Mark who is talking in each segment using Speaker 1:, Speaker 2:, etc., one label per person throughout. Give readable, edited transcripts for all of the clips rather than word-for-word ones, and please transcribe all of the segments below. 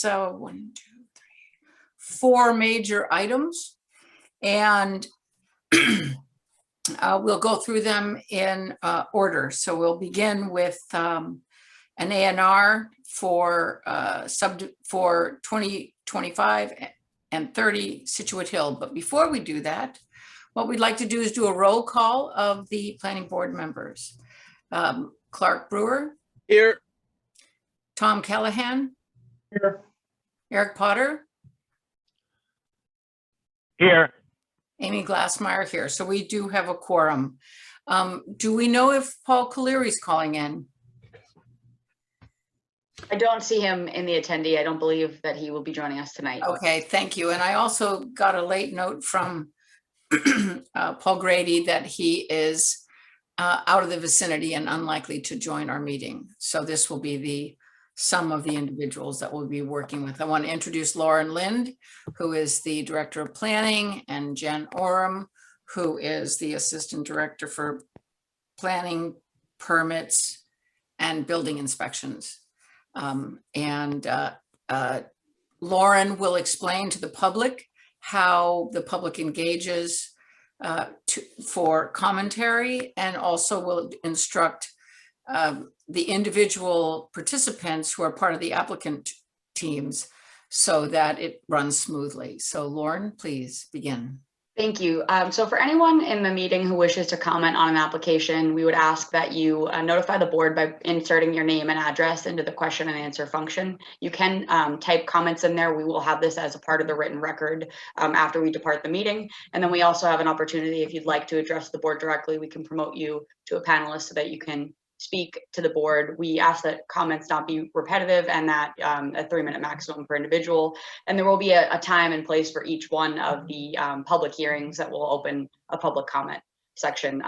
Speaker 1: 1, 2, 3, 4 major items, and we'll go through them in order. So we'll begin with an A&R for 2025 and 30 Situate Hill. But before we do that, what we'd like to do is do a roll call of the planning board members. Clark Brewer.
Speaker 2: Here.
Speaker 1: Tom Callahan.
Speaker 2: Here.
Speaker 1: Eric Potter.
Speaker 2: Here.
Speaker 1: Amy Glassmeyer here. So we do have a quorum. Do we know if Paul Caleri's calling in?
Speaker 3: I don't see him in the attendee. I don't believe that he will be joining us tonight.
Speaker 1: Okay, thank you. And I also got a late note from Paul Grady that he is out of the vicinity and unlikely to join our meeting. So this will be the sum of the individuals that we'll be working with. I want to introduce Lauren Lind, who is the Director of Planning, and Jen Oram, who is the Assistant Director for Planning, Permits, and Building Inspections. Lauren will explain to the public how the public engages for commentary, and also will instruct the individual participants who are part of the applicant teams so that it runs smoothly. So Lauren, please begin.
Speaker 3: Thank you. So for anyone in the meeting who wishes to comment on an application, we would ask that you notify the board by inserting your name and address into the question and answer function. You can type comments in there. We will have this as a part of the written record after we depart the meeting. And then we also have an opportunity, if you'd like to address the board directly, we can promote you to a panelist so that you can speak to the board. We ask that comments not be repetitive, and that a 3-minute maximum per individual. And there will be a time and place for each one of the public hearings that will open a public comment section.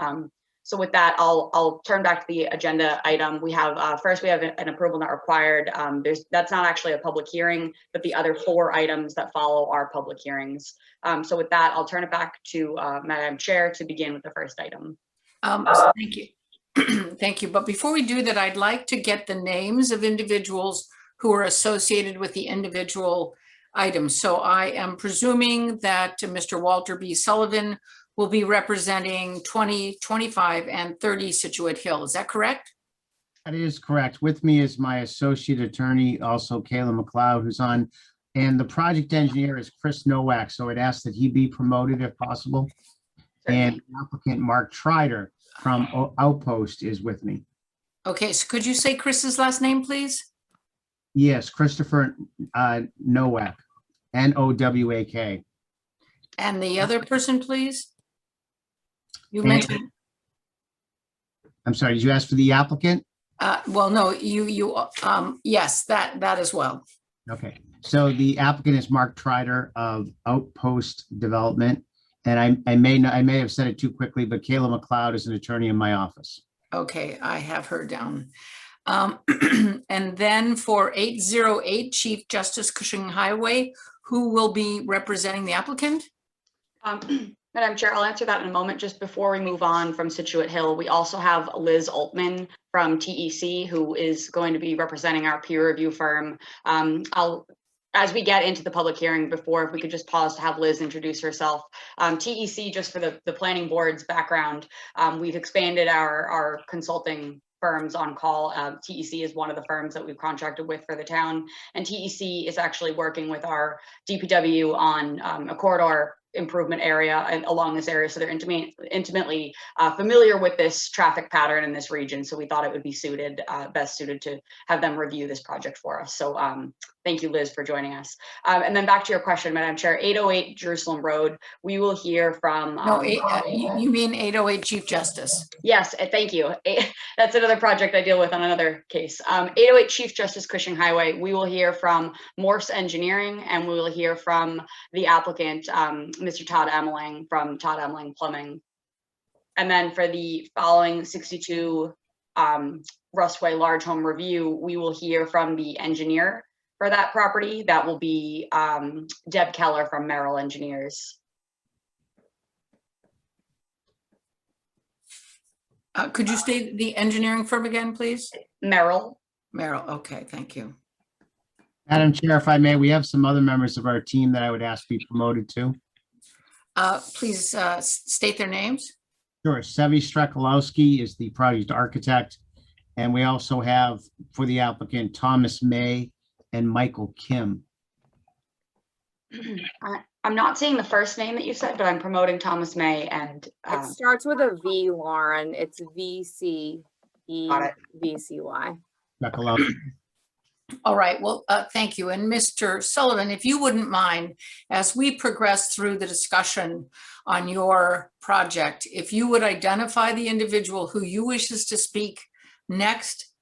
Speaker 3: So with that, I'll turn back to the agenda item. We have first, we have an approval not required. That's not actually a public hearing, but the other 4 items that follow are public hearings. So with that, I'll turn it back to Madam Chair to begin with the first item.
Speaker 1: Thank you. Thank you. But before we do that, I'd like to get the names of individuals who are associated with the individual items. So I am presuming that Mr. Walter B. Sullivan will be representing 20, 25, and 30 Situate Hill. Is that correct?
Speaker 4: That is correct. With me is my associate attorney, also Kayla McLeod, who's on, and the project engineer is Chris Nowak. So I'd ask that he be promoted if possible. And applicant Mark Trider from Outpost is with me.
Speaker 1: Okay, so could you say Chris's last name, please?
Speaker 4: Yes, Christopher Nowak, N-O-W-A-K.
Speaker 1: And the other person, please? You mentioned.
Speaker 4: I'm sorry, did you ask for the applicant?
Speaker 1: Well, no, yes, that as well.
Speaker 4: Okay, so the applicant is Mark Trider of Outpost Development. And I may have said it too quickly, but Kayla McLeod is an attorney in my office.
Speaker 1: Okay, I have her down. And then for 808 Chief Justice Cushing Highway, who will be representing the applicant?
Speaker 3: Madam Chair, I'll answer that in a moment. Just before we move on from Situate Hill, we also have Liz Altman from TEC, who is going to be representing our peer review firm. As we get into the public hearing, before, if we could just pause to have Liz introduce herself. TEC, just for the planning board's background, we've expanded our consulting firms on call. TEC is one of the firms that we've contracted with for the town, and TEC is actually working with our DPW on a corridor improvement area and along this area, so they're intimately familiar with this traffic pattern in this region. So we thought it would be best suited to have them review this project for us. So thank you, Liz, for joining us. And then back to your question, Madam Chair, 808 Jerusalem Road, we will hear from.
Speaker 1: No, you mean 808 Chief Justice?
Speaker 3: Yes, thank you. That's another project I deal with on another case. 808 Chief Justice Cushing Highway, we will hear from Morse Engineering, and we will hear from the applicant, Mr. Todd Emmeling from Todd Emmeling Plumbing. And then for the following 62 Rustway Large Home Review, we will hear from the engineer for that property. That will be Deb Keller from Merrill Engineers.
Speaker 1: Could you state the engineering firm again, please?
Speaker 3: Merrill.
Speaker 1: Merrill, okay, thank you.
Speaker 4: Madam Chair, if I may, we have some other members of our team that I would ask be promoted to.
Speaker 1: Please state their names.
Speaker 4: Sure. Sevi Strekalowski is the project architect. And we also have for the applicant, Thomas May and Michael Kim.
Speaker 3: I'm not seeing the first name that you said, but I'm promoting Thomas May and
Speaker 2: It starts with a V, Lauren. It's VCEVCY.
Speaker 4: Strekalowski.
Speaker 1: All right, well, thank you. And Mr. Sullivan, if you wouldn't mind, as we progress through the discussion on your project, if you would identify the individual who you wishes to speak next,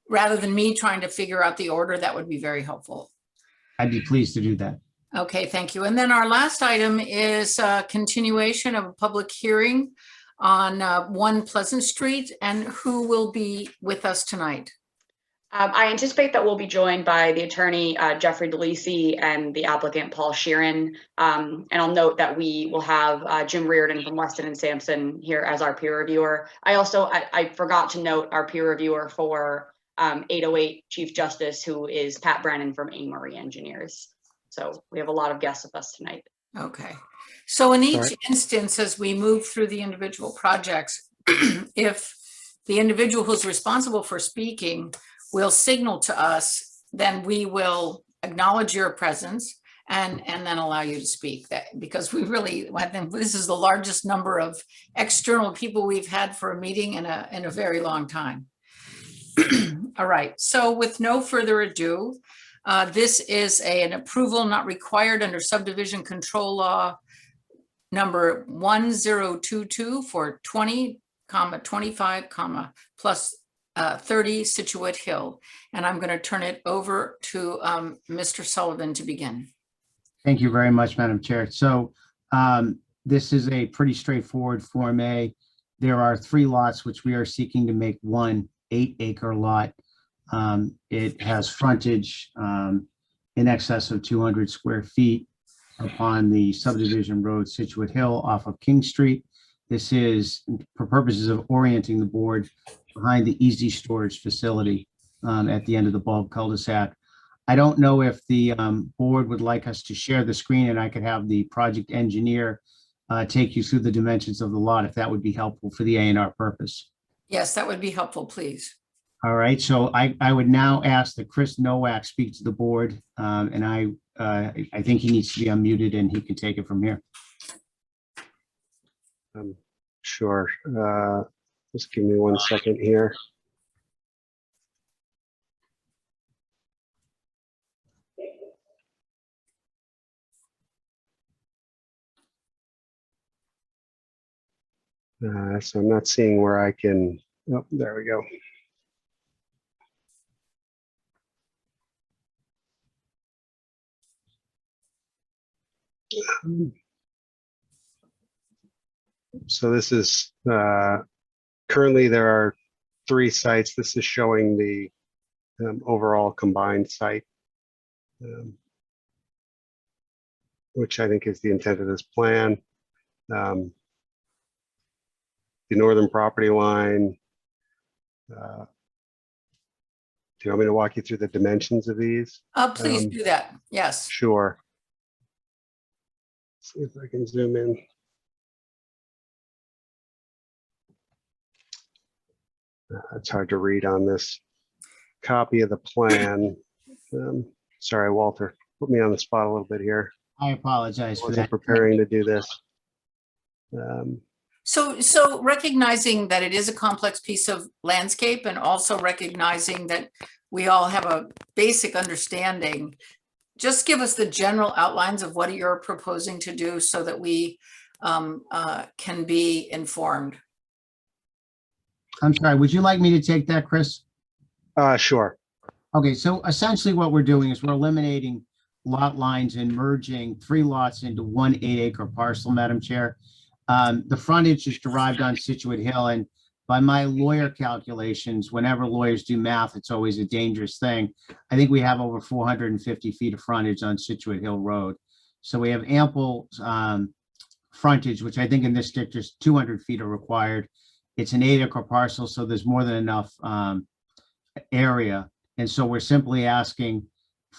Speaker 1: rather than me trying to figure out the order, that would be very helpful.
Speaker 4: I'd be pleased to do that.
Speaker 1: Okay, thank you. And then our last item is a continuation of a public hearing on 1 Pleasant Street. And who will be with us tonight?
Speaker 3: I anticipate that we'll be joined by the attorney, Jeffrey DeLisi, and the applicant, Paul Sheeran. And I'll note that we will have Jim Reardon from Weston and Sampson here as our peer reviewer. I forgot to note our peer reviewer for 808 Chief Justice, who is Pat Brennan from Amory Engineers. So we have a lot of guests with us tonight.
Speaker 1: Okay. So in each
Speaker 4: Sorry.
Speaker 1: instance, as we move through the individual projects, if the individual who's responsible for speaking will signal to us, then we will acknowledge your presence and then allow you to speak. That because I think this is the largest number of external people we've had for a meeting in a very long time. All right, so with no further ado, this is an approval not required under subdivision control law number 1022 for 20, 25, plus 30 Situate Hill. And I'm going to turn it over to Mr. Sullivan to begin.
Speaker 4: Thank you very much, Madam Chair. So this is a pretty straightforward Form A. There are 3 lots which we are seeking to make 1 8-acre lot. It has frontage in excess of 200 square feet upon the subdivision road Situate Hill off of King Street. This is for purposes of orienting the board behind the easy storage facility at the end of the bulb cul-de-sac. I don't know if the board would like us to share the screen and I could have the project engineer take you through the dimensions of the lot, if that would be helpful for the A&R purpose.
Speaker 1: Yes, that would be helpful, please.
Speaker 4: All right, so I would now ask that Chris Nowak speak to the board, and I think he needs to be unmuted and he can take it from here.
Speaker 5: Sure. Just give me 1 second here. So I'm not seeing where I can, oh, there we go. So this is, currently there are 3 sites. This is showing the overall combined site, which I think is the intent of this plan. The northern property line. Do you want me to walk you through the dimensions of these?
Speaker 1: Please do that. Yes.
Speaker 5: Sure. See if I can zoom in. It's hard to read on this copy of the plan. Sorry, Walter, put me on the spot a little bit here.
Speaker 4: I apologize
Speaker 5: I
Speaker 4: for
Speaker 5: wasn't
Speaker 4: that.
Speaker 5: preparing to do this.
Speaker 1: So recognizing that it is a complex piece of landscape and also recognizing that we all have a basic understanding, just give us the general outlines of what you're proposing to do so that we can be informed.
Speaker 4: I'm sorry, would you like me to take that, Chris?
Speaker 5: Sure.
Speaker 4: Okay, so essentially what we're doing is we're eliminating lot lines and merging 3 lots into 1 8-acre parcel, Madam Chair. The frontage is derived on Situate Hill, and by my lawyer calculations, whenever lawyers do math, it's always a dangerous thing. I think we have over 450 feet of frontage on Situate Hill Road. So we have ample frontage, which I think in this district is 200 feet are required. It's an 8-acre parcel, so there's more than enough area. And so we're simply asking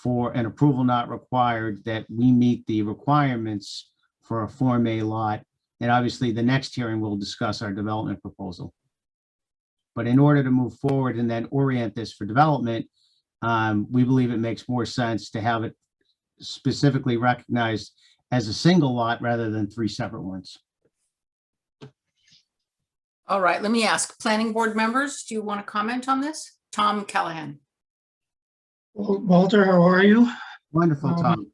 Speaker 4: for an approval not required, that we meet the requirements for a Form A lot. And obviously, the next hearing will discuss our development proposal. But in order to move forward and then orient this for development, we believe it makes more sense to have it specifically recognized as a single lot rather than 3 separate ones.
Speaker 1: All right, let me ask, planning board members, do you want to comment on this? Tom Callahan.
Speaker 6: Well, Walter, how are you?
Speaker 4: Wonderful, Tom.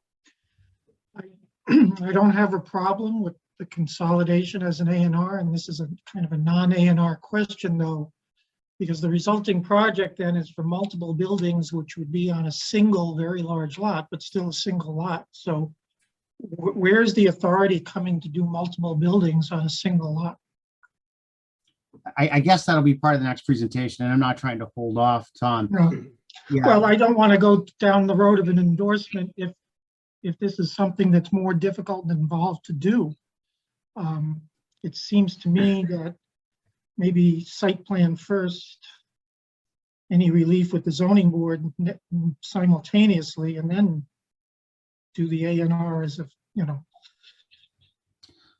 Speaker 6: I don't have a problem with the consolidation as an A&R, and this is a kind of a non-A&R question though, because the resulting project then is for multiple buildings, which would be on a single, very large lot, but still a single lot. So where's the authority coming to do multiple buildings on a single lot?
Speaker 4: I guess that'll be part of the next presentation, and I'm not trying to hold off, Tom.
Speaker 6: No.
Speaker 4: Yeah.
Speaker 6: Well, I don't want to go down the road of an endorsement if this is something that's more difficult and involved to do. It seems to me that maybe site plan first, any relief with the zoning board simultaneously, and then do the A&R as if,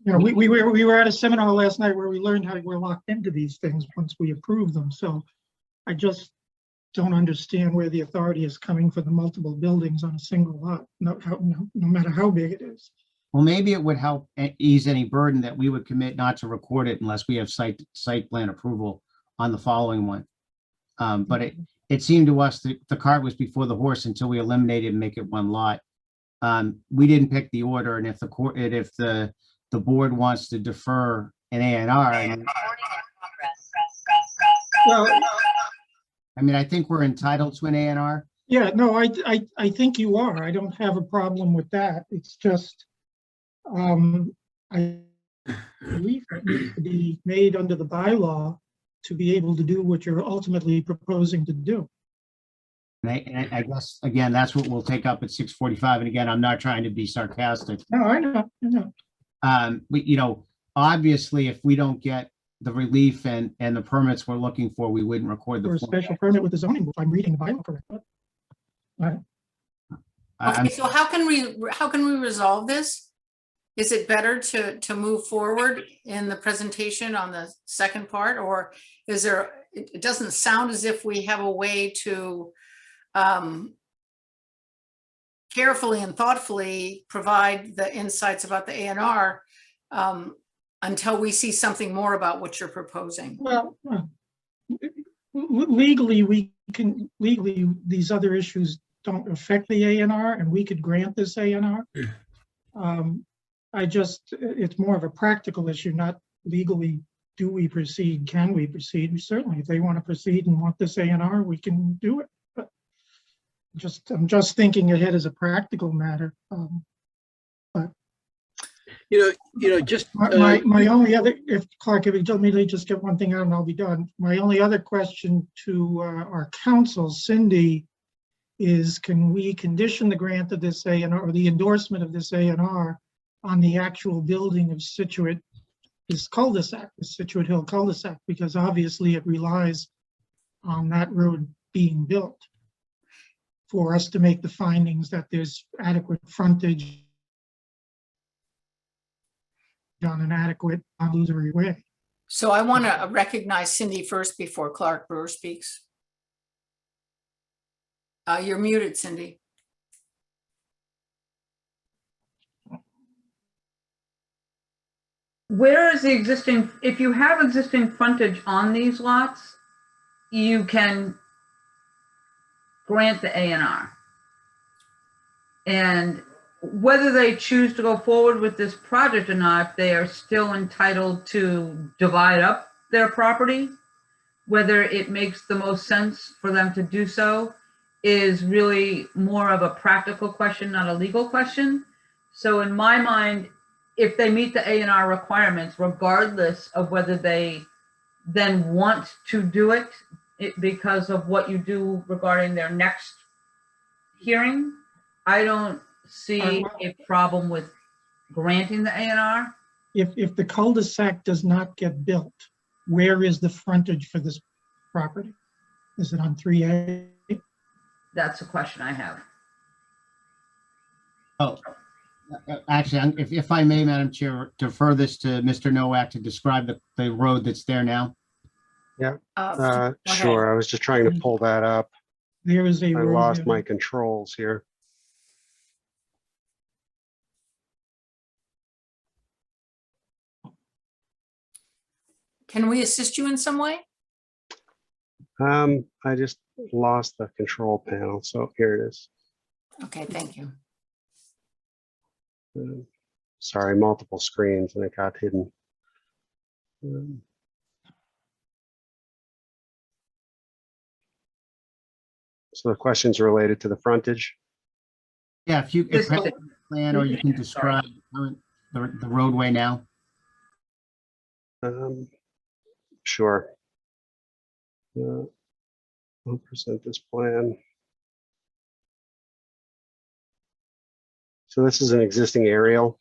Speaker 6: we were at a seminar last night where we learned how we're locked into these things once we approve them. So I just don't understand where the authority is coming for the multiple buildings on a single lot, no matter how big it is.
Speaker 4: Well, maybe it would help ease any burden that we would commit not to record it unless we have site plan approval on the following one. But it seemed to us that the cart was before the horse until we eliminated and make it one lot. We didn't pick the order, and if the board wants to defer an A&R,
Speaker 6: Well,
Speaker 4: I mean, I think we're entitled to an A&R.
Speaker 6: yeah, no, I think you are. I don't have a problem with that. It's just, I believe it needs to be made under the bylaw to be able to do what you're ultimately proposing to do.
Speaker 4: And I guess, again, that's what we'll take up at 6:45. And again, I'm not trying to be sarcastic.
Speaker 6: No, I know.
Speaker 4: But, obviously, if we don't get the relief and the permits we're looking for, we wouldn't record
Speaker 6: For a
Speaker 4: the.
Speaker 6: special permit with the zoning board, if I'm reading the bylaw correctly.
Speaker 1: Okay, so how can we resolve this? Is it better to move forward in the presentation on the second part, or is there, it doesn't sound as if we have a way to carefully and thoughtfully provide the insights about the A&R until we see something more about what you're proposing.
Speaker 6: Well, legally, these other issues don't affect the A&R, and we could grant this A&R. It's more of a practical issue, not legally. Do we proceed? Can we proceed? Certainly, if they want to proceed and want this A&R, we can do it. But I'm just thinking ahead as a practical matter.
Speaker 7: Just
Speaker 6: my only other, if Clark, if you told me to just get one thing out and I'll be done. My only other question to our counsel, Cindy, is can we condition the grant of this A&R or the endorsement of this A&R on the actual building of Situate, this cul-de-sac, the Situate Hill cul-de-sac, because obviously it relies on that road being built for us to make the findings that there's adequate frontage on an adequate illusory way.
Speaker 1: So I want to recognize Cindy first before Clark Brewer speaks. You're muted, Cindy.
Speaker 8: Where is the existing, if you have existing frontage on these lots, you can grant the A&R. And whether they choose to go forward with this project or not, they are still entitled to divide up their property. Whether it makes the most sense for them to do so is really more of a practical question, not a legal question. So in my mind, if they meet the A&R requirements, regardless of whether they then want to do it because of what you do regarding their next hearing, I don't see a problem with granting the A&R.
Speaker 6: If the cul-de-sac does not get built, where is the frontage for this property? Is it on 3A?
Speaker 8: That's a question I have.
Speaker 4: Oh, actually, if I may, Madam Chair, defer this to Mr. Nowak to describe the road that's there now.
Speaker 1: Go ahead.
Speaker 5: Sure, I was just trying to pull that up.
Speaker 6: There is a
Speaker 5: I
Speaker 6: road
Speaker 5: lost
Speaker 6: there.
Speaker 5: my controls here.
Speaker 1: Can we assist you in some way?
Speaker 5: I just lost the control panel, so here it is.
Speaker 1: Okay, thank you.
Speaker 5: Sorry, multiple screens and it got hidden. So the question's related to the frontage.
Speaker 4: Yeah, if you
Speaker 8: This-
Speaker 4: plan or you can describe the roadway now.
Speaker 5: Sure. I'll present this plan. So this is an existing aerial.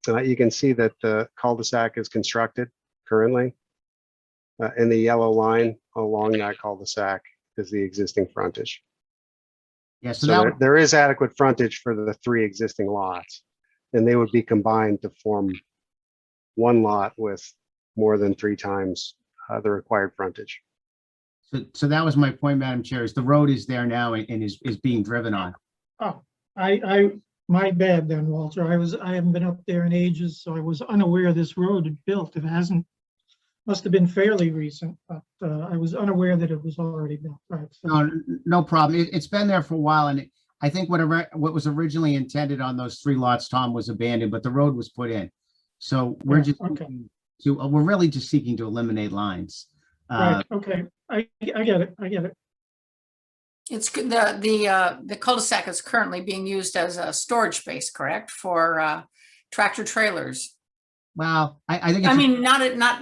Speaker 5: You can see that the cul-de-sac is constructed currently. And the yellow line along that cul-de-sac is the existing frontage.
Speaker 4: Yeah, so
Speaker 5: So
Speaker 4: that,
Speaker 5: there is adequate frontage for the 3 existing lots. And they would be combined to form one lot with more than 3 times the required frontage.
Speaker 4: so that was my point, Madam Chair, is the road is there now and is being driven on.
Speaker 6: Oh, my bad then, Walter. I haven't been up there in ages, so I was unaware this road had built. It hasn't, must have been fairly recent, but I was unaware that it was already built. Right, so,
Speaker 4: No, no problem. It's been there for a while, and I think what was originally intended on those 3 lots, Tom, was abandoned, but the road was put in. So we're
Speaker 6: Yeah,
Speaker 4: just
Speaker 6: okay.
Speaker 4: we're really just seeking to eliminate lines.
Speaker 6: Right, okay. I get it. I get it.
Speaker 1: It's good. The cul-de-sac is currently being used as a storage space, correct? For tractor trailers.
Speaker 4: Well, I think
Speaker 1: I
Speaker 4: it's
Speaker 1: mean,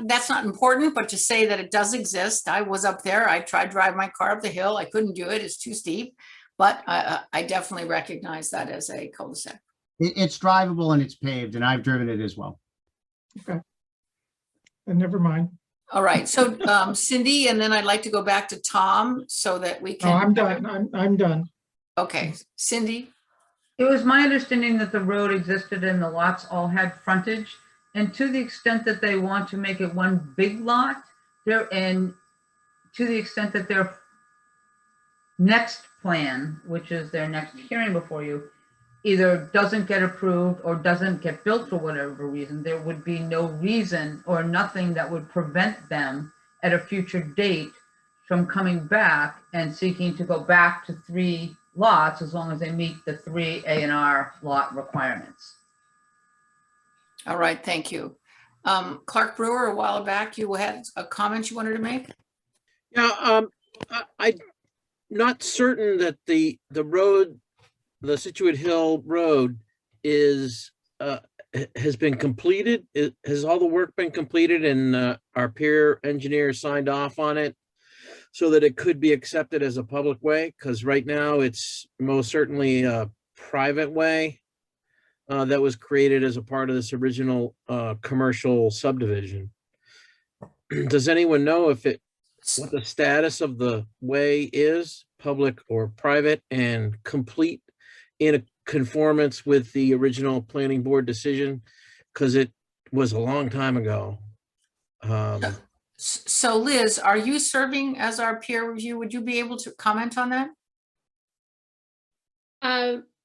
Speaker 1: that's not important, but to say that it does exist. I was up there. I tried to drive my car up the hill. I couldn't do it. It's too steep. But I definitely recognize that as a cul-de-sac.
Speaker 4: it's drivable and it's paved, and I've driven it as well.
Speaker 6: And never mind.
Speaker 1: All right. So Cindy, and then I'd like to go back to Tom so that we
Speaker 6: No,
Speaker 1: can.
Speaker 6: I'm done. I'm done.
Speaker 1: Okay, Cindy.
Speaker 8: It was my understanding that the road existed and the lots all had frontage. And to the extent that they want to make it one big lot, and to the extent that their next plan, which is their next hearing before you, either doesn't get approved or doesn't get built for whatever reason, there would be no reason or nothing that would prevent them at a future date from coming back and seeking to go back to 3 lots as long as they meet the 3 A&R lot requirements.
Speaker 1: All right, thank you. Clark Brewer, a while back, you had a comment you wanted to make?
Speaker 7: Yeah, I'm not certain that the road, the Situate Hill Road is, has been completed. Has all the work been completed and our peer engineer signed off on it so that it could be accepted as a public way? Because right now it's most certainly a private way that was created as a part of this original commercial subdivision. Does anyone know what the status of the way is, public or private, and complete in a conformance with the original planning board decision? Because it was a long time ago.
Speaker 1: So Liz, are you serving as our peer review? Would you be able to comment on that?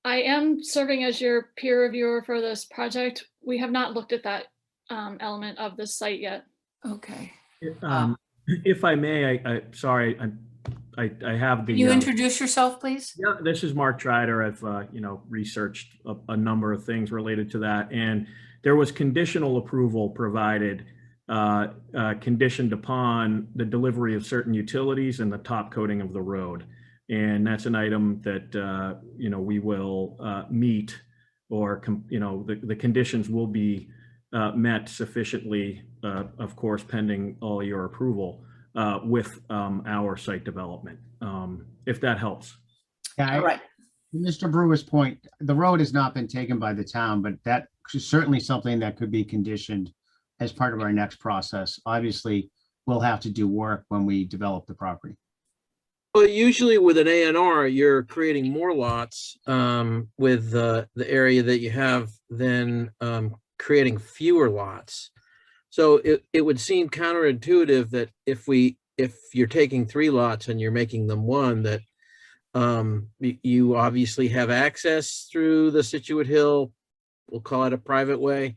Speaker 9: I am serving as your peer reviewer for this project. We have not looked at that element of the site yet.
Speaker 1: Okay.
Speaker 10: If I may, sorry, I have the.
Speaker 1: Can you introduce yourself, please?
Speaker 10: Yeah, this is Mark Trider. I've researched a number of things related to that, and there was conditional approval provided, conditioned upon the delivery of certain utilities and the top coating of the road, and that's an item that we will meet, or the conditions will be met sufficiently, of course, pending all your approval with our site development, if that helps.
Speaker 4: Yeah,
Speaker 1: All right.
Speaker 4: Mr. Brewer's point, the road has not been taken by the town, but that is certainly something that could be conditioned as part of our next process. Obviously, we'll have to do work when we develop the property.
Speaker 7: Well, usually with an A&R, you're creating more lots with the area that you have than creating fewer lots. So it would seem counterintuitive that if you're taking 3 lots and you're making them 1, that you obviously have access through the Situate Hill, we'll call it a private way,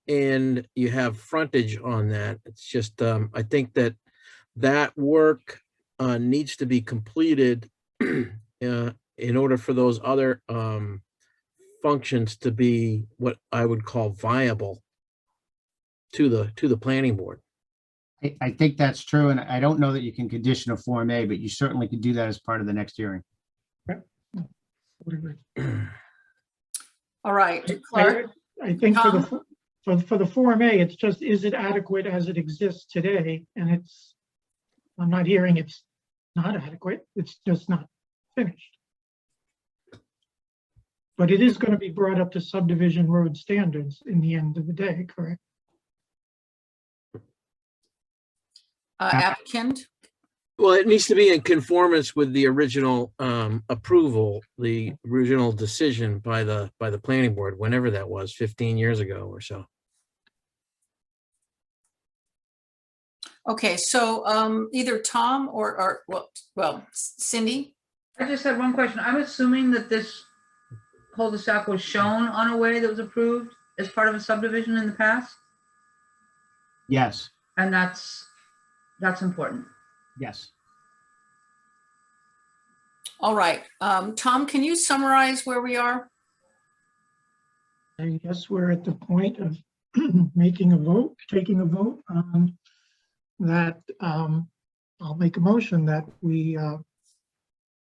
Speaker 7: and you have frontage on that. It's just, I think that work needs to be completed in order for those other functions to be what I would call viable to the planning board.
Speaker 4: I think that's true, and I don't know that you can condition a Form A, but you certainly could do that as part of the next hearing.
Speaker 1: All right, Clark.
Speaker 6: I think for
Speaker 1: Tom?
Speaker 6: for the Form A, it's just, is it adequate as it exists today? And I'm not hearing it's not adequate, it's just not finished. But it is going to be brought up to subdivision road standards in the end of the day, correct?
Speaker 1: Applicant?
Speaker 7: Well, it needs to be in conformance with the original approval, the original decision by the planning board, whenever that was, 15 years ago or so.
Speaker 1: Okay, so either Tom or well, Cindy?
Speaker 8: I just had one question. I'm assuming that this cul-de-sac was shown on a way that was approved as part of a subdivision in the past,
Speaker 4: Yes,
Speaker 8: and that's important.
Speaker 4: yes.
Speaker 1: All right, Tom, can you summarize where we are?
Speaker 6: I guess we're at the point of taking a vote on that. I'll make a motion that we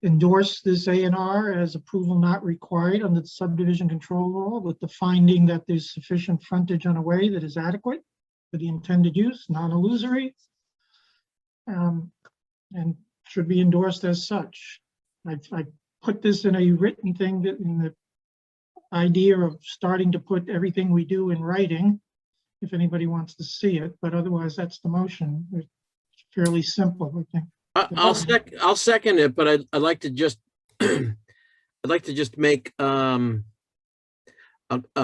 Speaker 6: endorse this A&R as approval not required under the subdivision control law, with the finding that there's sufficient frontage on a way that is adequate for the intended use, non-illusory, and should be endorsed as such. I put this in a written thing, that in the idea of starting to put everything we do in writing, if anybody wants to see it, but otherwise that's the motion. It's fairly simple, I think.
Speaker 7: I'll second it, but I'd like to just I'd like to just make a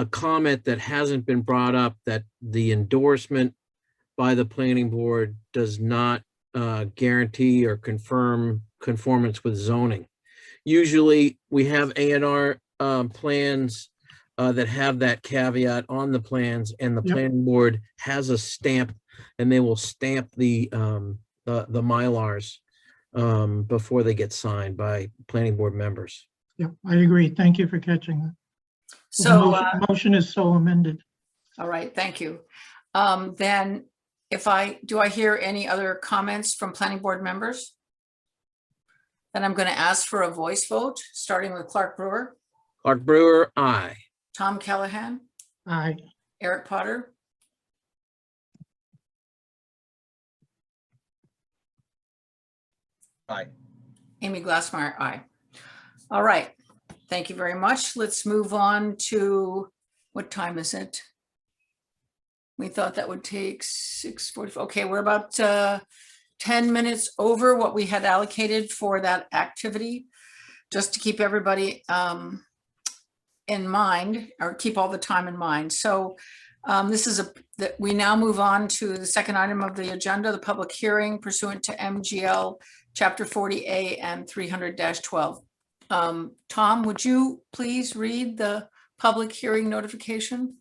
Speaker 7: comment that hasn't been brought up, that the endorsement by the planning board does not guarantee or confirm conformance with zoning. Usually we have A&R plans that have that caveat on the plans, and the
Speaker 6: Yep.
Speaker 7: planning board has a stamp, and they will stamp the Mylars before they get signed by planning board members.
Speaker 6: Yeah, I agree. Thank you for catching that. The
Speaker 1: So,
Speaker 6: motion is so amended.
Speaker 1: all right, thank you. Then do I hear any other comments from planning board members? Then I'm going to ask for a voice vote, starting with Clark Brewer,
Speaker 7: Clark Brewer, aye.
Speaker 1: Tom Callahan,
Speaker 6: Aye.
Speaker 1: Eric Potter,
Speaker 11: Aye.
Speaker 1: Amy Glassmeyer, aye. All right, thank you very much. Let's move on to, what time is it? We thought that would take 6:45. Okay, we're about 10 minutes over what we had allocated for that activity, just to keep everybody in mind, or keep all the time in mind. So we now move on to the second item of the agenda, the public hearing pursuant to MGL Chapter 40A and 300-12. Tom, would you please read the public hearing notification?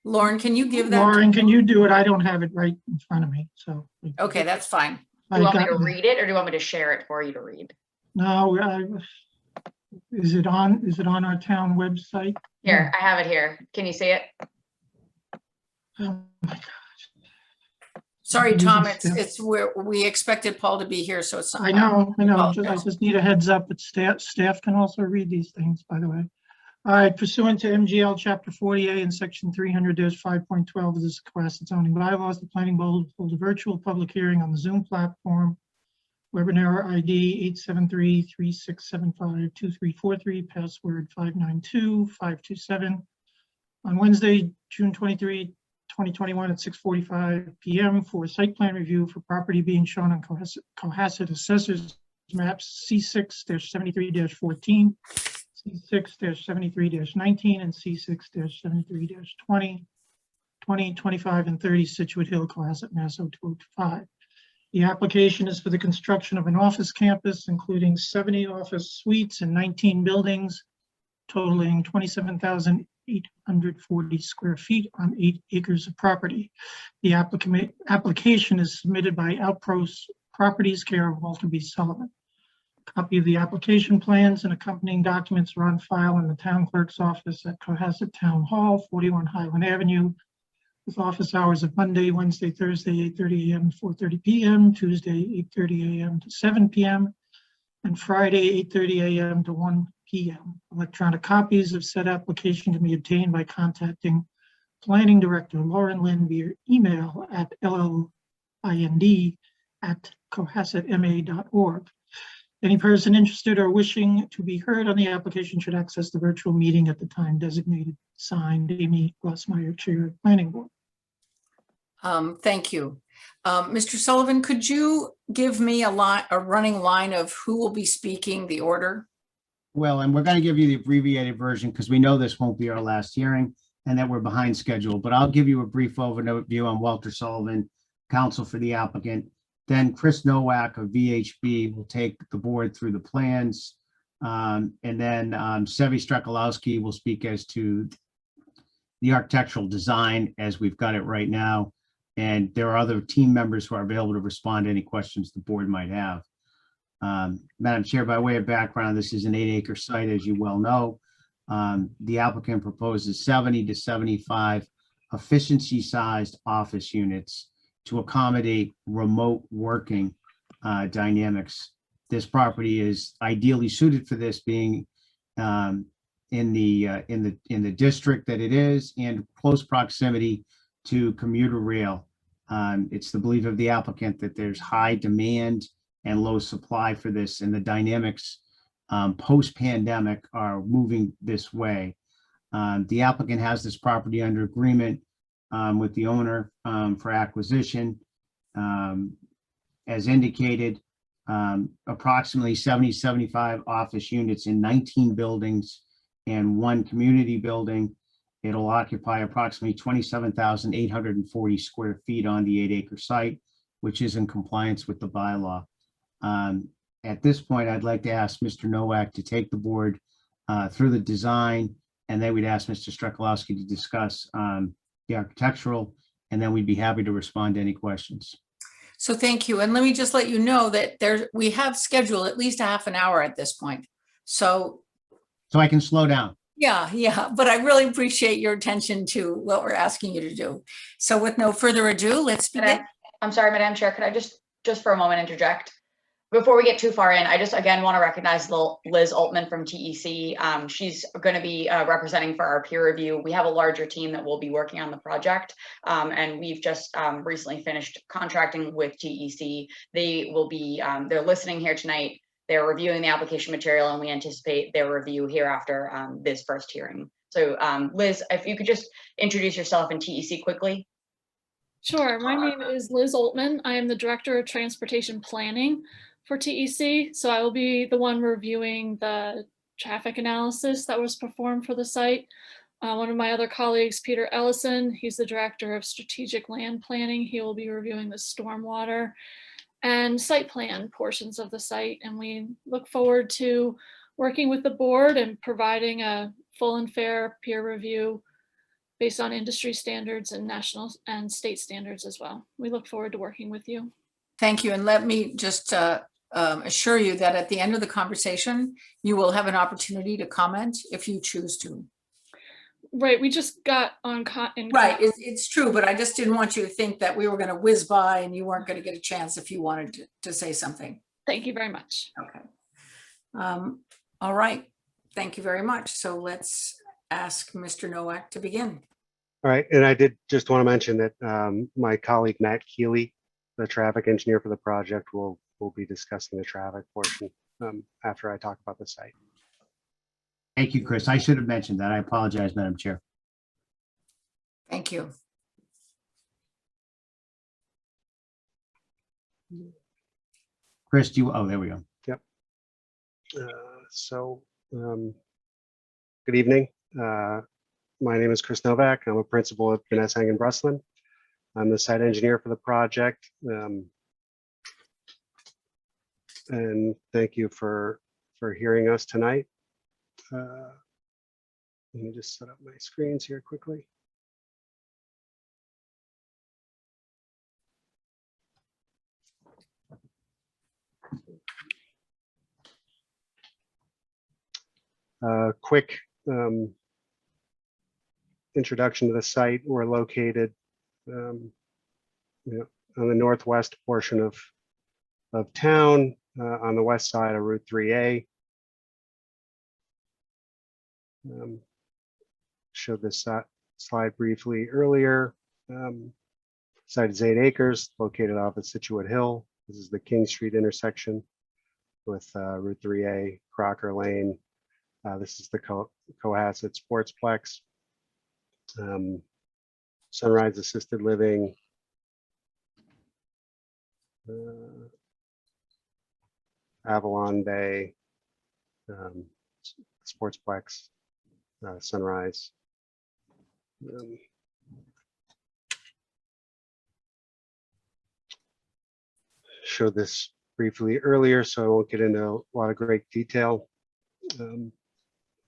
Speaker 1: Lauren, can you give that?
Speaker 6: Lauren, can you do it? I don't have it right in front of me, so.
Speaker 1: Okay, that's fine.
Speaker 3: Do you want me to read it, or do you want me to share it for you to read?
Speaker 6: No, is it on our town website?
Speaker 3: Here, I have it here. Can you see it?
Speaker 6: Oh my God.
Speaker 1: Sorry, Tom,
Speaker 6: Using
Speaker 1: it's where we expected Paul to be here, so it's.
Speaker 6: I know. I
Speaker 1: apologize.
Speaker 6: just need a heads up, but staff can also read these things, by the way. All right, pursuant to MGL Chapter 40A and Section 300-5.12 of this Class zoning bylaws, the planning board will hold a virtual public hearing on the Zoom platform. Webinar ID 873-3675-2343, password 592527, on Wednesday, June 23, 2021 at 6:45 PM for site plan review for property being shown on Cohasset Assessors Maps C6-73-14, C6-73-19, and C6-73-20, 20, 25, and 30 Situate Hill, Cohasset, Mass. 02025. The application is for the construction of an office campus, including 70 office suites and 19 buildings, totaling 27,840 square feet on 8 acres of property. The application is submitted by Outpost Properties, care of Walter B. Sullivan. Copy of the application plans and accompanying documents are on file in the town clerk's office at Cohasset Town Hall, 41 Highland Avenue, with office hours of Monday, Wednesday, Thursday, 8:30 a.m. to 4:30 p.m., Tuesday, 8:30 a.m. to 7 p.m., and Friday, 8:30 a.m. to 1 p.m. Electronic copies of said application can be obtained by contacting Planning Director Lauren Lynn via email at lind@cohassetma.org. Any person interested or wishing to be heard on the application should access the virtual meeting at the time designated. Signed, Amy Glossmeyer, Chair of Planning Board.
Speaker 1: Thank you. Mr. Sullivan, could you give me a running line of who will be speaking, the order?
Speaker 4: Well, and we're going to give you the abbreviated version because we know this won't be our last hearing and that we're behind schedule, but I'll give you a brief overview on Walter Sullivan, counsel for the applicant. Then Chris Nowak of VHB will take the board through the plans. And then Sevi Strekalowski will speak as to the architectural design as we've got it right now. And there are other team members who are available to respond to any questions the board might have. Madam Chair, by way of background, this is an 8-acre site, as you well know. The applicant proposes 70 to 75 efficiency-sized office units to accommodate remote working dynamics. This property is ideally suited for this, being in the district that it is and close proximity to commuter rail. It's the belief of the applicant that there's high demand and low supply for this, and the dynamics post-pandemic are moving this way. The applicant has this property under agreement with the owner for acquisition. As indicated, approximately 75 office units in 19 buildings and 1 community building. It'll occupy approximately 27,840 square feet on the 8-acre site, which is in compliance with the bylaw. At this point, I'd like to ask Mr. Nowak to take the board through the design, and then we'd ask Mr. Strekalowski to discuss the architectural, and then we'd be happy to respond to any questions.
Speaker 1: So thank you. And let me just let you know that we have scheduled at least a half an hour at this point. So
Speaker 4: I can slow down.
Speaker 1: Yeah, but I really appreciate your attention to what we're asking you to do. So with no further ado, let's begin.
Speaker 3: I'm sorry, Madam Chair, could I just for a moment interject? Before we get too far in, I just again want to recognize Liz Altman from TEC. She's going to be representing for our peer review. We have a larger team that will be working on the project, and we've just recently finished contracting with TEC. They will be, they're listening here tonight. They're reviewing the application material, and we anticipate their review here after this first hearing. So Liz, if you could just introduce yourself and TEC quickly.
Speaker 9: Sure. My name is Liz Altman. I am the Director of Transportation Planning for TEC. So I will be the one reviewing the traffic analysis that was performed for the site. One of my other colleagues, Peter Ellison, he's the Director of Strategic Land Planning. He will be reviewing the stormwater and site plan portions of the site. And we look forward to working with the board and providing a full and fair peer review based on industry standards and national and state standards as well. We look forward to working with you.
Speaker 1: Thank you. And let me just assure you that at the end of the conversation, you will have an opportunity to comment if you choose to.
Speaker 9: Right, we just got on.
Speaker 1: Right, it's true, but I just didn't want you to think that we were going to whiz by and you weren't going to get a chance if you wanted to say something.
Speaker 9: Thank you very much.
Speaker 1: Okay. All right. Thank you very much. So let's ask Mr. Nowak to begin.
Speaker 5: All right, and I did just want to mention that my colleague Matt Keeley, the traffic engineer for the project, will be discussing the traffic portion after I talk about the site.
Speaker 4: Thank you, Chris. I should have mentioned that. I apologize, Madam Chair.
Speaker 1: Thank you.
Speaker 4: Chris, do you, oh, there we go.
Speaker 5: So, good evening. My name is Chris Novak. I'm a principal at Vanessa and Breslin. I'm the site engineer for the project. And thank you for hearing us tonight. Let me just set up my screens here quickly. Quick introduction to the site. We're located on the northwest portion of town, on the west side of Route 3A. Showed this slide briefly earlier. Site is 8 acres, located off of Situate Hill. This is the King Street intersection with Route 3A, Crocker Lane. This is the Cohasset Sportsplex. Sunrise Assisted Living. Avalon Bay, Sportsplex, Sunrise. Showed this briefly earlier, so I won't get into a lot of great detail.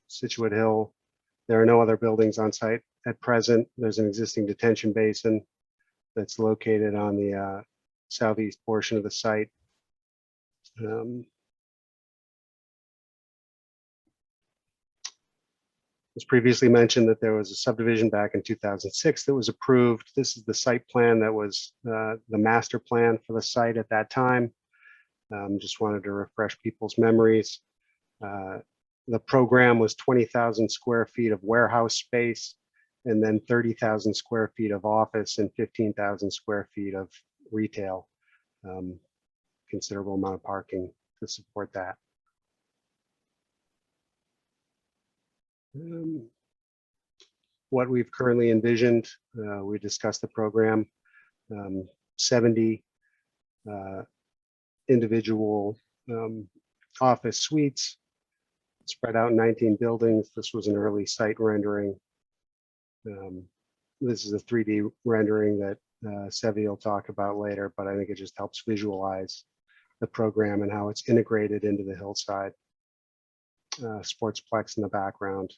Speaker 5: Situate Hill, there are no other buildings on site at present. There's an existing detention basin that's located on the southeast portion of the site. It was previously mentioned that there was a subdivision back in 2006 that was approved. This is the site plan that was the master plan for the site at that time. Just wanted to refresh people's memories. The program was 20,000 square feet of warehouse space, and then 30,000 square feet of office and 15,000 square feet of retail. Considerable amount of parking to support that. What we've currently envisioned, we discussed the program, 70 individual office suites spread out in 19 buildings. This was an early site rendering. This is a 3D rendering that Sevi will talk about later, but I think it just helps visualize the program and how it's integrated into the hillside. Sportsplex in the background.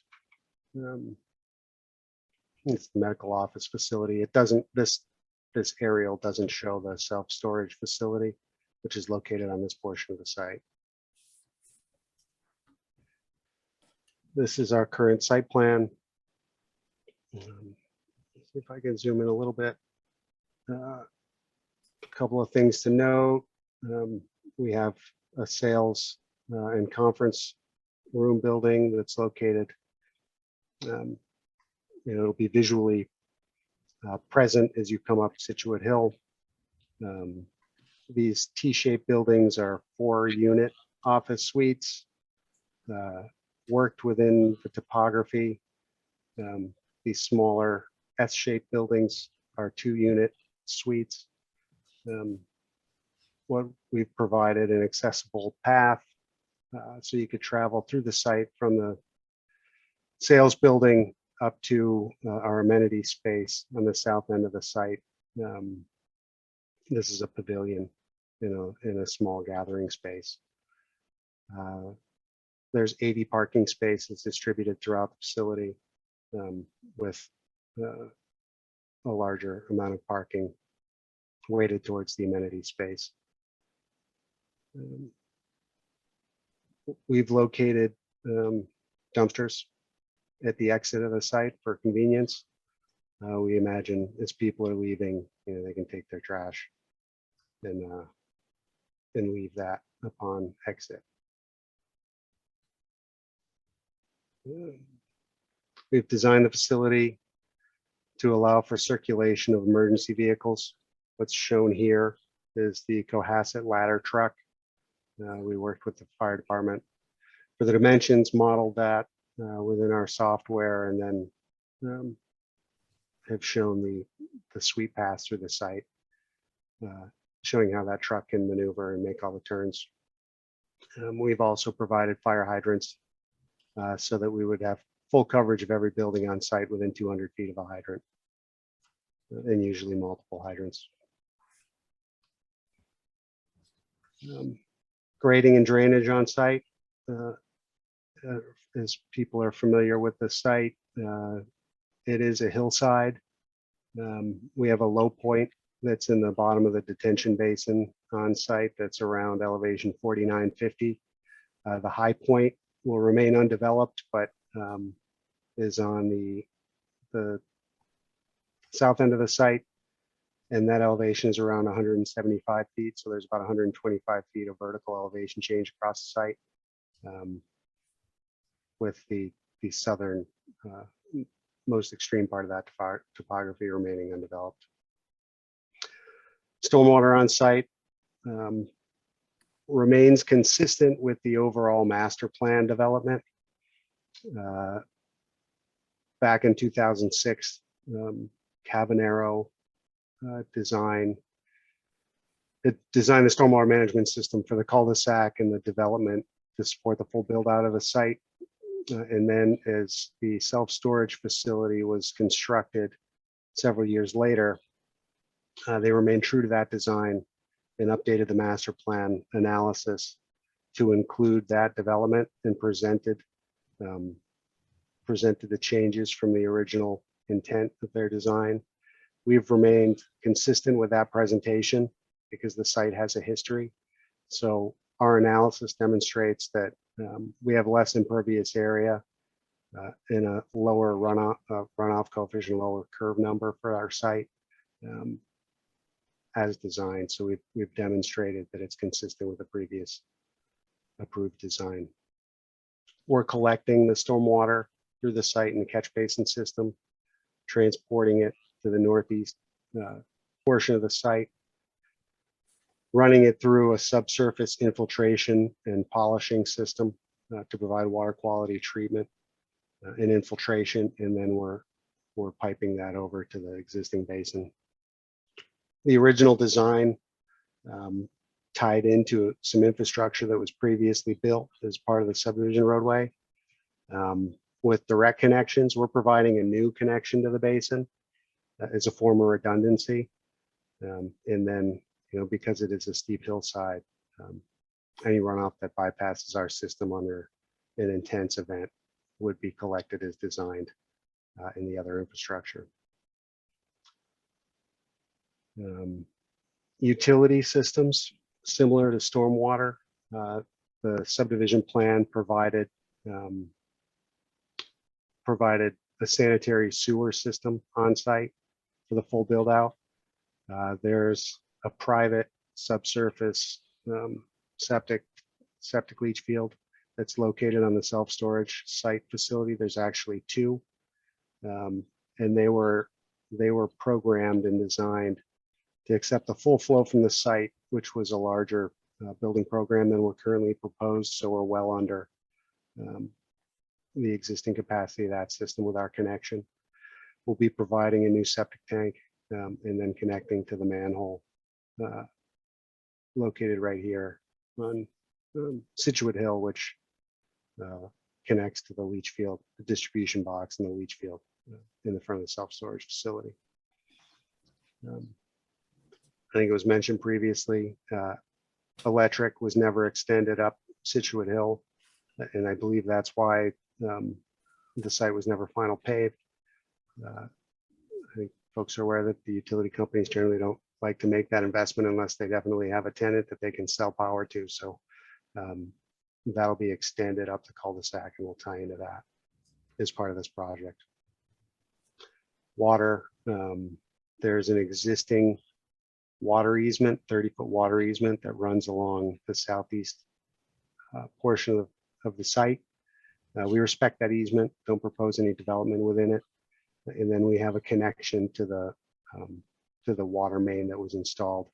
Speaker 5: It's the medical office facility. It doesn't, this aerial doesn't show the self-storage facility, which is located on this portion of the site. This is our current site plan. Let's see if I can zoom in a little bit. A couple of things to note. We have a sales and conference room building that's located. It'll be visually present as you come up Situate Hill. These T-shaped buildings are 4-unit office suites. Worked within the topography. These smaller S-shaped buildings are 2-unit suites. What we've provided an accessible path so you could travel through the site from the sales building up to our amenity space on the south end of the site. This is a pavilion in a small gathering space. There's 80 parking spaces distributed throughout the facility with a larger amount of parking weighted towards the amenity space. We've located dumpsters at the exit of the site for convenience. We imagine as people are leaving, they can take their trash and leave that upon exit. We've designed the facility to allow for circulation of emergency vehicles. What's shown here is the Cohasset ladder truck. We worked with the fire department for the dimensions, modeled that within our software, and then have shown the sweep pass through the site. showing how that truck can maneuver and make all the turns. We've also provided fire hydrants so that we would have full coverage of every building on site within 200 feet of a hydrant, and usually multiple hydrants. Grading and drainage on site. As people are familiar with the site, it is a hillside. We have a low point that's in the bottom of the detention basin on site that's around elevation 4950. The high point will remain undeveloped, but is on the south end of the site, and that elevation is around 175 feet. So there's about 125 feet of vertical elevation change across the site, with the southern most extreme part of that topography remaining undeveloped. Stormwater on site remains consistent with the overall master plan development. Back in 2006, Cabanero designed the stormwater management system for the cul-de-sac and the development to support the full build out of the site. And then as the self-storage facility was constructed several years later, they remained true to that design and updated the master plan analysis to include that development, and presented the changes from the original intent of their design. We've remained consistent with that presentation because the site has a history. So our analysis demonstrates that we have less impervious area and a lower runoff coefficient, lower curve number for our site as designed. So we've demonstrated that it's consistent with the previous approved design. We're collecting the stormwater through the site and the catch basin system, transporting it to the northeast portion of the site, running it through a subsurface infiltration and polishing system to provide water quality treatment and infiltration, and then we're piping that over to the existing basin. The original design tied into some infrastructure that was previously built as part of the subdivision roadway. With direct connections, we're providing a new connection to the basin as a form of redundancy. And then, because it is a steep hillside, any runoff that bypasses our system under an intense event would be collected as designed in the other infrastructure. Utility systems, similar to stormwater, the subdivision plan provided a sanitary sewer system on site for the full build out. There's a private subsurface septic leach field that's located on the self-storage site facility. There's actually two, and they were programmed and designed to accept the full flow from the site, which was a larger building program than we're currently proposed. So we're well under the existing capacity of that system with our connection. We'll be providing a new septic tank and then connecting to the manhole located right here on Situate Hill, which connects to the leach field, the distribution box and the leach field in the front of the self-storage facility. I think it was mentioned previously, electric was never extended up Situate Hill, and I believe that's why the site was never final paved. I think folks are aware that the utility companies generally don't like to make that investment unless they definitely have a tenant that they can sell power to. So that'll be extended up the cul-de-sac, and we'll tie into that as part of this project. Water, there's an existing water easement, 30-foot water easement that runs along the southeast portion of the site. We respect that easement, don't propose any development within it. And then we have a connection to the water main that was installed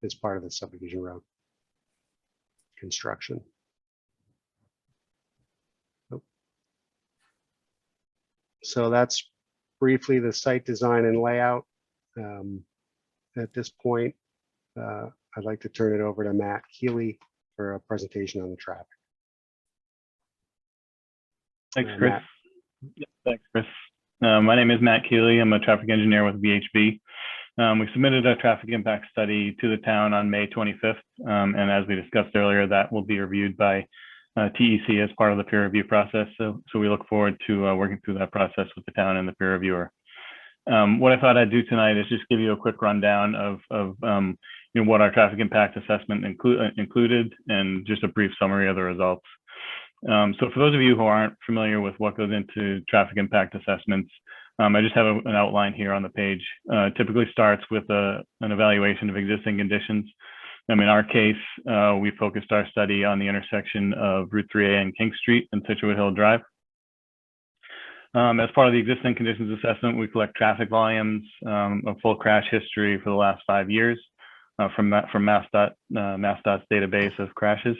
Speaker 5: as part of the subdivision road construction. So that's briefly the site design and layout. At this point, I'd like to turn it over to Matt Keeley for a presentation on the traffic.
Speaker 11: Thanks, Chris.
Speaker 5: Matt.
Speaker 11: Thanks, Chris. My name is Matt Keeley. I'm a traffic engineer with VHB. We submitted a traffic impact study to the town on May 25th. And as we discussed earlier, that will be reviewed by TEC as part of the peer review process. So we look forward to working through that process with the town and the peer reviewer. What I thought I'd do tonight is just give you a quick rundown of what our traffic impact assessment included and just a brief summary of the results. So for those of you who aren't familiar with what goes into traffic impact assessments, I just have an outline here on the page. Typically starts with an evaluation of existing conditions. In our case, we focused our study on the intersection of Route 3A and King Street and Situate Hill Drive. As part of the existing conditions assessment, we collect traffic volumes, a full crash history for the last 5 years from MassDOT's database of crashes.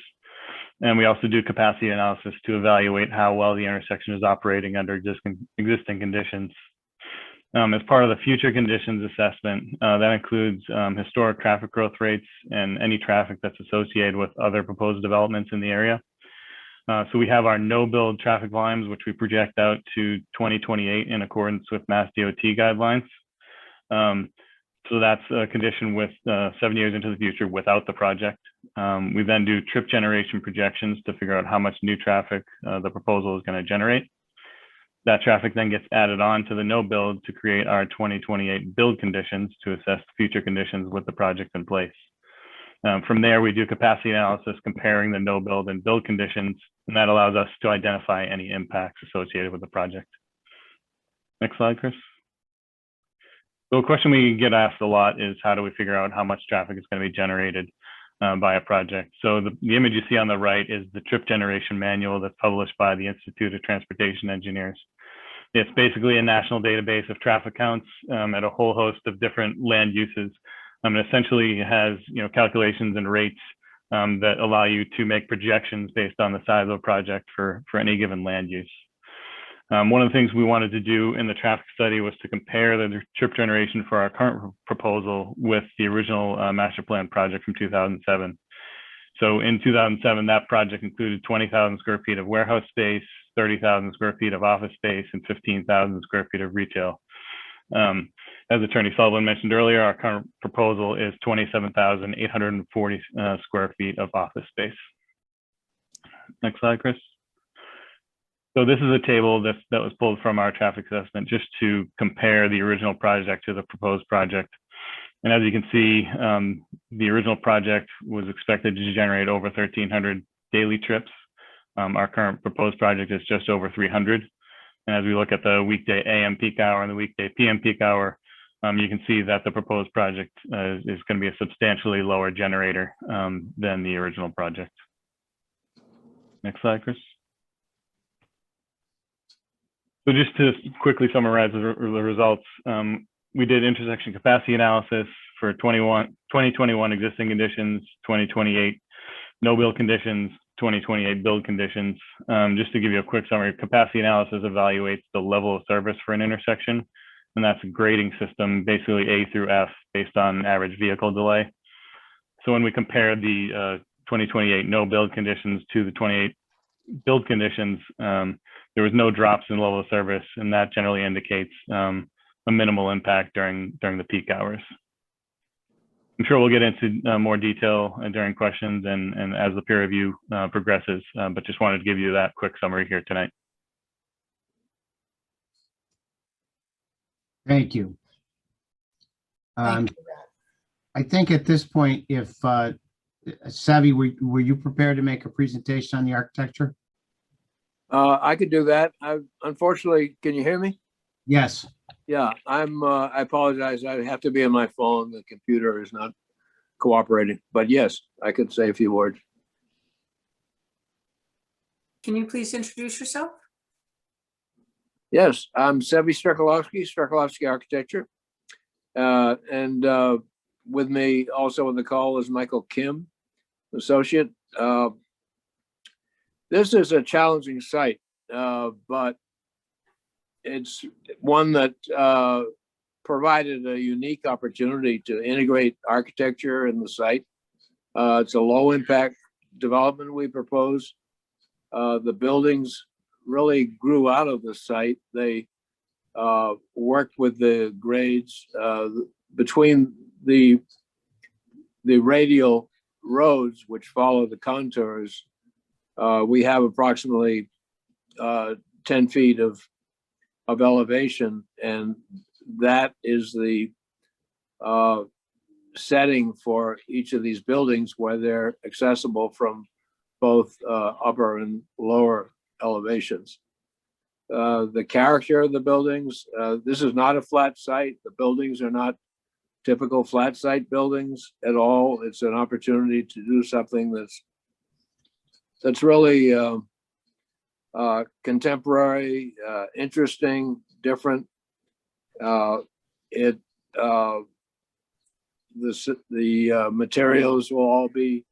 Speaker 11: And we also do capacity analysis to evaluate how well the intersection is operating under existing conditions. As part of the future conditions assessment, that includes historic traffic growth rates and any traffic that's associated with other proposed developments in the area. So we have our no-build traffic volumes, which we project out to 2028 in accordance with Mass DOT guidelines. So that's a condition with 7 years into the future without the project. We then do trip generation projections to figure out how much new traffic the proposal is going to generate. That traffic then gets added on to the no build to create our 2028 build conditions to assess future conditions with the project in place. From there, we do capacity analysis comparing the no build and build conditions, and that allows us to identify any impacts associated with the project. Next slide, Chris. So a question we get asked a lot is how do we figure out how much traffic is going to be generated by a project? So the image you see on the right is the trip generation manual that's published by the Institute of Transportation Engineers. It's basically a national database of traffic counts at a whole host of different land uses. It essentially has calculations and rates that allow you to make projections based on the size of a project for any given land use. One of the things we wanted to do in the traffic study was to compare the trip generation for our current proposal with the original master plan project from 2007. So in 2007, that project included 20,000 square feet of warehouse space, 30,000 square feet of office space, and 15,000 square feet of retail. As Attorney Sullivan mentioned earlier, our current proposal is 27,840 square feet of office space. Next slide, Chris. So this is a table that was pulled from our traffic assessment just to compare the original project to the proposed project. And as you can see, the original project was expected to generate over 1,300 daily trips. Our current proposed project is just over 300. And as we look at the weekday AM peak hour and the weekday PM peak hour, you can see that the proposed project is going to be a substantially lower generator than the original project. Next slide, Chris. So just to quickly summarize the results, we did intersection capacity analysis for 2021 existing conditions, 2028 no build conditions, 2028 build conditions. Just to give you a quick summary, capacity analysis evaluates the level of service for an intersection, and that's a grading system, basically A through F, based on average vehicle delay. So when we compare the 2028 no build conditions to the 28 build conditions, there was no drops in level of service, and that generally indicates a minimal impact during the peak hours. I'm sure we'll get into more detail during questions and as the peer review progresses, but just wanted to give you that quick summary here tonight.
Speaker 4: Thank you.
Speaker 1: Thank you.
Speaker 4: I think at this point, if Savvy, were you prepared to make a presentation on the architecture?
Speaker 12: I could do that. Unfortunately, can you hear me?
Speaker 4: Yes.
Speaker 12: Yeah, I apologize. I have to be on my phone. The computer is not cooperating, but yes, I could say a few words.
Speaker 1: Can you please introduce yourself?
Speaker 12: Yes, I'm Sevy Strekalowski Architecture. And with me also on the call is Michael Kim, associate. This is a challenging site, but it's one that provided a unique opportunity to integrate architecture in the site It's a low impact development we propose. The buildings really grew out of the site. They worked with the grades between the radial roads, which follow the contours. We have approximately 10 feet of elevation, and that is the setting for each of these buildings where they're accessible from both upper and lower elevations. The character of the buildings, this is not a flat site. The buildings are not typical flat site buildings at all. It's an opportunity to do something that's really contemporary, interesting, different. The materials will all be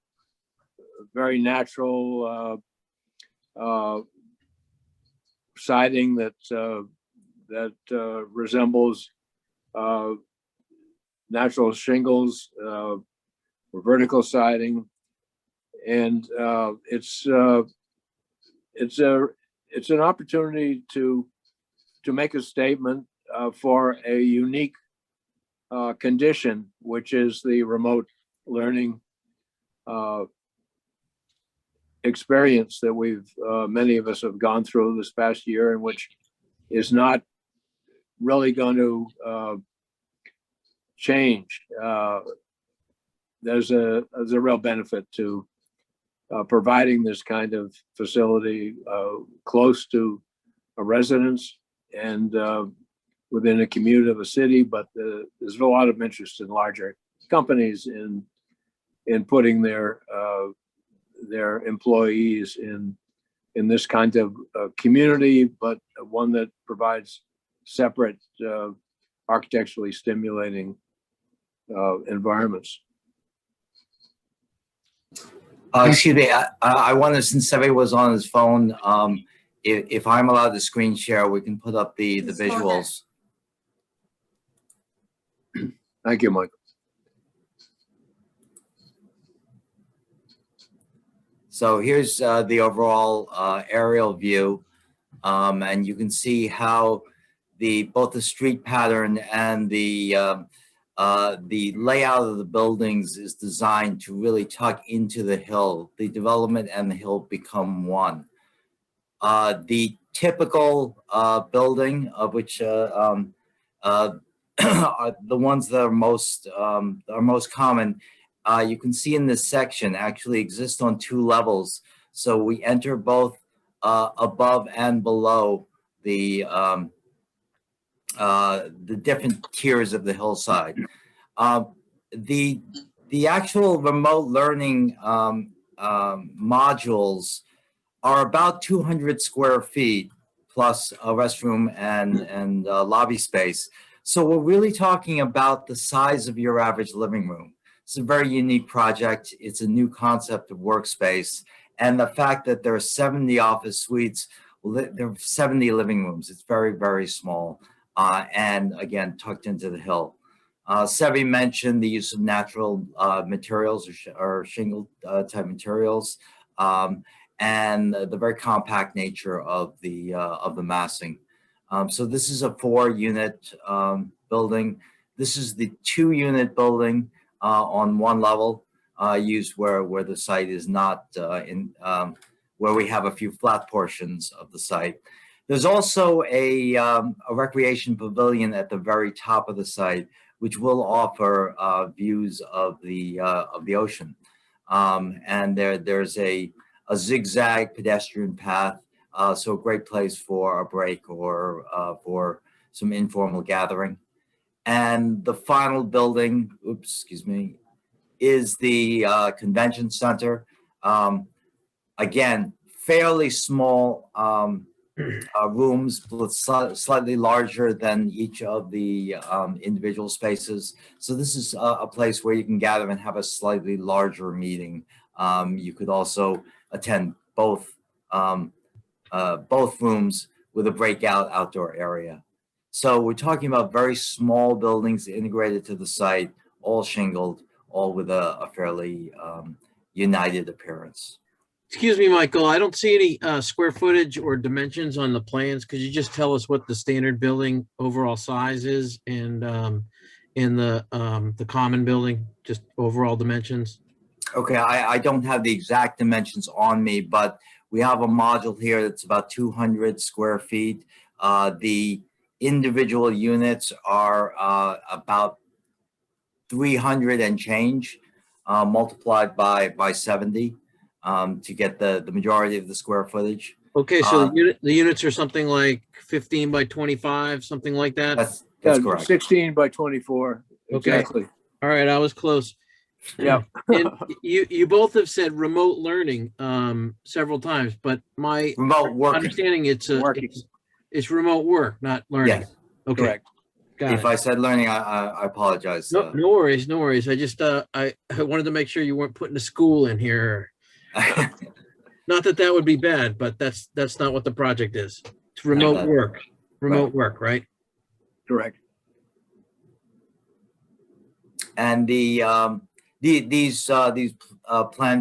Speaker 12: very natural siding that resembles natural shingles, vertical siding, and it's an opportunity to make a statement for a unique condition, which is the remote learning experience that many of us have gone through this past year, and which is not really going to change. There's a real benefit to providing this kind of facility close to a residence and within a commute of a city, but there's a lot of interest in larger companies in putting their employees in this kind of community, but one that provides separate architecturally stimulating environments.
Speaker 13: Excuse me, I wanted, since everybody was on his phone, if I'm allowed to screen share, we can put up the visuals.
Speaker 12: Thank you, Michael.
Speaker 13: So here's the overall aerial view, and you can see how both the street pattern and the layout of the buildings is designed to really tuck into the hill. The development and the hill become one. The typical building, of which are the ones that are most common, you can see in this section actually exist on 2 levels. So we enter both above and below the different tiers of the hillside. The actual remote learning modules are about 200 square feet plus a restroom and lobby space. So we're really talking about the size of your average living room. It's a very unique project. It's a new concept of workspace. And the fact that there are 70 office suites, well, there are 70 living rooms. It's very, very small. And again, tucked into the hill. Sevi mentioned the use of natural materials or shingle type materials, and the very compact nature of the massing. So this is a 4-unit building. This is the 2-unit building on one level, used where the site is not where we have a few flat portions of the site. There's also a recreation pavilion at the very top of the site, which will offer views of the ocean. And there's a zigzag pedestrian path, so a great place for a break or for some informal gathering. And the final building, is the convention center. Again, fairly small rooms, but slightly larger than each of the individual spaces. So this is a place where you can gather and have a slightly larger meeting. You could also attend both rooms with a breakout outdoor area. So we're talking about very small buildings integrated to the site, all shingled, all with a fairly united appearance.
Speaker 7: Excuse me, Michael, I don't see any square footage or dimensions on the plans. Could you just tell us what the standard building overall size is and in the common building, just overall dimensions?
Speaker 13: Okay, I don't have the exact dimensions on me, but we have a module here that's about 200 square feet. The individual units are about 300 and change, multiplied by 70 to get the majority of the square footage.
Speaker 7: Okay, so the units are something like 15 by 25, something like that?
Speaker 13: That's correct.
Speaker 12: 16 by 24.
Speaker 7: Okay.
Speaker 12: Exactly.
Speaker 7: All right, I was close.
Speaker 12: Yeah.
Speaker 7: And you both have said remote learning several times, but my
Speaker 13: Remote work.
Speaker 7: understanding it's remote work, not learning.
Speaker 13: Yes.
Speaker 7: Okay.
Speaker 12: Correct.
Speaker 7: Got
Speaker 13: If
Speaker 7: it.
Speaker 13: I said learning, I apologize.
Speaker 7: No, no worries, no worries. I just I wanted to make sure you weren't putting a school in here. Not that that would be bad, but that's not what the project is. It's remote work. Remote work, right?
Speaker 12: Correct.
Speaker 13: And these plan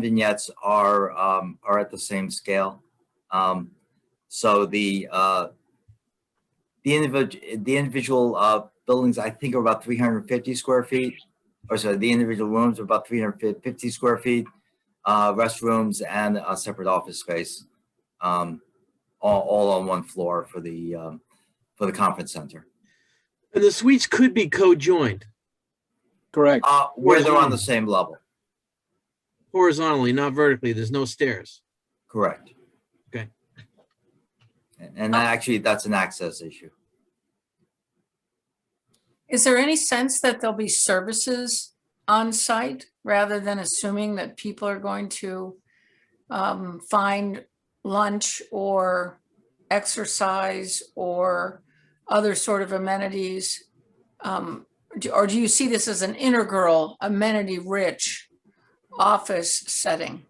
Speaker 13: vignettes are at the same scale. So the individual buildings, I think, are about 350 square feet, or sorry, the individual rooms are about 350 square feet, restrooms and a separate office space, all on one floor for the conference center.
Speaker 7: And the suites could be co-joined.
Speaker 12: Correct.
Speaker 13: Where they're on the same level.
Speaker 7: Horizontally, not vertically. There's no stairs.
Speaker 13: Correct.
Speaker 7: Okay.
Speaker 13: And actually, that's an access issue.
Speaker 1: Is there any sense that there'll be services on site rather than assuming that people are going to find lunch or exercise or other sort of amenities? Or do you see this as an integral, amenity-rich office setting?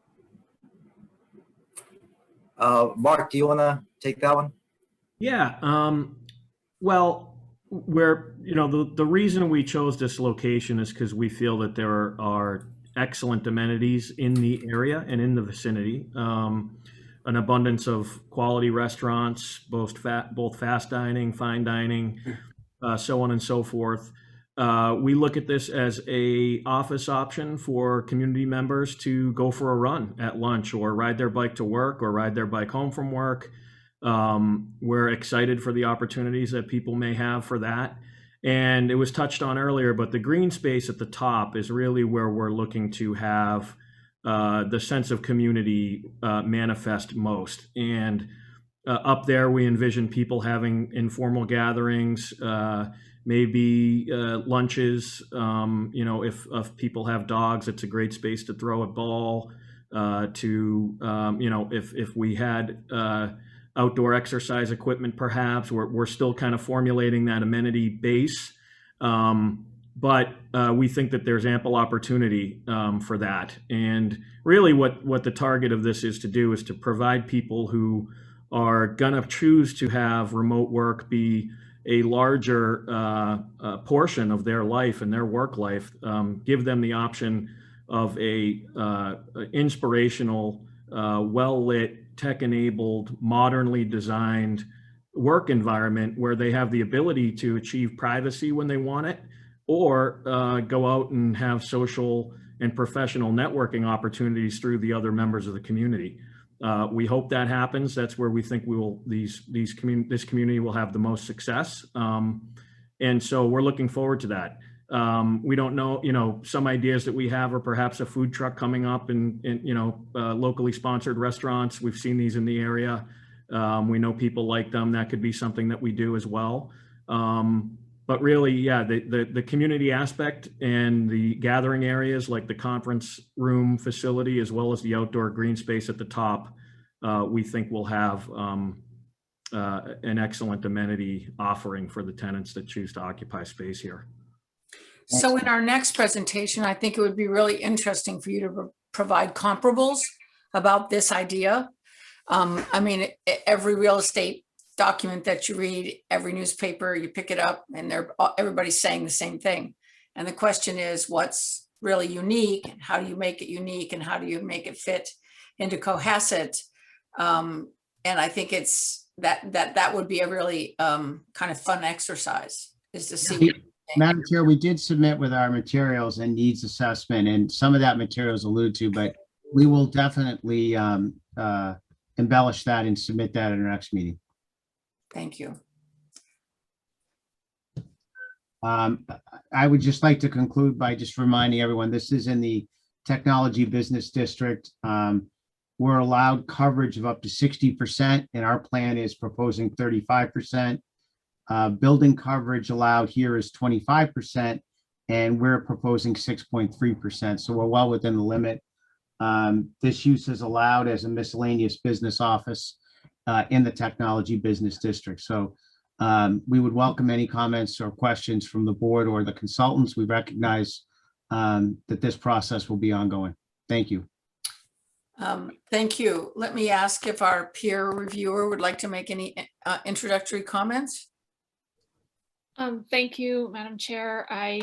Speaker 13: Mark, do you want to take that one?
Speaker 10: Yeah. Well, the reason we chose this location is because we feel that there are excellent amenities in the area and in the vicinity. An abundance of quality restaurants, both fast dining, fine dining, so on and so forth. We look at this as a office option for community members to go for a run at lunch or ride their bike to work or ride their bike home from work. We're excited for the opportunities that people may have for that. And it was touched on earlier, but the green space at the top is really where we're looking to have the sense of community manifest most. And up there, we envision people having informal gatherings, maybe lunches. If people have dogs, it's a great space to throw a ball. If we had outdoor exercise equipment, perhaps we're still kind of formulating that amenity base. But we think that there's ample opportunity for that. And really what the target of this is to do is to provide people who are gonna choose to have remote work be a larger portion of their life and their work life, give them the option of a inspirational, well-lit, tech-enabled, modernly designed work environment where they have the ability to achieve privacy when they want it, or go out and have social and professional networking opportunities through the other members of the community. We hope that happens. That's where we think this community will have the most success. And so we're looking forward to that. We don't know, some ideas that we have are perhaps a food truck coming up and locally sponsored restaurants. We've seen these in the area. We know people like them. That could be something that we do as well. But really, yeah, the community aspect and the gathering areas like the conference room facility, as well as the outdoor green space at the top, we think will have an excellent amenity offering for the tenants that choose to occupy space here.
Speaker 1: So in our next presentation, I think it would be really interesting for you to provide comparables about this idea. Every real estate document that you read, every newspaper, you pick it up and everybody's saying the same thing. And the question is, what's really unique? And how do you make it unique, and how do you make it fit into Cohasset? And I think it's that would be a really kind of fun exercise, is to see.
Speaker 4: Madam Chair, we did submit with our materials and needs assessment, and some of that material is alluded to, but we will definitely embellish that and submit that at our next meeting.
Speaker 1: Thank you.
Speaker 4: I would just like to conclude by just reminding everyone, this is in the Technology Business District. We're allowed coverage of up to 60%, and our plan is proposing 35%. Building coverage allowed here is 25%, and we're proposing 6.3%. So we're well within the limit. This use is allowed as a miscellaneous business office in the Technology Business District. So we would welcome any comments or questions from the board or the consultants. We recognize that this process will be ongoing. Thank you.
Speaker 1: Thank you. Let me ask if our peer reviewer would like to make any introductory comments.
Speaker 9: Thank you, Madam Chair. I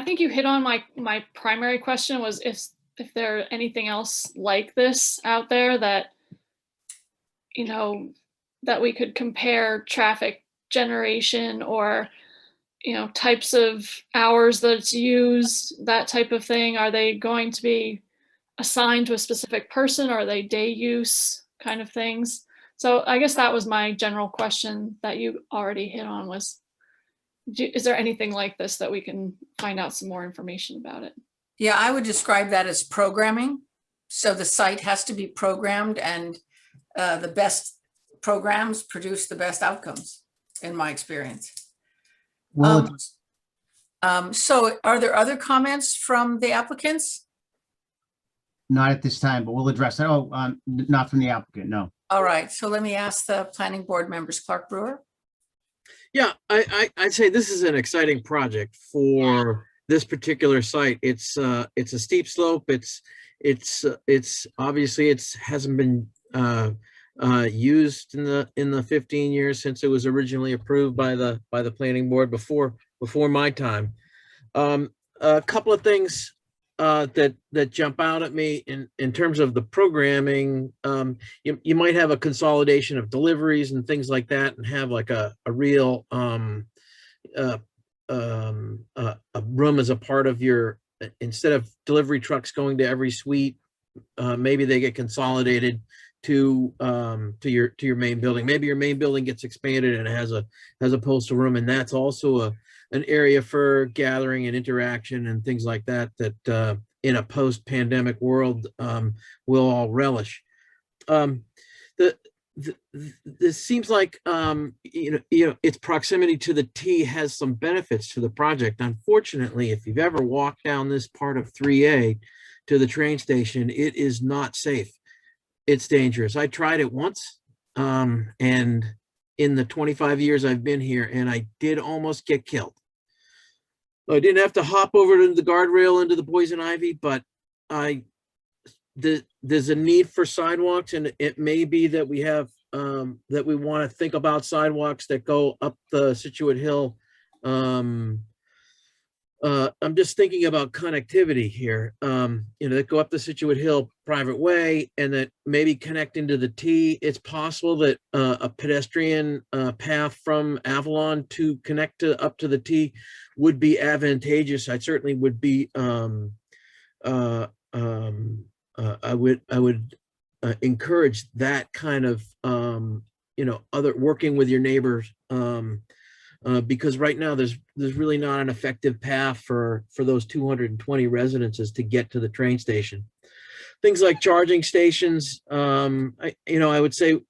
Speaker 9: think you hit on my primary question, was if there anything else like this out there that, you know, that we could compare traffic generation or, you know, types of hours that it's used, that type of thing. Are they going to be assigned to a specific person, or are they day use kind of things? So I guess that was my general question that you already hit on, was, is there anything like this that we can find out some more information about it?
Speaker 1: Yeah, I would describe that as programming. So the site has to be programmed, and the best programs produce the best outcomes, in my experience.
Speaker 4: Well,
Speaker 1: So are there other comments from the applicants?
Speaker 4: not at this time, but we'll address that. Oh, not from the applicant, no.
Speaker 1: All right, so let me ask the planning board members. Clark Brewer?
Speaker 7: Yeah, I'd say this is an exciting project for this particular site. It's a steep slope. It's obviously hasn't been used in the 15 years since it was originally approved by the planning board before my time. A couple of things that jump out at me in terms of the programming. You might have a consolidation of deliveries and things like that, and have like a real a room as a part of your, instead of delivery trucks going to every suite, maybe they get consolidated to your main building. Maybe your main building gets expanded and it has a postal room, and that's also an area for gathering and interaction and things like that in a post-pandemic world we'll all relish. This seems like its proximity to the T has some benefits to the project. Unfortunately, if you've ever walked down this part of 3A to the train station, it is not safe. It's dangerous. I tried it once, and in the 25 years I've been here, and I did almost get killed. I didn't have to hop over to the guardrail into the poison ivy, but there's a need for sidewalks, and it may be that we have that we want to think about sidewalks that go up the Situate Hill. I'm just thinking about connectivity here, that go up the Situate Hill private way and that maybe connect into the T. It's possible that a pedestrian path from Avalon to connect up to the T would be advantageous. I certainly would be, I would encourage that kind of, other working with your neighbors. Because right now there's really not an effective path for those 220 residences to get to the train station. Things like charging stations, I would say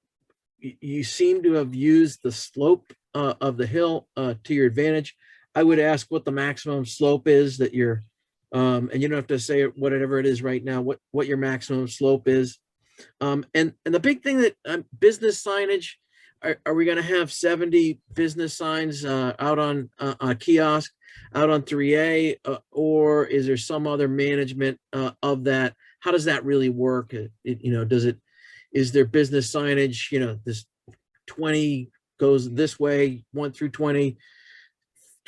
Speaker 7: you seem to have used the slope of the hill to your advantage. I would ask what the maximum slope is that you're, and you don't have to say whatever it is right now, what your maximum slope is. And the big thing that business signage, are we going to have 70 business signs out on a kiosk out on 3A, or is there some other management of that? How does that really work? Is there business signage, this 20 goes this way, 1 through 20,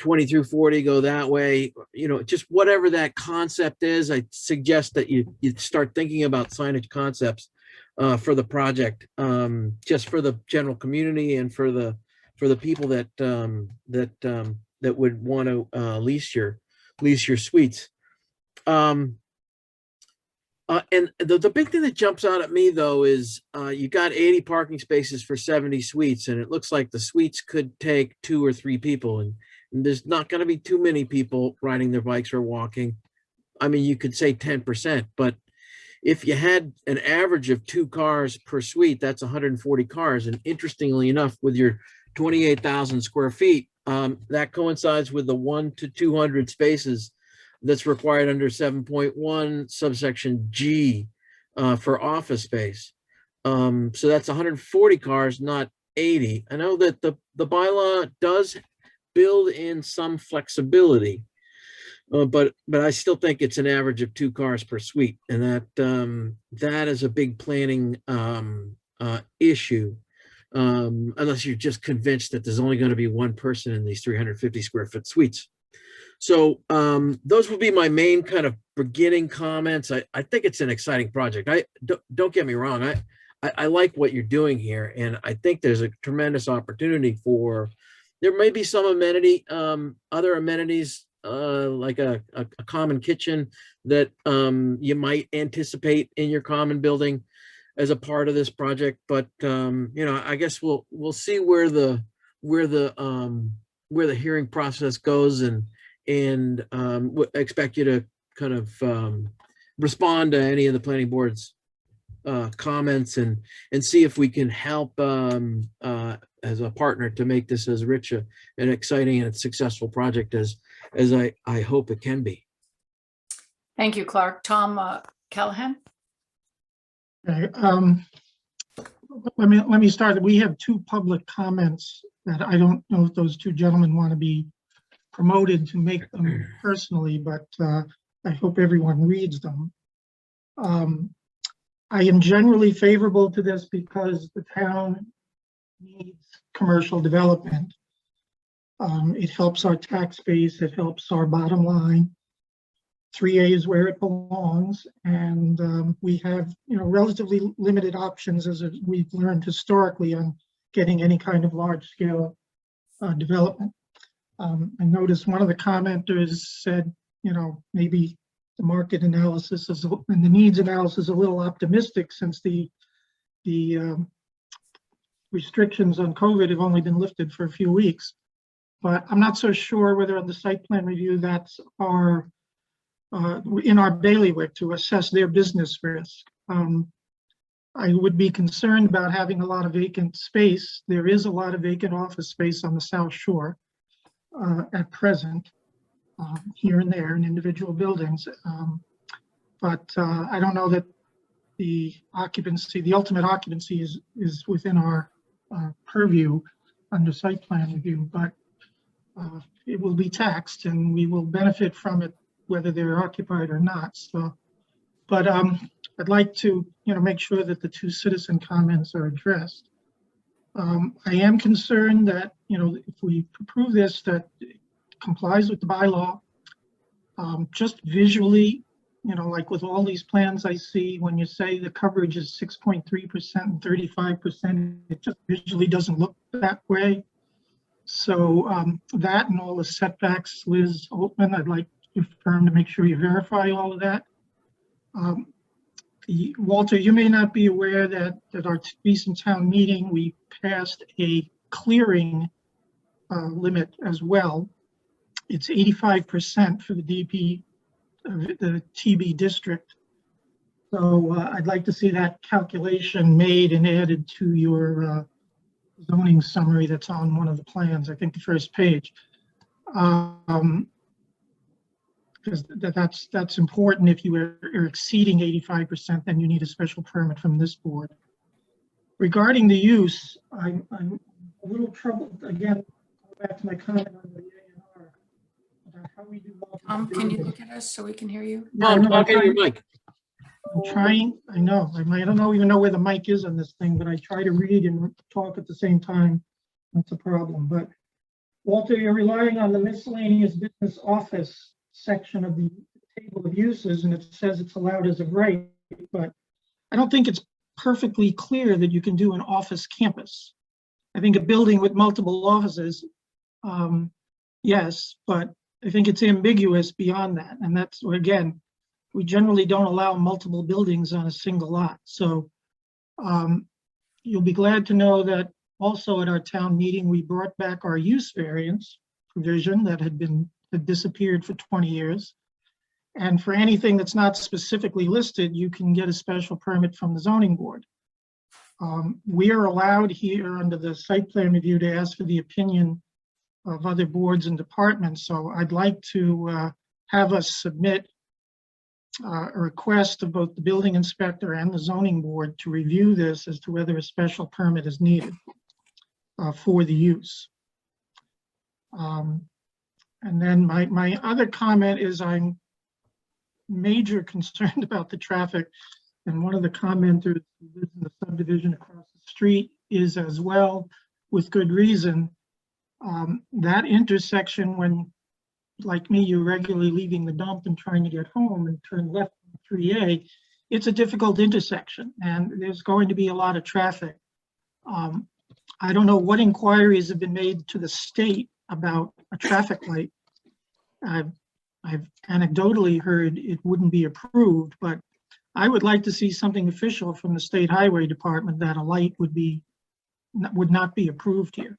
Speaker 7: 20 through 40 go that way, you know, just whatever that concept is, I suggest that you start thinking about signage concepts for the project, just for the general community and for the people that that would want to lease your suites. And the big thing that jumps out at me though is you got 80 parking spaces for 70 suites, and it looks like the suites could take 2 or 3 people, and there's not going to be too many people riding their bikes or walking. I mean, you could say 10%, but if you had an average of 2 cars per suite, that's 140 cars. And interestingly enough, with your 28,000 square feet, that coincides with the 1 to 200 spaces that's required under 7.1 subsection G for office space. So that's 140 cars, not 80. I know that the bylaw does build in some flexibility, but I still think it's an average of 2 cars per suite, and that is a big planning issue, unless you're just convinced that there's only going to be 1 person in these 350 square foot suites. So those would be my main kind of beginning comments. I think it's an exciting project. Don't get me wrong. I like what you're doing here, and I think there's a tremendous opportunity for, there may be some amenity, other amenities like a common kitchen that you might anticipate in your common building as a part of this project. But you know, I guess we'll see where the hearing process goes, and expect you to kind of respond to any of the planning board's comments and see if we can help as a partner to make this as rich an exciting and successful project as I hope it can be.
Speaker 1: Thank you, Clark. Tom Callahan?
Speaker 6: Okay, let me start. We have 2 public comments that I don't know if those 2 gentlemen want to be promoted to make them personally, but I hope everyone reads them. I am generally favorable to this because the town needs commercial development. It helps our tax base, it helps our bottom line. 3A is where it belongs, and we have, you know, relatively limited options, as we've learned historically, on getting any kind of large-scale development. I noticed one of the commenters said, you know, maybe the market analysis is, and the needs analysis is a little optimistic, since the restrictions on COVID have only been lifted for a few weeks. But I'm not so sure whether on the site plan review that's our in our bailiwick to assess their business risk. I would be concerned about having a lot of vacant space. There is a lot of vacant office space on the South Shore at present, here and there in individual buildings. But I don't know that the occupancy, the ultimate occupancy is within our purview under site plan review, but it will be taxed and we will benefit from it whether they're occupied or not. So, but I'd like to, you know, make sure that the 2 citizen comments are addressed. I am concerned that, you know, if we approve this, that it complies with the bylaw. Just visually, you know, like with all these plans I see, when you say the coverage is 6.3% and 35%, it just visually doesn't look that way. So that and all the setbacks, Liz Altman, I'd like your firm to make sure you verify all of that. Walter, you may not be aware that at our recent town meeting, we passed a clearing limit as well. It's 85% for the the TB district. So I'd like to see that calculation made and added to your zoning summary that's on one of the plans, I think the first page. Because that's important. If you are exceeding 85%, then you need a special permit from this board. Regarding the use, I'm a little troubled, again, go back to my comment on the A&R, about how we do.
Speaker 1: Can you look at us so we can hear you?
Speaker 7: Tom, talk into your mic.
Speaker 6: I'm trying, I know, I don't even know where the mic is on this thing, but I try to read and talk at the same time. That's a problem, but Walter, you're relying on the miscellaneous business office section of the table of uses, and it says it's allowed as of right, but I don't think it's perfectly clear that you can do an office campus. I think a building with multiple offices, yes, but I think it's ambiguous beyond that. And that's, again, we generally don't allow multiple buildings on a single lot. So you'll be glad to know that also at our town meeting, we brought back our use variance provision that had disappeared for 20 years. And for anything that's not specifically listed, you can get a special permit from the zoning board. We are allowed here under the site plan review to ask for the opinion of other boards and departments. So I'd like to have us submit a request of both the building inspector and the zoning board to review this as to whether a special permit is needed for the use. And then my other comment is I'm major concerned about the traffic. And one of the commenters who lives in the subdivision across the street is as well, with good reason. That intersection, when, like me, you're regularly leaving the dump and trying to get home and turn left on 3A, it's a difficult intersection and there's going to be a lot of traffic. I don't know what inquiries have been made to the state about a traffic light. I've anecdotally heard it wouldn't be approved, but I would like to see something official from the state highway department that a light would not be approved here.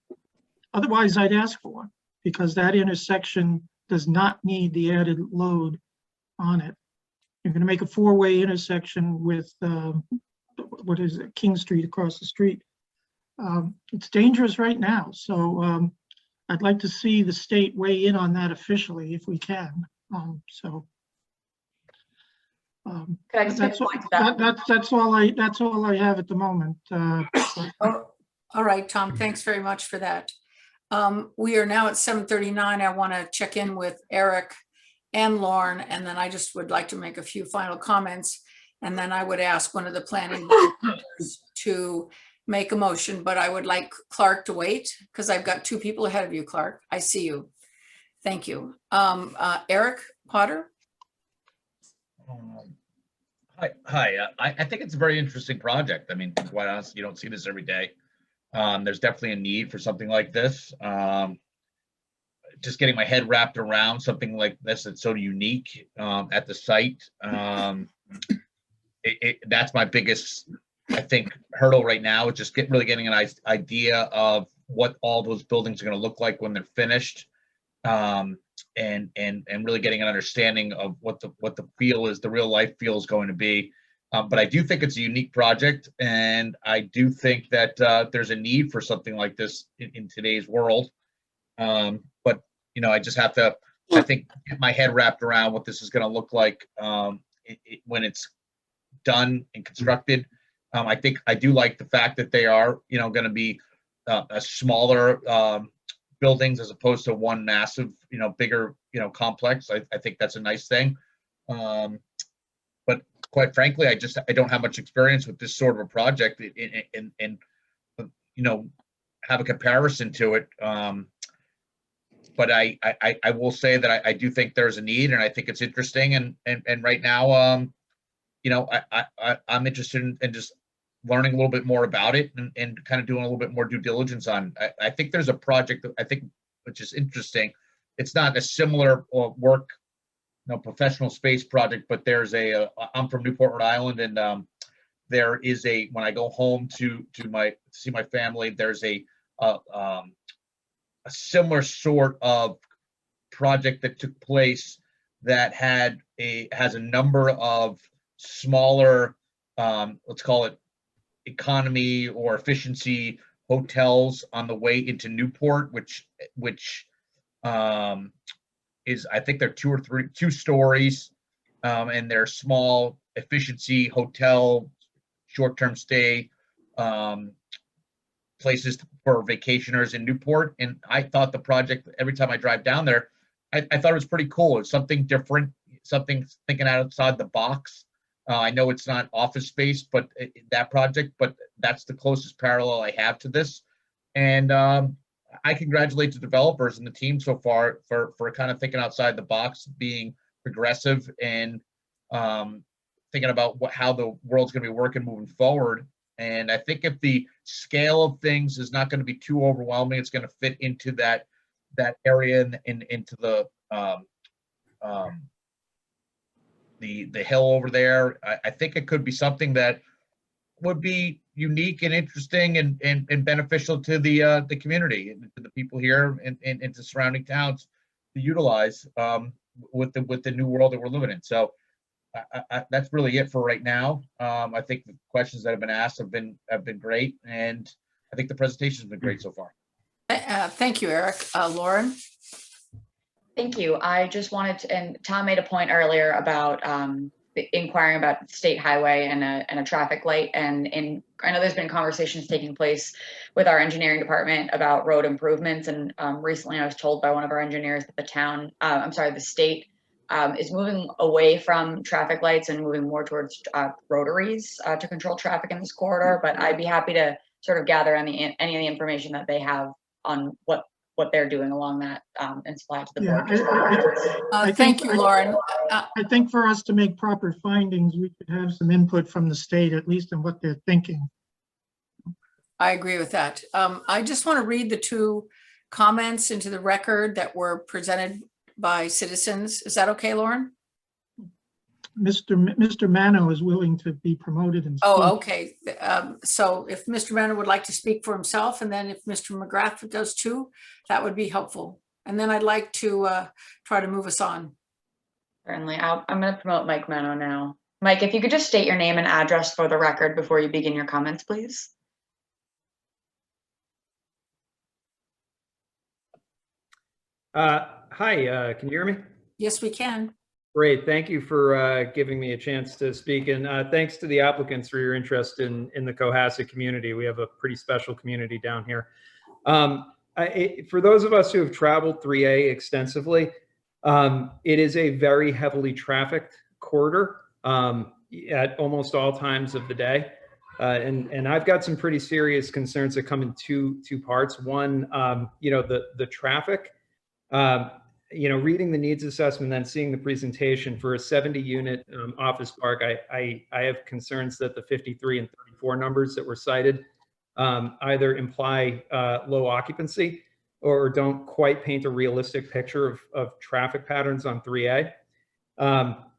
Speaker 6: Otherwise, I'd ask for one, because that intersection does not need the added load on it. You're going to make a four-way intersection with, what is it, King Street across the street. It's dangerous right now, so I'd like to see the state weigh in on that officially if we can.
Speaker 3: Could I just make a point to that?
Speaker 6: That's all I have at the moment.
Speaker 1: All right, Tom, thanks very much for that. We are now at 7:39. I want to check in with Eric and Lauren, and then I just would like to make a few final comments. And then I would ask one of the planning board members to make a motion, but I would like Clark to wait because I've got two people ahead of you, Clark. I see you. Thank you. Eric Potter.
Speaker 14: Hi. I think it's a very interesting project. I mean, quite honestly, you don't see this every day. There's definitely a need for something like this. Just getting my head wrapped around something like this that's so unique at the site. That's my biggest, I think, hurdle right now, is just really getting an idea of what all those buildings are going to look like when they're finished. And really getting an understanding of what the feel is, the real life feel is going to be. But I do think it's a unique project, and I do think that there's a need for something like this in today's world. But I just have to, I think, get my head wrapped around what this is going to look like when it's done and constructed. I think I do like the fact that they are, going to be a smaller buildings as opposed to one massive, bigger, complex. I think that's a nice thing. But quite frankly, I don't have much experience with this sort of a project and have a comparison to it. But I will say that I do think there's a need, and I think it's interesting. And right now, I'm interested in just learning a little bit more about it and kind of doing a little bit more due diligence on. I think there's a project that I think, which is interesting. It's not a similar work, professional space project, but there's I'm from Newport, Rhode Island, and there is when I go home to see my family, there's a similar sort of project that took place that has a number of smaller, let's call it economy or efficiency hotels on the way into Newport, which is, I think they're two stories, and they're small efficiency hotel, short-term stay places for vacationers in Newport. And I thought the project, every time I drive down there, I thought it was pretty cool. It's something different, something thinking outside the box. I know it's not office space, but that project, but that's the closest parallel I have to this. And I congratulate the developers and the team so far for kind of thinking outside the box, being progressive and thinking about how the world's going to be working moving forward. And I think if the scale of things is not going to be too overwhelming, it's going to fit into that area and into the hill over there. I think it could be something that would be unique and interesting and beneficial to the community and to the people here and to surrounding towns to utilize with the new world that we're living in. So that's really it for right now. I think the questions that have been asked have been great, and I think the presentation has been great so far.
Speaker 1: Thank you, Eric. Lauren?
Speaker 3: Thank you. I just wanted to, and Tom made a point earlier about inquiring about state highway and a traffic light. And I know there's been conversations taking place with our engineering department about road improvements. And recently I was told by one of our engineers that the state is moving away from traffic lights and moving more towards rotaries to control traffic in this corridor. But I'd be happy to sort of gather any of the information that they have on what they're doing along that and supply to the board.
Speaker 1: Thank you, Lauren.
Speaker 6: I think for us to make proper findings, we could have some input from the state, at least in what they're thinking.
Speaker 1: I agree with that. I just want to read the two comments into the record that were presented by citizens. Is that okay, Lauren?
Speaker 6: Mr. Mano is willing to be promoted and speak.
Speaker 1: Oh, okay. So if Mr. Mano would like to speak for himself, and then if Mr. McGrath does too, that would be helpful. And then I'd like to try to move us on.
Speaker 3: Certainly. I'm going to promote Mike Mano now. Mike, if you could just state your name and address for the record before you begin your comments, please.
Speaker 15: Hi, can you hear me?
Speaker 1: Yes, we can.
Speaker 15: Great, thank you for giving me a chance to speak, and thanks to the applicants for your interest in the Cohasset community. We have a pretty special community down here. For those of us who have traveled 3A extensively, it is a very heavily trafficked corridor at almost all times of the day. And I've got some pretty serious concerns that come in two parts. One, the traffic. Reading the needs assessment, then seeing the presentation for a 70-unit office park, I have concerns that the 53 and 34 numbers that were cited either imply low occupancy or don't quite paint a realistic picture of traffic patterns on 3A.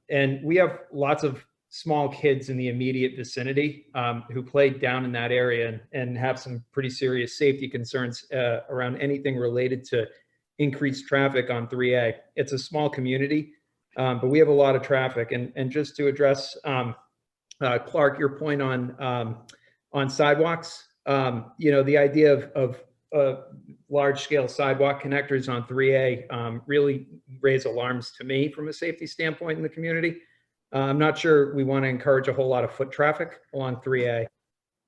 Speaker 15: And we have lots of small kids in the immediate vicinity who play down in that area and have some pretty serious safety concerns around anything related to increased traffic on 3A. It's a small community, but we have a lot of traffic. And just to address, Clark, your point on sidewalks, the idea of large-scale sidewalk connectors on 3A really raise alarms to me from a safety standpoint in the community. I'm not sure we want to encourage a whole lot of foot traffic along 3A.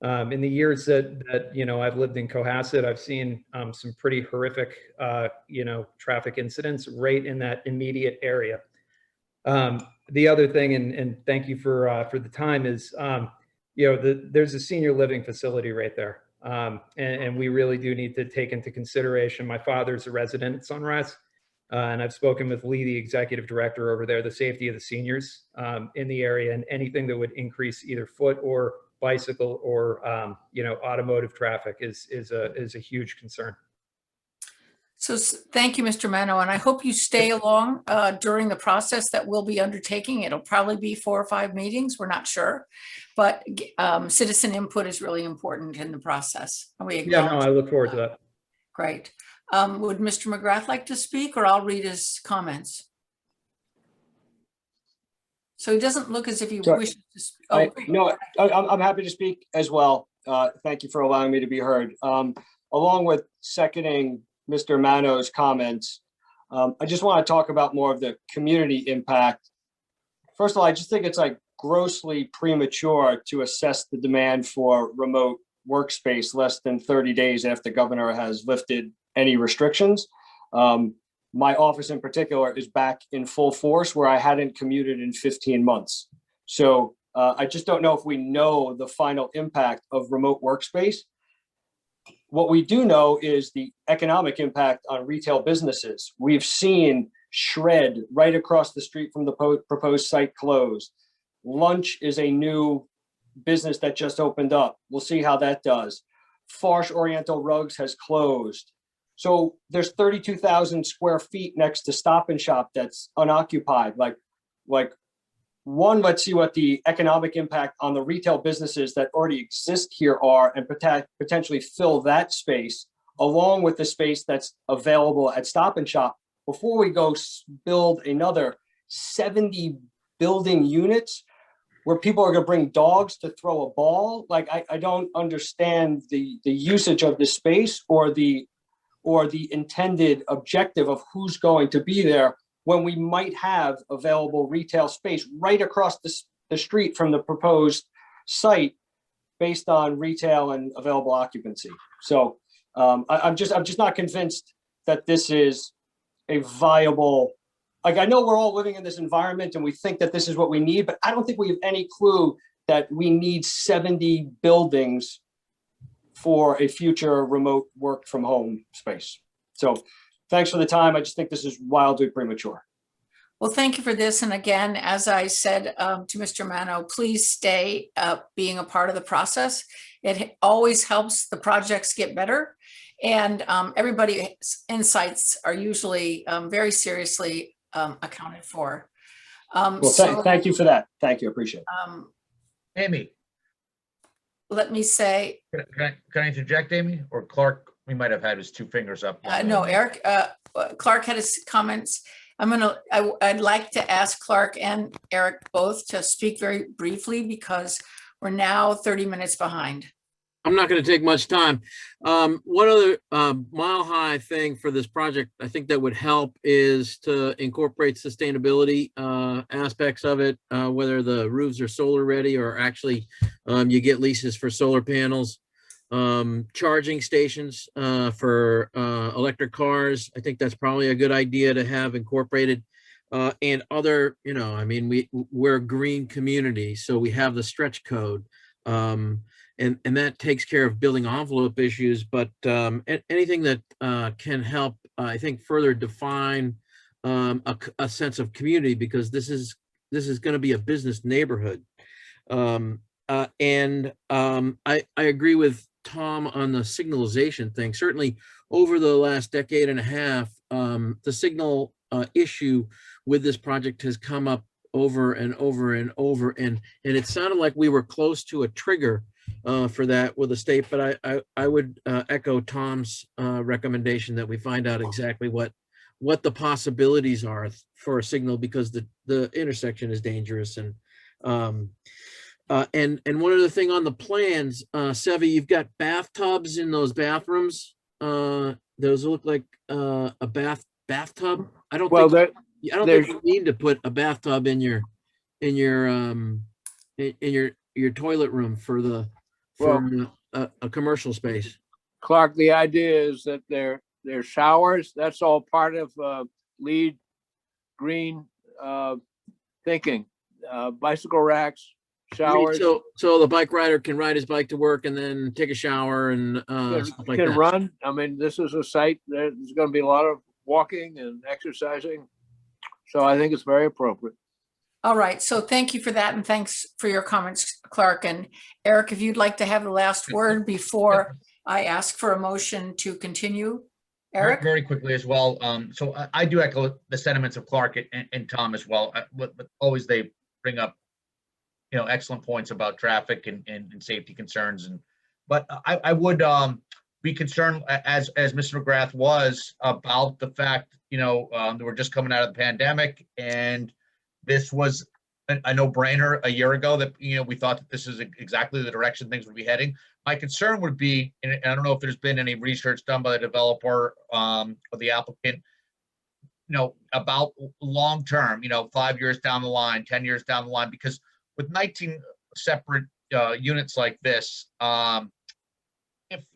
Speaker 15: In the years that I've lived in Cohasset, I've seen some pretty horrific traffic incidents right in that immediate area. The other thing, and thank you for the time, is there's a senior living facility right there, and we really do need to take into consideration. My father's a resident at Sunrise, and I've spoken with Lee, the executive director over there, the safety of the seniors in the area, and anything that would increase either foot or bicycle or automotive traffic is a huge concern.
Speaker 1: So thank you, Mr. Mano, and I hope you stay along during the process that we'll be undertaking. It'll probably be 4 or 5 meetings, we're not sure, but citizen input is really important in the process.
Speaker 15: Yeah, no, I look forward to that.
Speaker 1: Great. Would Mr. McGrath like to speak, or I'll read his comments? So he doesn't look as if he wishes to speak. Oh,
Speaker 16: no, I'm happy to speak as well. Thank you for allowing me to be heard. Along with seconding Mr. Mano's comments, I just want to talk about more of the community impact. First of all, I just think it's like grossly premature to assess the demand for remote workspace less than 30 days after the governor has lifted any restrictions. My office in particular is back in full force where I hadn't commuted in 15 months. So I just don't know if we know the final impact of remote workspace. What we do know is the economic impact on retail businesses. We've seen Shred right across the street from the proposed site closed. Lunch is a new business that just opened up. We'll see how that does. Farsh Oriental Rugs has closed. So there's 32,000 square feet next to Stop and Shop that's unoccupied. Like one, let's see what the economic impact on the retail businesses that already exist here are and potentially fill that space along with the space that's available at Stop and Shop before we go build another 70 building units where people are going to bring dogs to throw a ball. Like, I don't understand the usage of the space or the intended objective of who's going to be there when we might have available retail space right across the street from the proposed site based on retail and available occupancy. So I'm just not convinced that this is a viable, like, I know we're all living in this environment and we think that this is what we need, but I don't think we have any clue that we need 70 buildings for a future remote work from home space. So thanks for the time. I just think this is wildly premature.
Speaker 1: Well, thank you for this. And again, as I said to Mr. Mano, please stay being a part of the process. It always helps the projects get better. And everybody's insights are usually very seriously accounted for.
Speaker 16: Well, thank you for that. Thank you. Appreciate it.
Speaker 14: Amy,
Speaker 1: let me say.
Speaker 14: Can I interject, Amy? Or Clark, we might have had his two fingers up.
Speaker 1: No, Eric, Clark had his comments. I'd like to ask Clark and Eric both to speak very briefly because we're now 30 minutes behind.
Speaker 7: I'm not going to take much time. One other mile high thing for this project, I think that would help is to incorporate sustainability aspects of it, whether the roofs are solar ready or actually you get leases for solar panels, charging stations for electric cars. I think that's probably a good idea to have incorporated. And other, I mean, we're a green community, so we have the stretch code. And that takes care of building envelope issues, but anything that can help, I think, further define a sense of community, because this is going to be a business neighborhood. I agree with Tom on the signalization thing. Certainly, over the last decade and a half, the signal issue with this project has come up over and over and over, and it sounded like we were close to a trigger for that with the state, but I would echo Tom's recommendation that we find out exactly what the possibilities are for a signal, because the intersection is dangerous. And one other thing on the plans, Sevi, you've got bathtubs in those bathrooms. Those look like a bathtub. I don't think you need to put a bathtub in your toilet room for a commercial space.
Speaker 12: Clark, the idea is that they're showers. That's all part of LEED green thinking. Bicycle racks, showers.
Speaker 7: So the bike rider can ride his bike to work and then take a shower and stuff like that.
Speaker 12: Can run. I mean, this is a site. There's going to be a lot of walking and exercising. So I think it's very appropriate.
Speaker 1: All right, so thank you for that, and thanks for your comments, Clark. And Eric, if you'd like to have the last word before I ask for a motion to continue. Eric?
Speaker 14: Very quickly as well. So I do echo the sentiments of Clark and Tom as well. But always they bring up, excellent points about traffic and safety concerns. But I would be concerned, as Mr. McGrath was, about the fact, that we're just coming out of the pandemic, and this was a no-brainer a year ago that, we thought that this is exactly the direction things would be heading. My concern would be, and I don't know if there's been any research done by the developer or the applicant, about long-term, 5 years down the line, 10 years down the line, because with 19 separate units like this,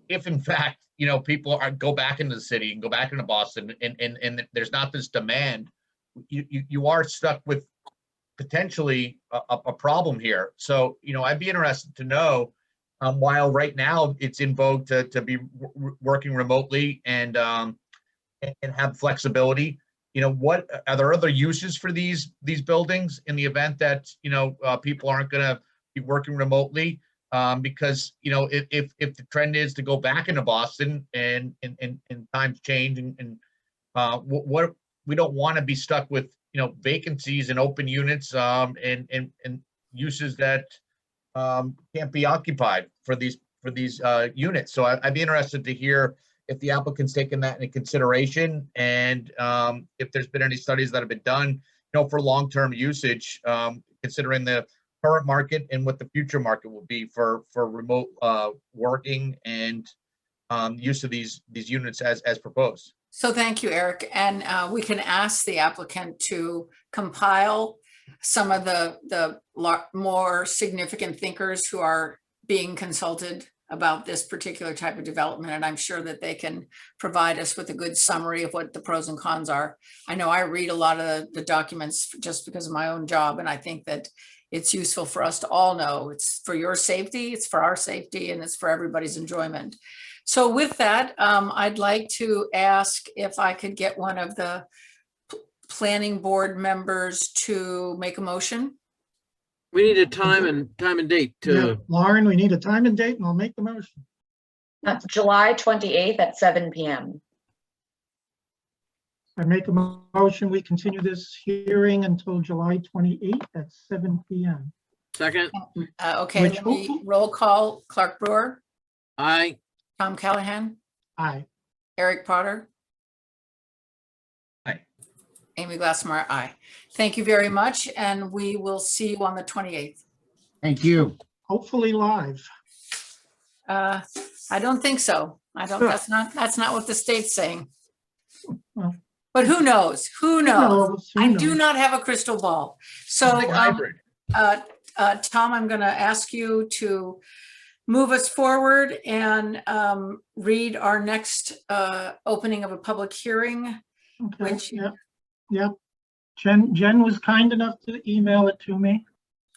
Speaker 14: if in fact, people go back into the city and go back into Boston and there's not this demand, you are stuck with potentially a problem here. So, I'd be interested to know, while right now it's in vogue to be working remotely and have flexibility. You know, what are there other uses for these buildings in the event that, you know, people aren't going to be working remotely? Because, you know, if the trend is to go back into Boston and times change and what we don't want to be stuck with, you know, vacancies and open units and uses that can't be occupied for these units. So I'd be interested to hear if the applicant's taken that into consideration and if there's been any studies that have been done, you know, for long-term usage, considering the current market and what the future market will be for remote working and use of these units as proposed.
Speaker 1: So thank you, Eric. And we can ask the applicant to compile some of the more significant thinkers who are being consulted about this particular type of development. And I'm sure that they can provide us with a good summary of what the pros and cons are. I know I read a lot of the documents just because of my own job. And I think that it's useful for us to all know it's for your safety, it's for our safety, and it's for everybody's enjoyment. So with that, I'd like to ask if I could get one of the planning board members to make a motion.
Speaker 7: We need a time and date
Speaker 6: Yeah,
Speaker 7: to,
Speaker 6: Lauren, we need a time and date and I'll make the motion.
Speaker 2: That's July 28th at 7 p.m.
Speaker 6: I make a motion, we continue this hearing until July 28th at 7 p.m.
Speaker 7: second,
Speaker 1: Okay,
Speaker 6: Which
Speaker 1: let me roll call. Clark Brewer,
Speaker 7: aye.
Speaker 1: Tom Callahan,
Speaker 6: Aye.
Speaker 1: Eric Potter.
Speaker 14: Aye.
Speaker 1: Amy Glassmeyer, aye. Thank you very much, and we will see you on the 28th.
Speaker 4: Thank you.
Speaker 6: Hopefully live.
Speaker 1: I don't think so. That's not what the state's saying.
Speaker 6: Well,
Speaker 1: But who knows? Who knows?
Speaker 6: who
Speaker 1: I do
Speaker 6: knows?
Speaker 1: not have a crystal ball. So, Tom, I'm going to ask you to move us forward and read our next opening of a public hearing.
Speaker 6: Okay,
Speaker 1: Which-
Speaker 6: yep. Jen was kind enough to email it to me.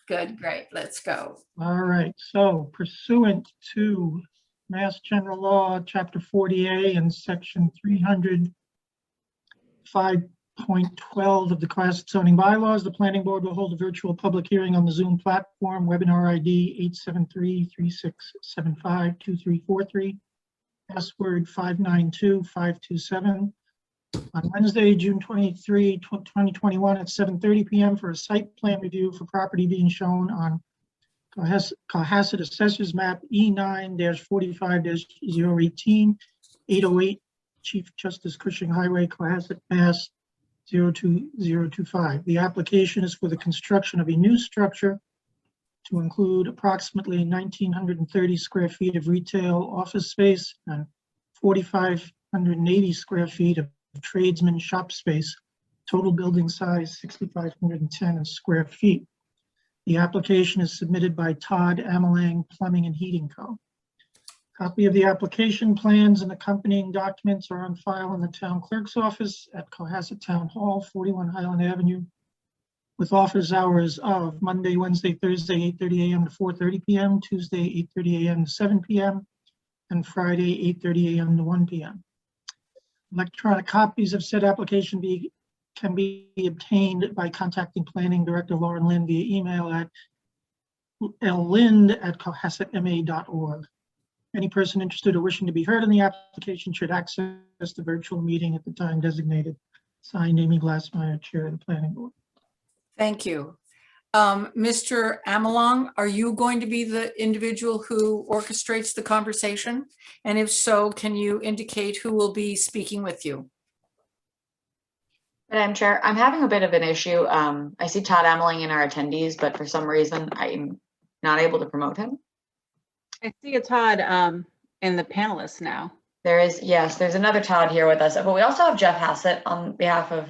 Speaker 1: Good, great. Let's go.
Speaker 6: All right, so pursuant to Mass General Law, Chapter 40A and Section 305.12 of the Class zoning bylaws, the planning board will hold a virtual public hearing on the Zoom platform, webinar ID 873-3675-2343, password 592527, on Wednesday, June 23, 2021 at 7:30 p.m. for a site plan review for property being shown on Cohasset Assessors Map E9-45-018, 808 Chief Justice Cushing Highway, Cohasset, Mass. 02025. The application is for the construction of a new structure to include approximately 1,930 square feet of retail office space and 4,580 square feet of tradesman shop space. Total building size 6,510 square feet. The application is submitted by Todd Amalang Plumbing and Heating Co. Copy of the application plans and accompanying documents are on file in the town clerk's office at Cohasset Town Hall, 41 Highland Avenue, with office hours of Monday, Wednesday, Thursday, 8:30 a.m. to 4:30 p.m., Tuesday, 8:30 a.m. to 7 p.m., and Friday, 8:30 a.m. to 1 p.m. Electronic copies of said application can be obtained by contacting Planning Director Lauren Lind via email at lind@cohassetma.org. Any person interested or wishing to be heard in the application should access the virtual meeting at the time designated. Signed, Amy Glassmeyer, Chair of the Planning Board.
Speaker 1: Thank you. Mr. Amalong, are you going to be the individual who orchestrates the conversation? And if so, can you indicate who will be speaking with you?
Speaker 3: Madam Chair, I'm having a bit of an issue. I see Todd Ameling in our attendees, but for some reason I'm not able to promote him.
Speaker 2: I see a Todd in the panelists now.
Speaker 3: There's another Todd here with us, but we also have Jeff Hassett on behalf of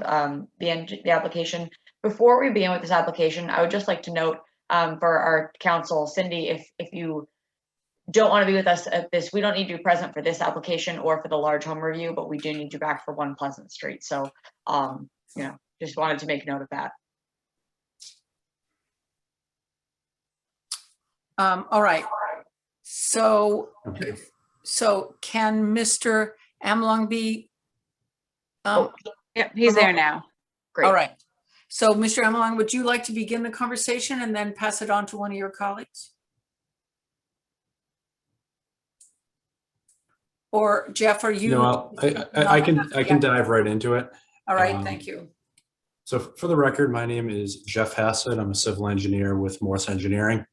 Speaker 3: the application. Before we begin with this application, I would just like to note for our council, Cindy, if you don't want to be with us at this, we don't need you present for this application or for the large home review, but we do need you back for 1 Pleasant Street. So, just wanted to make note of that.
Speaker 1: All right. So,
Speaker 10: Okay.
Speaker 1: so can Mr. Amlong be?
Speaker 17: Yep, he's there now.
Speaker 3: Great.
Speaker 1: All right. So, Mr. Amlong, would you like to begin the conversation and then pass it on to one of your colleagues? Or Jeff, are you?
Speaker 18: No, I can dive right into it.
Speaker 1: All right, thank you.
Speaker 18: So for the record, my name is Jeff Hassett. I'm a civil engineer with Morse Engineering.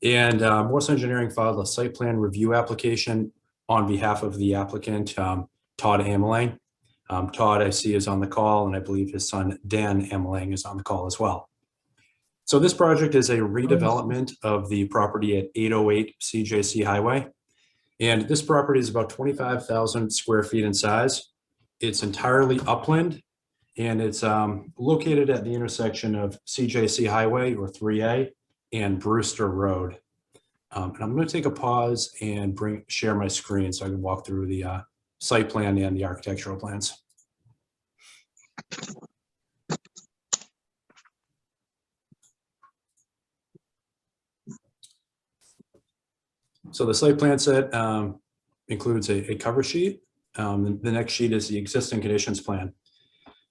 Speaker 18: And Morse Engineering filed a site plan review application on behalf of the applicant, Todd Amelang. Todd, I see, is on the call, and I believe his son, Dan Amelang, is on the call as well. So this project is a redevelopment of the property at 808 CJC Highway. And this property is about 25,000 square feet in size. It's entirely upland, and it's located at the intersection of CJC Highway, or 3A, and Brewster Road. And I'm going to take a pause and share my screen so I can walk through the site plan and the architectural plans. So the site plan set includes a cover sheet. The next sheet is the existing conditions plan.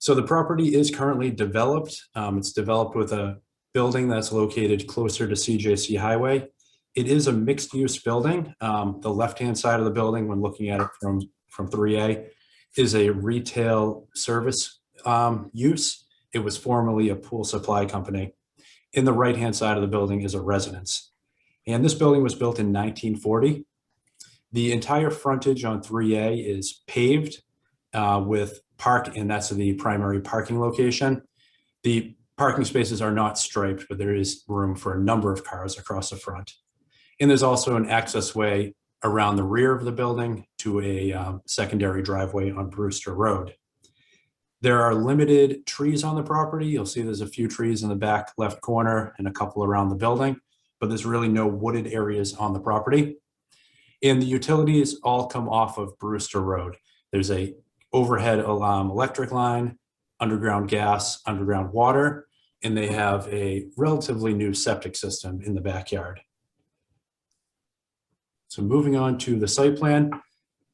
Speaker 18: So the property is currently developed. It's developed with a building that's located closer to CJC Highway. It is a mixed-use building. The left-hand side of the building, when looking at it from 3A, is a retail service use. It was formerly a pool supply company. In the right-hand side of the building is a residence. And this building was built in 1940. The entire frontage on 3A is paved with and that's the primary parking location. The parking spaces are not striped, but there is room for a number of cars across the front. And there's also an access way around the rear of the building to a secondary driveway on Brewster Road. There are limited trees on the property. You'll see there's a few trees in the back left corner and a couple around the building, but there's really no wooded areas on the property. And the utilities all come off of Brewster Road. There's a overhead electric line, underground gas, underground water, and they have a relatively new septic system in the backyard. So moving on to the site plan.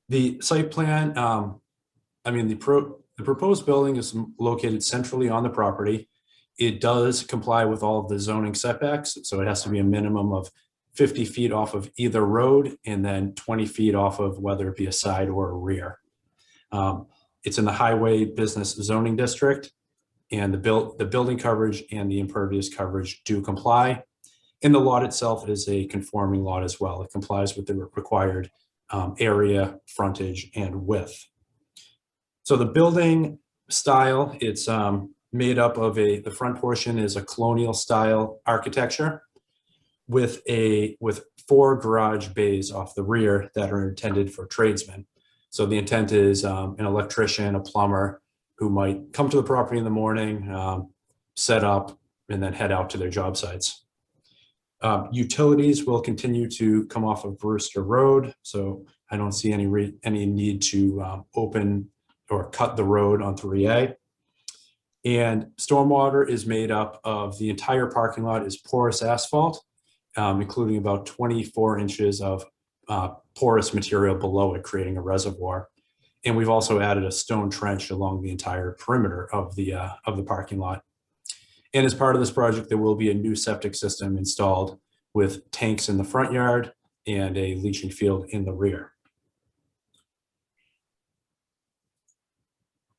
Speaker 18: The site plan, the proposed building is located centrally on the property. It does comply with all of the zoning setbacks, so it has to be a minimum of 50 feet off of either road and then 20 feet off of whether it be a side or a rear. It's in the highway business zoning district, and the building coverage and the impervious coverage do comply. And the lot itself is a conforming lot as well. It complies with the required area, frontage, and width. So the building style, it's made up of the front portion is a colonial style architecture with 4 garage bays off the rear that are intended for tradesmen. So the intent is an electrician, a plumber who might come to the property in the morning, set up, and then head out to their job sites. Utilities will continue to come off of Brewster Road, so I don't see any need to open or cut the road on 3A. And stormwater is made up of the entire parking lot is porous asphalt, including about 24 inches of porous material below it, creating a reservoir. And we've also added a stone trench along the entire perimeter of the parking lot. And as part of this project, there will be a new septic system installed with tanks in the front yard and a leaching field in the rear.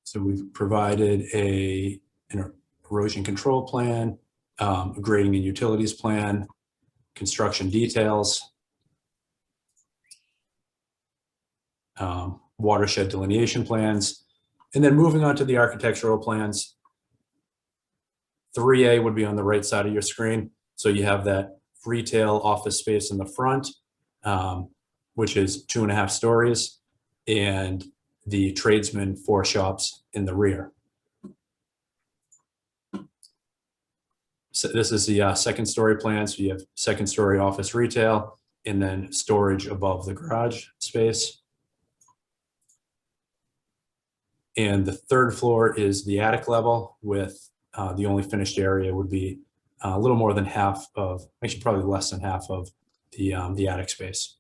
Speaker 18: So we've provided an erosion control plan, a grading and utilities plan, construction details, watershed delineation plans, and then moving on to the architectural plans. 3A would be on the right side of your screen. So you have that retail office space in the front, which is 2.5 stories, and the tradesman 4 shops in the rear. So this is the second story plan. So you have second story office retail and then storage above the garage space. And the third floor is the attic level with the only finished area would be a little more than half of, actually probably less than half of the attic space.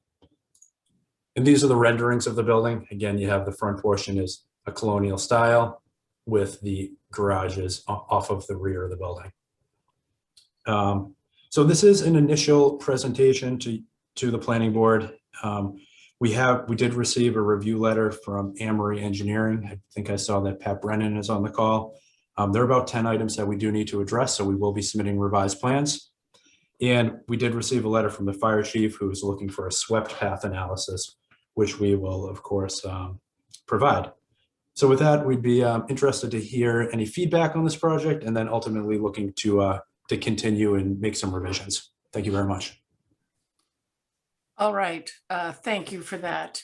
Speaker 18: And these are the renderings of the building. Again, you have the front portion is a colonial style with the garages off of the rear of the building. So this is an initial presentation to the planning board. We did receive a review letter from Amory Engineering. I think I saw that Pat Brennan is on the call. There are about 10 items that we do need to address, so we will be submitting revised plans. And we did receive a letter from the fire chief who is looking for a swept path analysis, which we will, of course, provide. So with that, we'd be interested to hear any feedback on this project, and then ultimately looking to continue and make some revisions. Thank you very much.
Speaker 1: All right, thank you for that.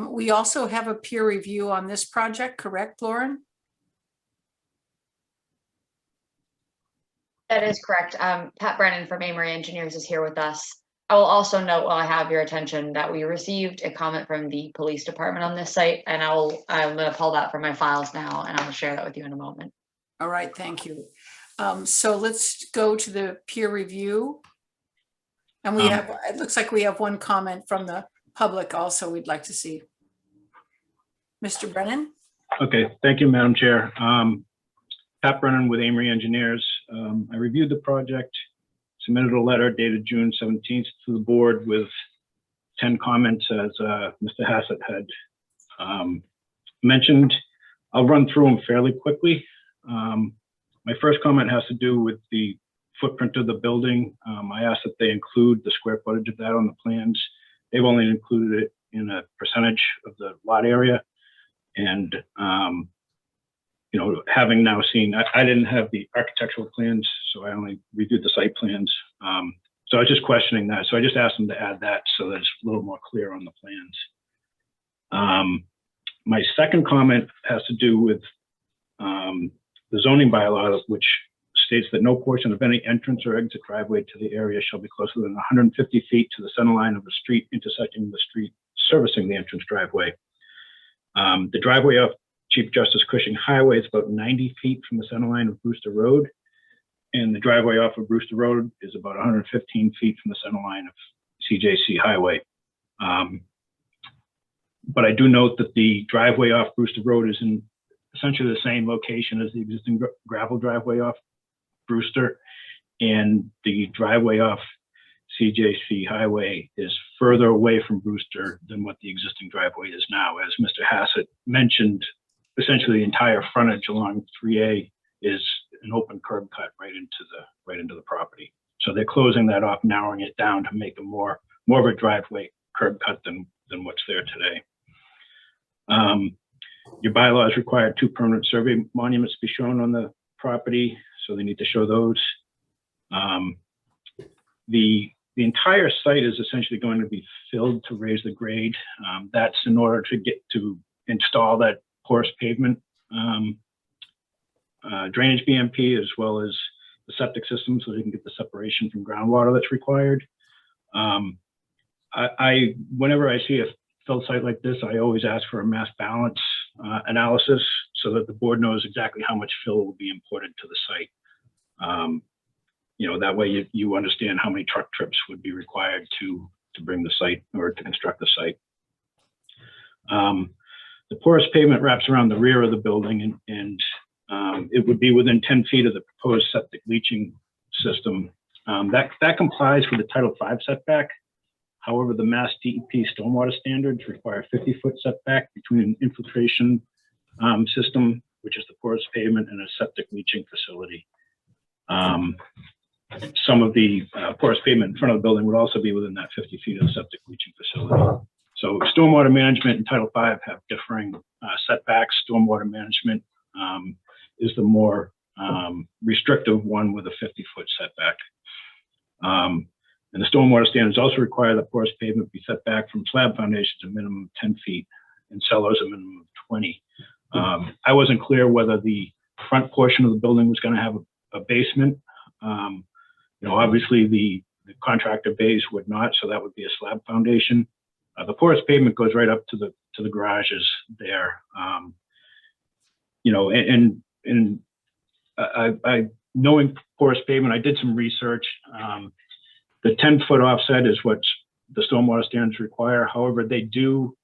Speaker 1: We also have a peer review on this project, correct, Lauren?
Speaker 3: That is correct. Pat Brennan from Amory Engineers is here with us. I will also note, while I have your attention, that we received a comment from the police department on this site, and I'm going to pull that from my files now, and I'll share that with you in a moment.
Speaker 1: All right, thank you. So let's go to the peer review. And we have, it looks like we have one comment from the public also we'd like to see. Mr. Brennan?
Speaker 10: Okay, thank you, Madam Chair. Pat Brennan with Amory Engineers. I reviewed the project, submitted a letter dated June 17th to the board with 10 comments as Mr. Hassett had mentioned. I'll run through them fairly quickly. My first comment has to do with the footprint of the building. I asked that they include the square footage of that on the plans. They've only included it in a percentage of the lot area. And, you know, having now seen, I didn't have the architectural plans, so I only reviewed the site plans. So I was just questioning that. So I just asked them to add that so that it's a little more clear on the plans. My second comment has to do with the zoning bylaw, which states that no portion of any entrance or exit driveway to the area shall be closer than 150 feet to the center line of the street intersecting the street servicing the entrance driveway. The driveway off Chief Justice Cushing Highway is about 90 feet from the center line of Brewster Road, and the driveway off of Brewster Road is about 115 feet from the center line of CJC Highway. But I do note that the driveway off Brewster Road is in essentially the same location as the existing gravel driveway off Brewster, and the driveway off CJC Highway is further away from Brewster than what the existing driveway is now. As Mr. Hassett mentioned, essentially the entire frontage along 3A is an open curb cut right into the property. So they're closing that off, narrowing it down to make a more of a driveway curb cut than what's there today. Your bylaws require 2 permanent survey monuments to be shown on the property, so they need to show those. The entire site is essentially going to be filled to raise the grade. That's in order to install that porous pavement drainage BMP, as well as the septic system, so they can get the separation from groundwater that's required. Whenever I see a filled site like this, I always ask for a mass balance analysis so that the board knows exactly how much fill will be imported to the site. You know, that way you understand how many truck trips would be required to bring the site or to construct the site. The porous pavement wraps around the rear of the building, and it would be within 10 feet of the proposed septic leaching system. That complies with the Title V setback. However, the Mass DEP stormwater standards require 50-foot setback between an infiltration system, which is the porous pavement, and a septic leaching facility. Some of the porous pavement in front of the building would also be within that 50 feet of the septic leaching facility. So stormwater management and Title V have differing setbacks. Stormwater management is the more restrictive one with a 50-foot setback. And the stormwater standards also require that porous pavement be set back from slab foundations a minimum of 10 feet and cellars a minimum of 20. I wasn't clear whether the front portion of the building was going to have a basement. You know, obviously the contractor bays would not, so that would be a slab foundation. The porous pavement goes right up to the garages there. You know, and I knowing porous pavement, I did some research. The 10-foot offset is what's the stormwater standards require. However, they do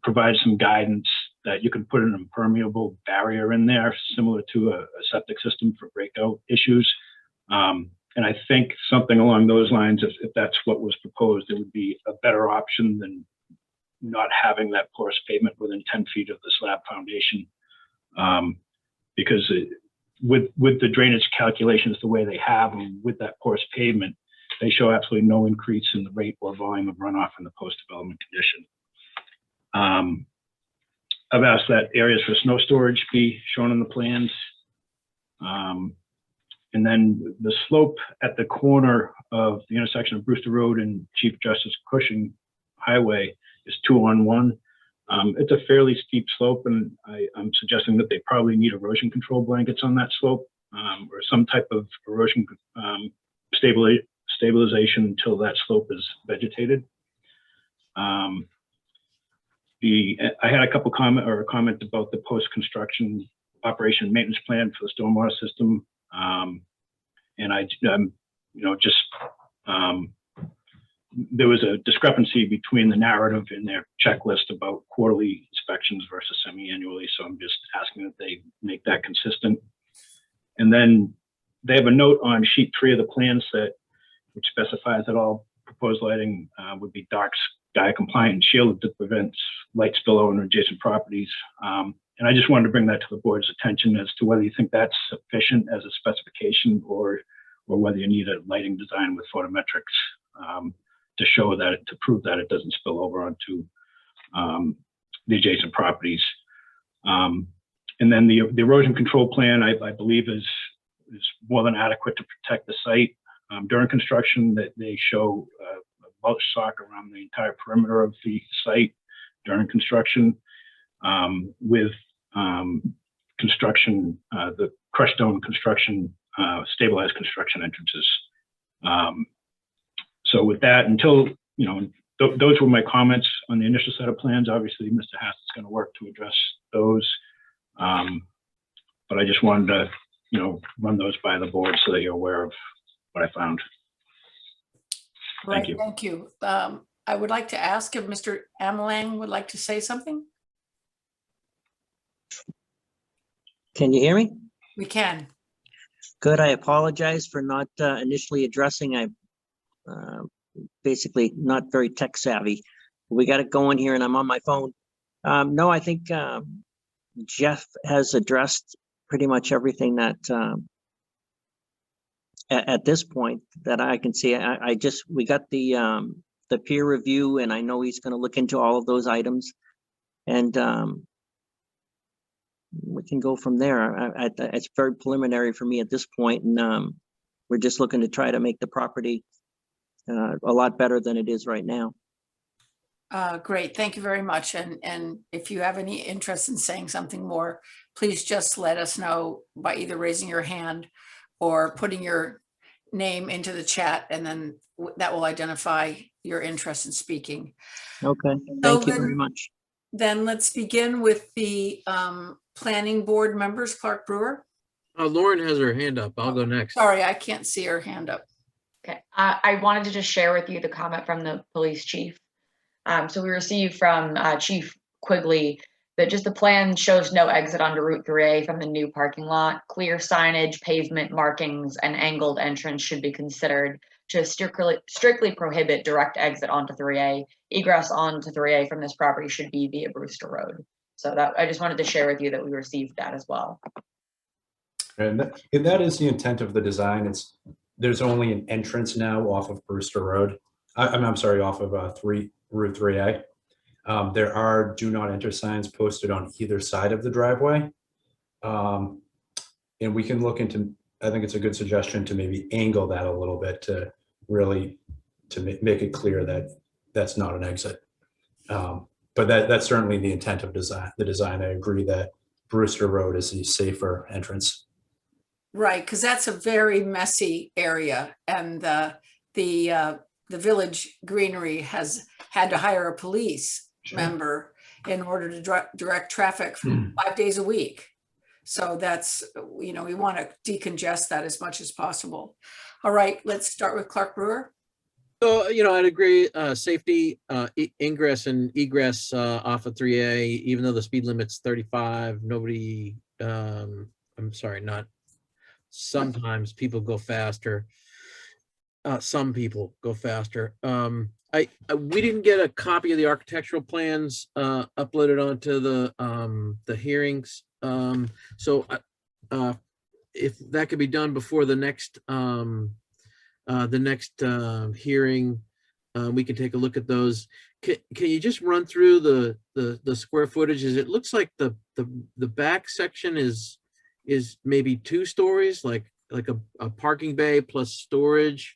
Speaker 10: provide some guidance that you can put an impermeable barrier in there, similar to a septic system for breakout issues. And I think something along those lines, if that's what was proposed, it would be a better option than not having that porous pavement within 10 feet of the slab foundation. Because with the drainage calculations the way they have them, with that porous pavement, they show absolutely no increase in the rate or volume of runoff in the post-development condition. I've asked that areas for snow storage be shown on the plans. And then the slope at the corner of the intersection of Brewster Road and Chief Justice Cushing Highway is 2-on-1. It's a fairly steep slope, and I'm suggesting that they probably need erosion control blankets on that slope, or some type of erosion stabilization until that slope is vegetated. I had a couple comment about the post-construction operation maintenance plan for the stormwater system. And there was a discrepancy between the narrative and their checklist about quarterly inspections versus semi-annually. So I'm just asking that they make that consistent. And then they have a note on sheet 3 of the plan set, which specifies that all proposed lighting would be dark sky compliant and shielded to prevent light spillover on adjacent properties. And I just wanted to bring that to the board's attention as to whether you think that's sufficient as a specification, or whether you need a lighting design with photometrics to show that, to prove that it doesn't spill over onto the adjacent properties. And then the erosion control plan, I believe is more than adequate to protect the site. During construction, that they show a mulch sock around the entire perimeter of the site during construction, with construction, the crushed stone construction, stabilized construction entrances. So with that, until, those were my comments on the initial set of plans. Obviously, Mr. Hass is going to work to address those. But I just wanted to, run those by the board so that you're aware of what I found. Thank you.
Speaker 1: Thank you. I would like to ask if Mr. Amalang would like to say something.
Speaker 17: Can you hear me?
Speaker 1: We can.
Speaker 17: Good. I apologize for not initially addressing. I'm basically not very tech savvy. We got it going here and I'm on my phone. No, I think Jeff has addressed pretty much everything that at this point that I can see. We got the peer review, and I know he's going to look into all of those items, and we can go from there. It's very preliminary for me at this point, and we're just looking to try to make the property a lot better than it is right now.
Speaker 1: Great, thank you very much. And if you have any interest in saying something more, please just let us know by either raising your hand or putting your name into the chat, and then that will identify your interest in speaking.
Speaker 17: Okay, thank you very much.
Speaker 1: Then let's begin with the planning board members. Clark Brewer.
Speaker 7: Lauren has her hand up. I'll go next.
Speaker 1: Sorry, I can't see her hand up.
Speaker 3: Okay, I wanted to just share with you the comment from the police chief. So we received from Chief Quigley that just the plan shows no exit onto Route 3A from the new parking lot. Clear signage, pavement markings, and angled entrance should be considered to strictly prohibit direct exit onto 3A. Egress onto 3A from this property should be via Brewster Road. So that I just wanted to share with you that we received that as well.
Speaker 18: And that is the intent of the design. There's only an entrance now off of Brewster Road. I'm sorry, off of Route 3A. There are do not enter signs posted on either side of the driveway. And we can look into, I think it's a good suggestion to maybe angle that a little bit to really make it clear that that's not an exit. But that's certainly the intent of the design. I agree that Brewster Road is the safer entrance.
Speaker 1: Right, because that's a very messy area, and the village greenery has had to hire a police member in order to direct traffic 5 days a week. So that's, we want to decongest that as much as possible. All right, let's start with Clark Brewer.
Speaker 7: So, I'd agree, safety, ingress and egress, off of 3A, even though the speed limit's 35, nobody, I'm sorry, sometimes people go faster. Some people go faster. We didn't get a copy of the architectural plans, uploaded onto the hearings. So, if that could be done before the next, hearing, we can take a look at those. Can you just run through the square footages? It looks like the back section is maybe 2 stories, like a parking bay plus storage.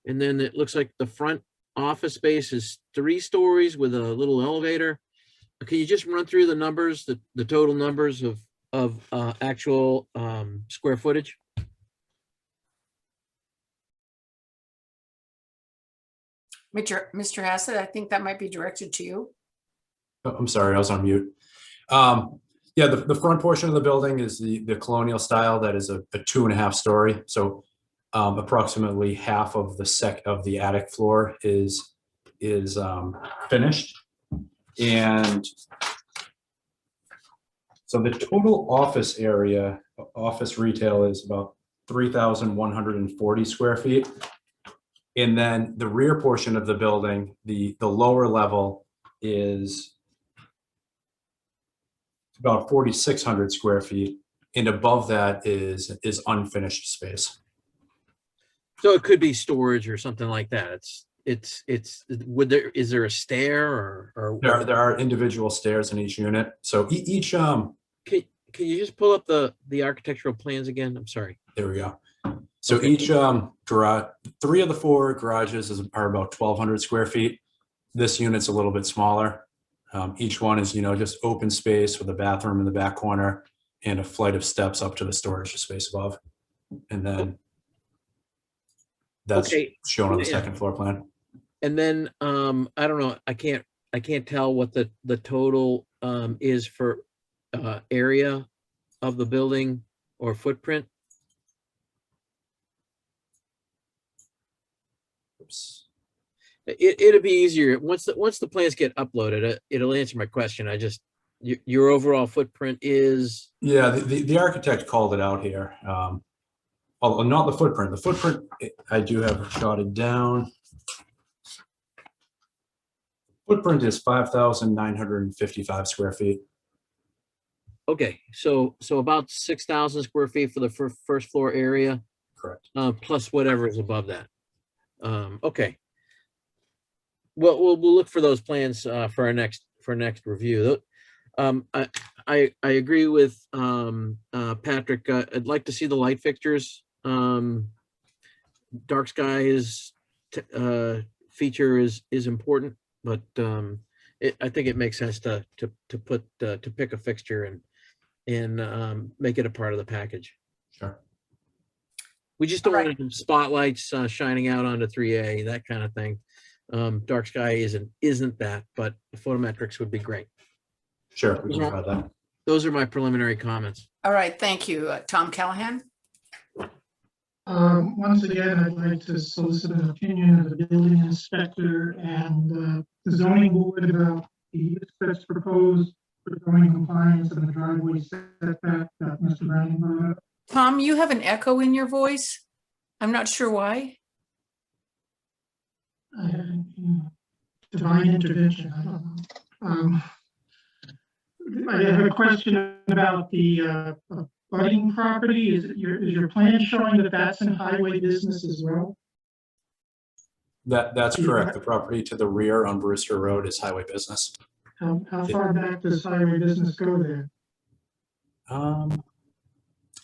Speaker 7: And then it looks like the front office space is 3 stories with a little elevator. Can you just run through the numbers, the total numbers of actual square footage?
Speaker 1: Mr. Hassett, I think that might be directed to you.
Speaker 18: Oh, I'm sorry, I was on mute. Yeah, the front portion of the building is the colonial style. That is a 2.5 story. So approximately half of the attic floor is finished. And so the total office area, office retail, is about 3,140 square feet. And then the rear portion of the building, the lower level, is about 4,600 square feet. And above that is unfinished space.
Speaker 7: So it could be storage or something like that. Is there a stair or?
Speaker 18: There are individual stairs in each unit. So each
Speaker 7: Can you just pull up the architectural plans again? I'm sorry.
Speaker 18: There we go. So
Speaker 7: Okay.
Speaker 18: each garage, 3 of the 4 garages are about 1,200 square feet. This unit's a little bit smaller. Each one is, just open space with a bathroom in the back corner and a flight of steps up to the storage space above. And then that's
Speaker 7: Okay.
Speaker 18: shown on the
Speaker 7: Yeah.
Speaker 18: second floor plan.
Speaker 7: And then I don't know. I can't tell what the total is for area of the building or footprint.
Speaker 18: Oops.
Speaker 7: It'll be easier once the plans get uploaded. It'll answer my question. Your overall footprint is.
Speaker 18: Yeah, the architect called it out here. Although not the footprint. The footprint I do have jotted down. Footprint is 5,955 square feet.
Speaker 7: Okay, so about 6,000 square feet for the first floor area.
Speaker 18: Correct.
Speaker 7: Plus whatever is above that. Okay. Well, we'll look for those plans for our next review. I agree with Patrick. I'd like to see the light fixtures. Dark sky feature is important, but I think it makes sense to pick a fixture and make it a part of the package.
Speaker 18: Sure.
Speaker 7: We just don't want spotlights shining out onto 3A, that kind of thing. Dark sky isn't that, but photometrics would be great.
Speaker 18: Sure, we can try that.
Speaker 7: Those are my preliminary comments.
Speaker 1: All right, thank you. Tom Callahan?
Speaker 6: Once again, I'd like to solicit an opinion of the building inspector and the zoning board about the that's proposed for zoning compliance and the driveway setback that Mr. Browning brought up.
Speaker 1: Tom, you have an echo in your voice. I'm not sure why.
Speaker 6: Divine intervention, I don't know. I have a question about the budding property. Is your plan showing that that's in highway business as well?
Speaker 18: That's correct. The property to the rear on Brewster Road is highway business.
Speaker 6: How far back does highway business go there?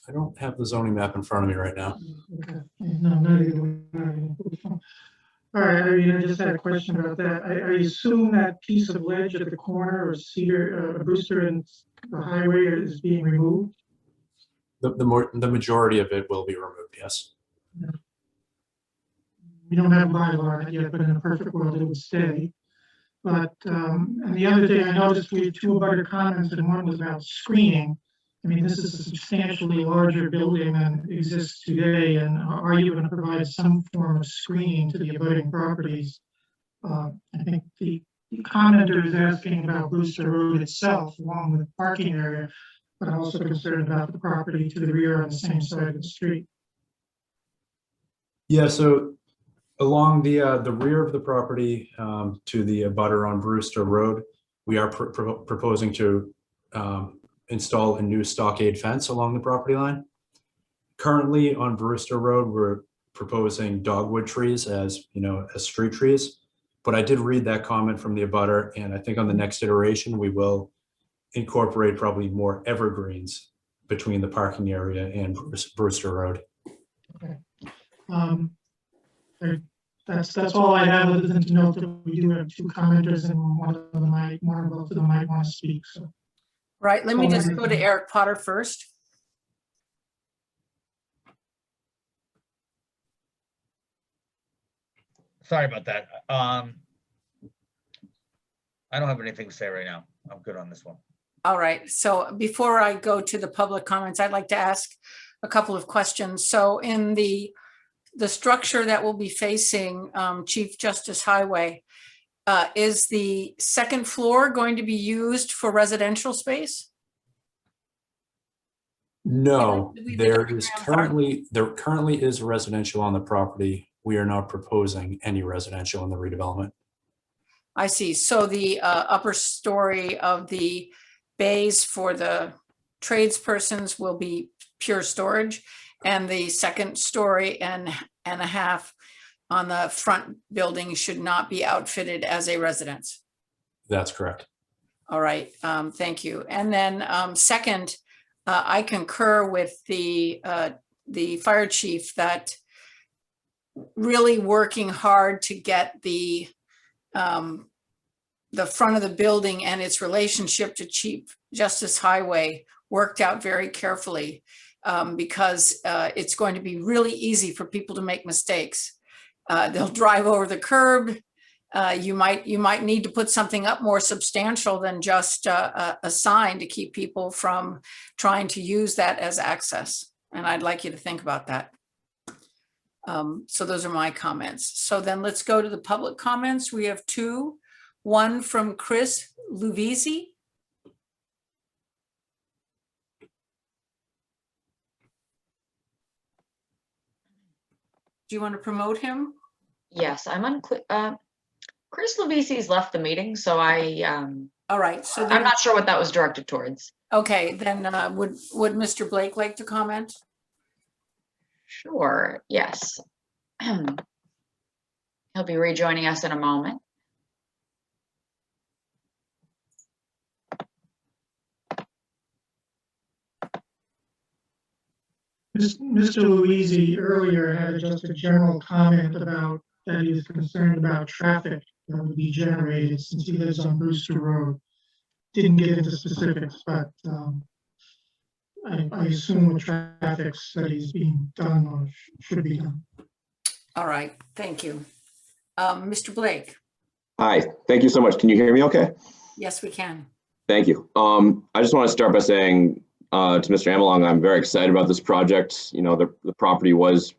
Speaker 18: I don't have the zoning map in front of me right now.
Speaker 6: Okay. No, not either. All right, I just had a question about that. I assume that piece of ledge at the corner of Cedar, Brewster and the highway is being removed?
Speaker 18: The majority of it will be removed, yes.
Speaker 6: We don't have a bylaw on it yet, but in a perfect world, it would stay. But, and the other thing, I noticed we had 2 other comments, and one was about screening. I mean, this is a substantially larger building than exists today, and are you going to provide some form of screening to the abutting properties? I think the commenter is asking about Brewster Road itself, along with the parking area, but also concerned about the property to the rear on the same side of the street.
Speaker 18: Yeah, so along the rear of the property to the abutter on Brewster Road, we are proposing to install a new stockade fence along the property line. Currently on Brewster Road, we're proposing dogwood trees as, you know, as street trees. But I did read that comment from the abutter, and I think on the next iteration, we will incorporate probably more evergreens between the parking area and Brewster Road.
Speaker 6: Okay. That's all I have, other than to note that we do have two commenters, and one of them might want to speak. So.
Speaker 1: Right, let me just go to Eric Potter first.
Speaker 14: Sorry about that. I don't have anything to say right now. I'm good on this one.
Speaker 1: All right, so before I go to the public comments, I'd like to ask a couple of questions. So in the structure that will be facing Chief Justice Highway, is the second floor going to be used for residential space?
Speaker 18: No, there currently is residential on the property. We are not proposing any residential in the redevelopment.
Speaker 1: I see. So the upper story of the bays for the tradespersons will be pure storage, and the second story and a half on the front building should not be outfitted as a residence.
Speaker 18: That's correct.
Speaker 1: All right, thank you. And then second, I concur with the fire chief that really working hard to get the front of the building and its relationship to Chief Justice Highway worked out very carefully, because it's going to be really easy for people to make mistakes. They'll drive over the curb. You might need to put something up more substantial than just a sign to keep people from trying to use that as access. And I'd like you to think about that. So those are my comments. So then let's go to the public comments. We have two. One from Chris Luvisi. Do you want to promote him?
Speaker 3: Yes, I'm unclear. Chris Levisi's left the meeting, so
Speaker 1: all right. So
Speaker 3: I'm not sure what that was directed towards.
Speaker 1: Okay, then would Mr. Blake like to comment?
Speaker 3: Sure, yes. He'll be rejoining us in a moment.
Speaker 6: Mr. Luisi earlier had just a general comment about that he was concerned about traffic that would be generated since he lives on Brewster Road. Didn't get into specifics, but I assume with traffic studies being done or should be done.
Speaker 1: All right, thank you. Mr. Blake.
Speaker 19: Hi, thank you so much. Can you hear me okay?
Speaker 1: Yes, we can.
Speaker 19: Thank you. I just want to start by saying to Mr. Amelong, I'm very excited about this project. You know, the property was,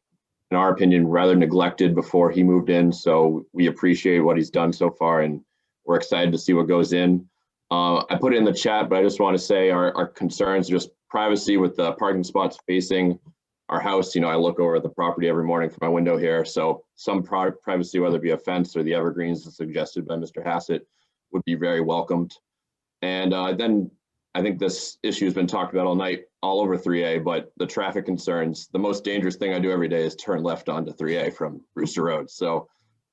Speaker 19: in our opinion, rather neglected before he moved in. So we appreciate what he's done so far, and we're excited to see what goes in. I put it in the chat, but I just want to say our concerns are just privacy with the parking spots facing our house. You know, I look over at the property every morning from my window here. So some privacy, whether it be a fence or the evergreens as suggested by Mr. Hassett, would be very welcomed. And then I think this issue has been talked about all night, all over 3A, but the traffic concerns, the most dangerous thing I do every day is turn left onto 3A from Brewster Road. So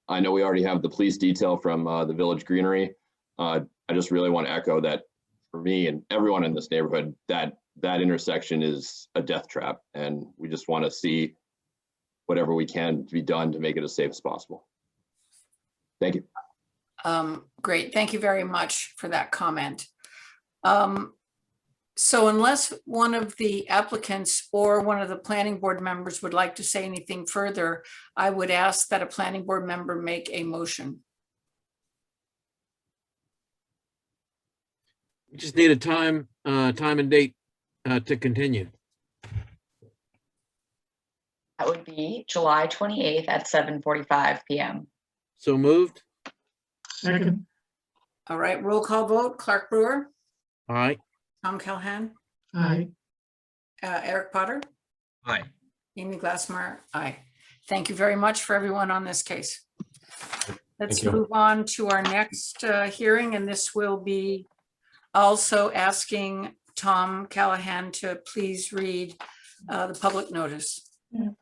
Speaker 19: I know we already have the police detail from the Village Greenery. I just really want to echo that for me and everyone in this neighborhood, that intersection is a death trap. And we just want to see whatever we can be done to make it as safe as possible. Thank you.
Speaker 1: Great, thank you very much for that comment. So unless one of the applicants or one of the planning board members would like to say anything further, I would ask that a planning board member make a motion.
Speaker 7: We just need a time and date To continue.
Speaker 3: That would be July 28th at 7:45 PM.
Speaker 7: So moved.
Speaker 6: Second,
Speaker 1: All right, roll call vote. Clark Brewer,
Speaker 7: Aye.
Speaker 1: Tom Callahan,
Speaker 6: aye.
Speaker 1: Eric Potter,
Speaker 14: Aye.
Speaker 1: Amy Glassmeyer, aye. Thank you very much for everyone on this case. Let's
Speaker 18: Thank you.
Speaker 1: move on to our next hearing, and this will be also asking Tom Callahan to please read the public notice.
Speaker 6: Come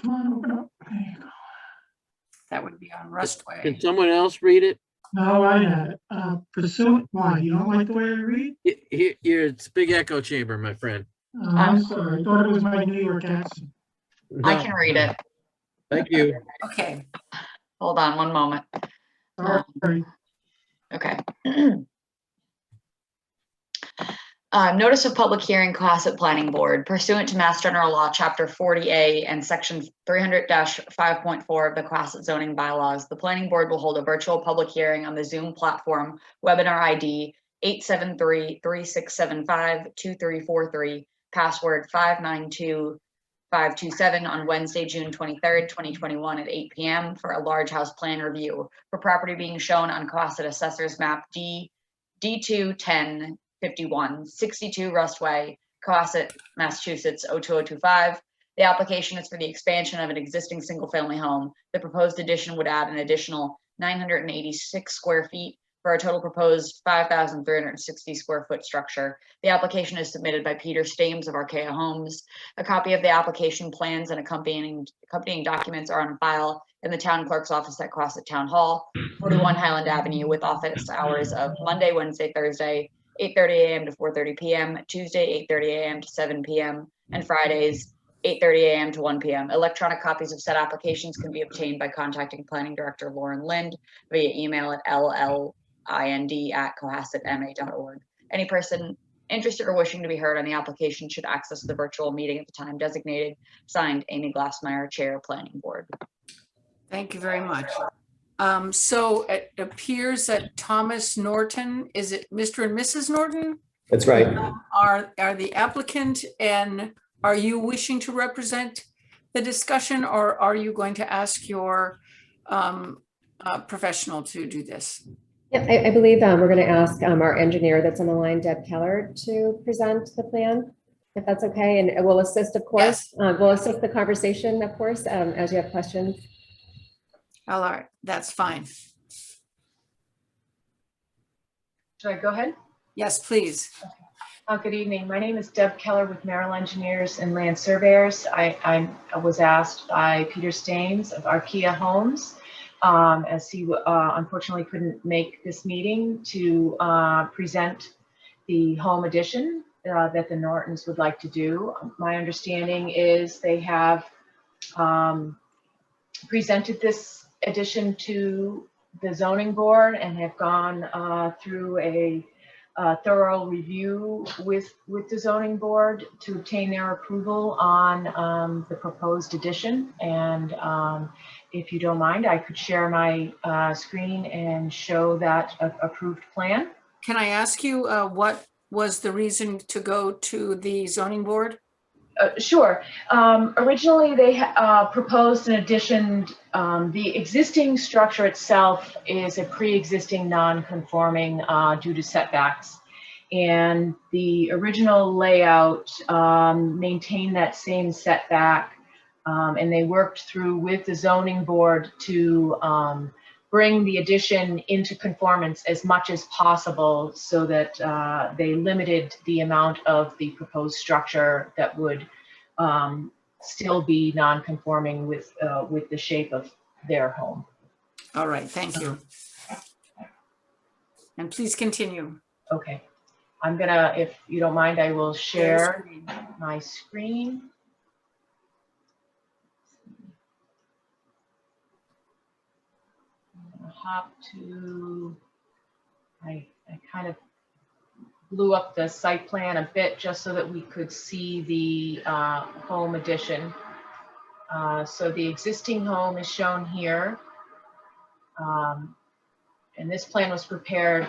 Speaker 6: on, open up. There you go.
Speaker 1: That would be on Rustway.
Speaker 7: Can someone else read it?
Speaker 6: No, I had it. Pursuant, why, you don't like the way I read?
Speaker 7: Here, it's a big echo chamber, my friend.
Speaker 6: I'm sorry, I thought it was my New York accent.
Speaker 3: I
Speaker 7: No,
Speaker 3: can read it.
Speaker 7: Thank you.
Speaker 1: Okay,
Speaker 3: Hold on one moment.
Speaker 6: Sorry.
Speaker 3: Okay. Notice of public hearing, Cohasset Planning Board pursuant to Mass General Law, Chapter 40A and Section 300-5.4 of the Cohasset zoning bylaws. The planning board will hold a virtual public hearing on the Zoom platform, webinar ID 873-3675-2343, password 592527 on Wednesday, June 23rd, 2021 at 8 PM for a large house plan review for property being shown on Cohasset Assessor's Map D21051, 62 Rustway, Cohasset, Massachusetts 02025. The application is for the expansion of an existing single-family home. The proposed addition would add an additional 986 square feet for a total proposed 5,360 square foot structure. The application is submitted by Peter Stames of Archaea Homes. A copy of the application plans and accompanying documents are on file in the town clerk's office at Cohasset Town Hall, 41 Highland Avenue, with office hours of Monday, Wednesday, Thursday, 8:30 AM to 4:30 PM, Tuesday, 8:30 AM to 7 PM, and Fridays, 8:30 AM to 1 PM. Electronic copies of said applications can be obtained by contacting Planning Director Lauren Lind via email at llind@cohassetma.org. Any person interested or wishing to be heard on the application should access the virtual meeting at the time designated. Signed, Amy Glassmeyer, Chair, Planning Board.
Speaker 1: thank you very much. So it appears that Thomas Norton, is it Mr. and Mrs. Norton?
Speaker 20: That's right.
Speaker 1: Are the applicant, and are you wishing to represent the discussion, or are you going to ask your professional to do this?
Speaker 21: Yeah, I believe we're going to ask our engineer that's on the line, Deb Keller, to present the plan, if that's okay. And we'll assist, of course. We'll assist the conversation, of course, as you have questions.
Speaker 1: All right, that's fine.
Speaker 22: Should I go ahead?
Speaker 1: Yes, please.
Speaker 22: Good evening. My name is Deb Keller with Merrill Engineers and Land Surveyors. I was asked by Peter Staines of Archaea Homes, as he unfortunately couldn't make this meeting, to present the home addition that the Nortons would like to do. My understanding is they have presented this addition to the zoning board and have gone through a thorough review with the zoning board to obtain their approval on the proposed addition. And if you don't mind, I could share my screen and show that approved plan.
Speaker 1: Can I ask you what was the reason to go to the zoning board?
Speaker 22: Sure. Originally, they proposed an addition. The existing structure itself is a pre-existing non-conforming due to setbacks. And the original layout maintained that same setback. And they worked through with the zoning board to bring the addition into conformance as much as possible, so that they limited the amount of the proposed structure that would still be non-conforming with the shape of their home.
Speaker 1: All right, thank you. And please continue.
Speaker 22: Okay, I'm gonna, if you don't mind, I will share my screen. Hop to, I kind of blew up the site plan a bit just so that we could see the home addition. So the existing home is shown here. And this plan was prepared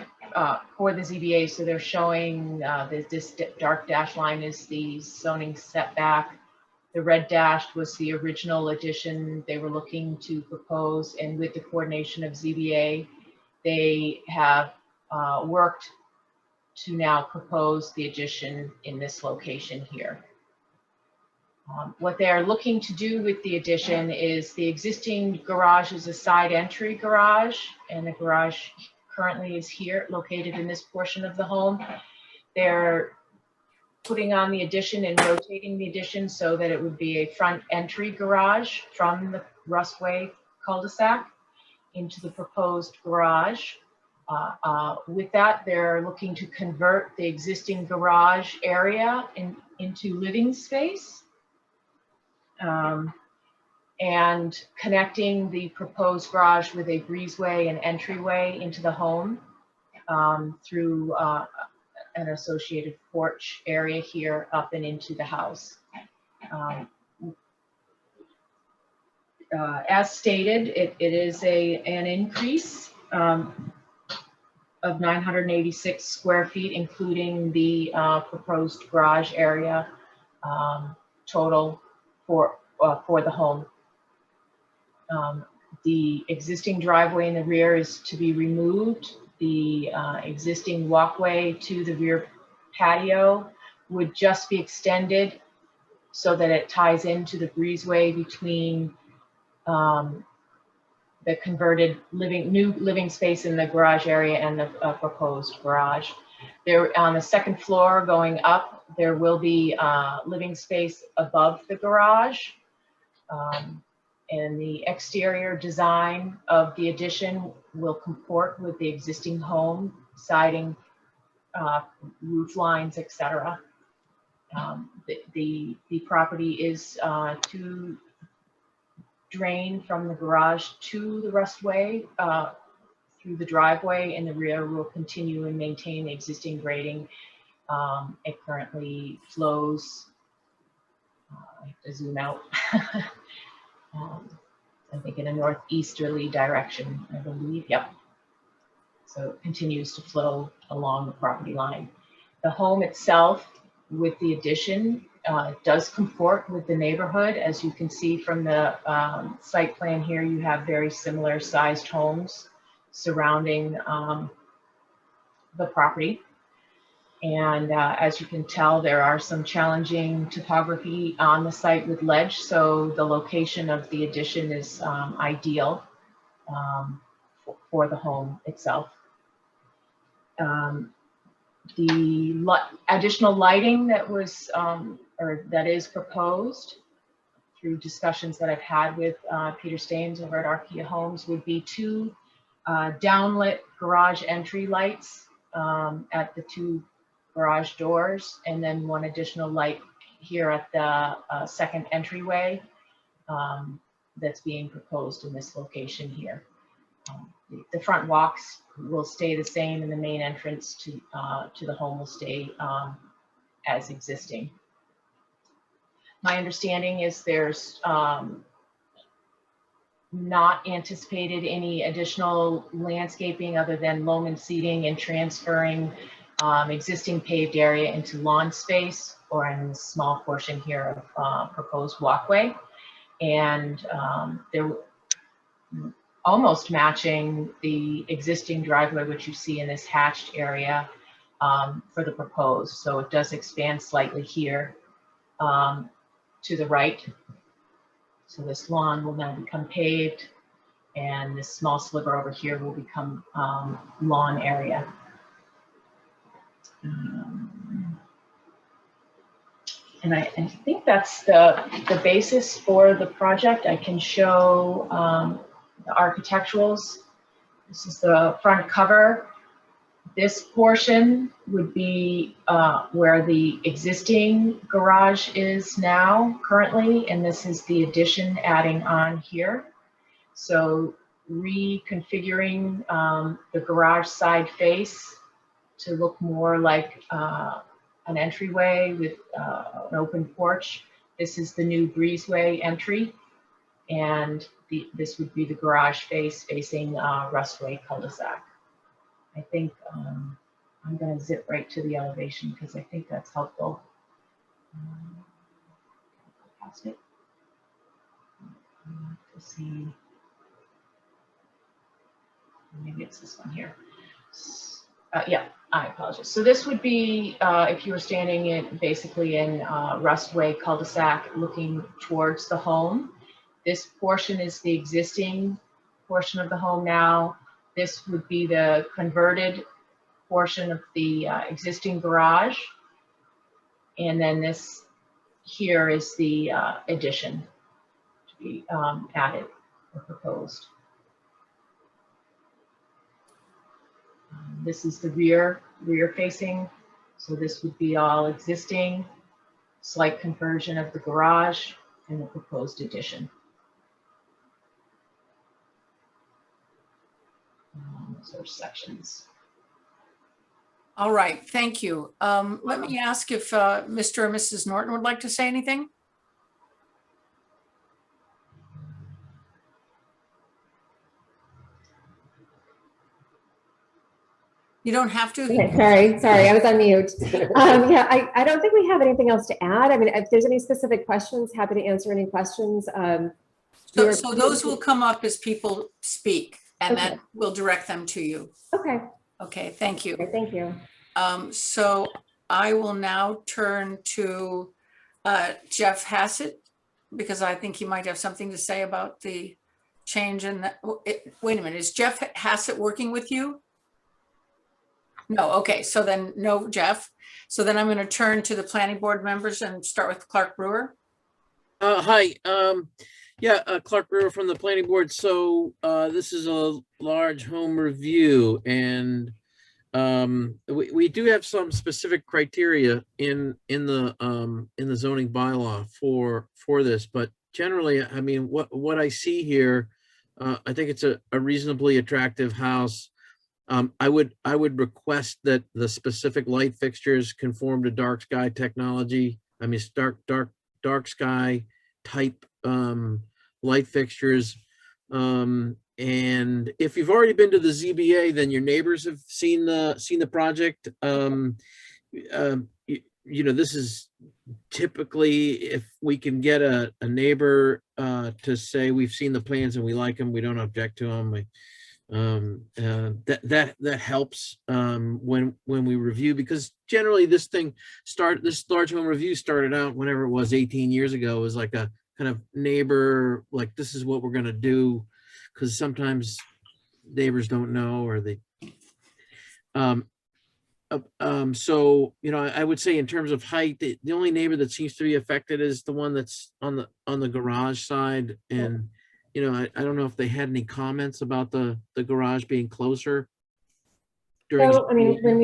Speaker 22: for the ZBA. So they're showing this dark dash line is the zoning setback. The red dashed was the original addition they were looking to propose, and with the coordination of ZBA, they have worked to now propose the addition in this location here. What they are looking to do with the addition is the existing garage is a side entry garage, and the garage currently is here, located in this portion of the home. They're putting on the addition and rotating the addition so that it would be a front entry garage from the Rustway cul-de-sac into the proposed garage. With that, they're looking to convert the existing garage area into living space. And connecting the proposed garage with a breezeway and entryway into the home through an associated porch area here up and into the house. As stated, it is an increase of 986 square feet, including the proposed garage area total for the home. The existing driveway in the rear is to be removed. The existing walkway to the rear patio would just be extended so that it ties into the breezeway between the converted new living space in the garage area and the proposed garage. There, on the second floor going up, there will be living space above the garage. And the exterior design of the addition will comport with the existing home, siding, roof lines, etc. The property is to drain from the garage to the Rustway through the driveway, and the rear will continue and maintain the existing grading. It currently flows, I have to zoom out, I think in a northeasterly direction, I believe, yep. So it continues to flow along the property line. The home itself with the addition does comport with the neighborhood. As you can see from the site plan here, you have very similar sized homes surrounding the property. And as you can tell, there are some challenging topography on the site with ledge, so the location of the addition is ideal for the home itself. The additional lighting that was or that is proposed through discussions that I've had with Peter Staines over at Archaea Homes would be 2 downlit garage entry lights at the 2 garage doors, and then 1 additional light here at the second entryway that's being proposed in this location here. The front walks will stay the same, and the main entrance to the home will stay as existing. My understanding is there's not anticipated any additional landscaping other than loam and seeding and transferring existing paved area into lawn space, or in a small portion here of proposed walkway. And they're almost matching the existing driveway, which you see in this hatched area for the proposed. So it does expand slightly here to the right. So this lawn will now become paved, and this small sliver over here will become lawn area. And I think that's the basis for the project. I can show the architecturals. This is the front cover. This portion would be where the existing garage is now currently, and this is the addition adding on here. So reconfiguring the garage side face to look more like an entryway with an open porch. This is the new breezeway entry, and this would be the garage face facing Rustway cul-de-sac. I think I'm going to zip right to the elevation because I think that's helpful. Past it. To see. Maybe it's this one here. Yeah, I apologize. So this would be if you were standing in basically in Rustway cul-de-sac looking towards the home. This portion is the existing portion of the home now. This would be the converted portion of the existing garage. And then this here is the addition to be added or proposed. This is the rear facing. So this would be all existing, slight conversion of the garage and the proposed addition. Those are sections.
Speaker 1: All right, thank you. Let me ask if Mr. or Mrs. Norton would like to say anything. You don't have to.
Speaker 21: Okay, sorry, I was on mute. Yeah, I don't think we have anything else to add. I mean, if there's any specific questions, happy to answer any questions.
Speaker 1: So those will come up as people speak, and
Speaker 21: Okay.
Speaker 1: that will direct them to you.
Speaker 21: Okay.
Speaker 1: Okay, thank you.
Speaker 21: Okay, thank you.
Speaker 1: So I will now turn to Jeff Hassett, because I think he might have something to say about the change in the, wait a minute, is Jeff Hassett working with you? No, okay, so then no, Jeff. So then I'm going to turn to the planning board members and start with Clark Brewer.
Speaker 7: Hi, Clark Brewer from the planning board. So this is a large home review, and we do have some specific criteria in the zoning bylaw for this, but generally, I mean, what I see here, I think it's a reasonably attractive house. I would request that the specific light fixtures conform to dark sky technology. I mean, dark sky type light fixtures. And if you've already been to the ZBA, then your neighbors have seen the project. You know, this is typically, if we can get a neighbor to say we've seen the plans and we like them, we don't object to them. That helps when we review, because generally this large home review started out whenever it was 18 years ago, as like a kind of neighbor, like, this is what we're going to do, because sometimes neighbors don't know, or they so, you know, I would say in terms of height, the only neighbor that seems to be affected is the one that's on the garage side. And you know, I don't know if they had any comments about the garage being closer.
Speaker 21: So, I mean, when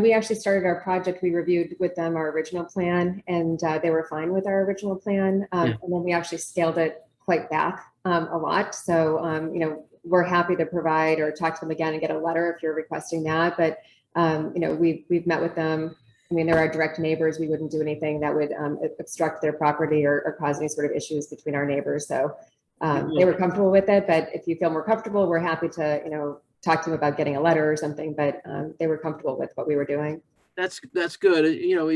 Speaker 21: we actually started our project, we reviewed with them our original plan, and they were fine with our original plan. And then we actually scaled it quite back a lot. So, you know, we're happy to provide or talk to them again and get a letter if you're requesting that. But, you know, we've met with them. I mean, they're our direct neighbors. We wouldn't do anything that would obstruct their property or cause any sort of issues between our neighbors. So they were comfortable with it. But if you feel more comfortable, we're happy to, you know, talk to them about getting a letter or something. But they were comfortable with what we were doing.
Speaker 7: That's good. You know,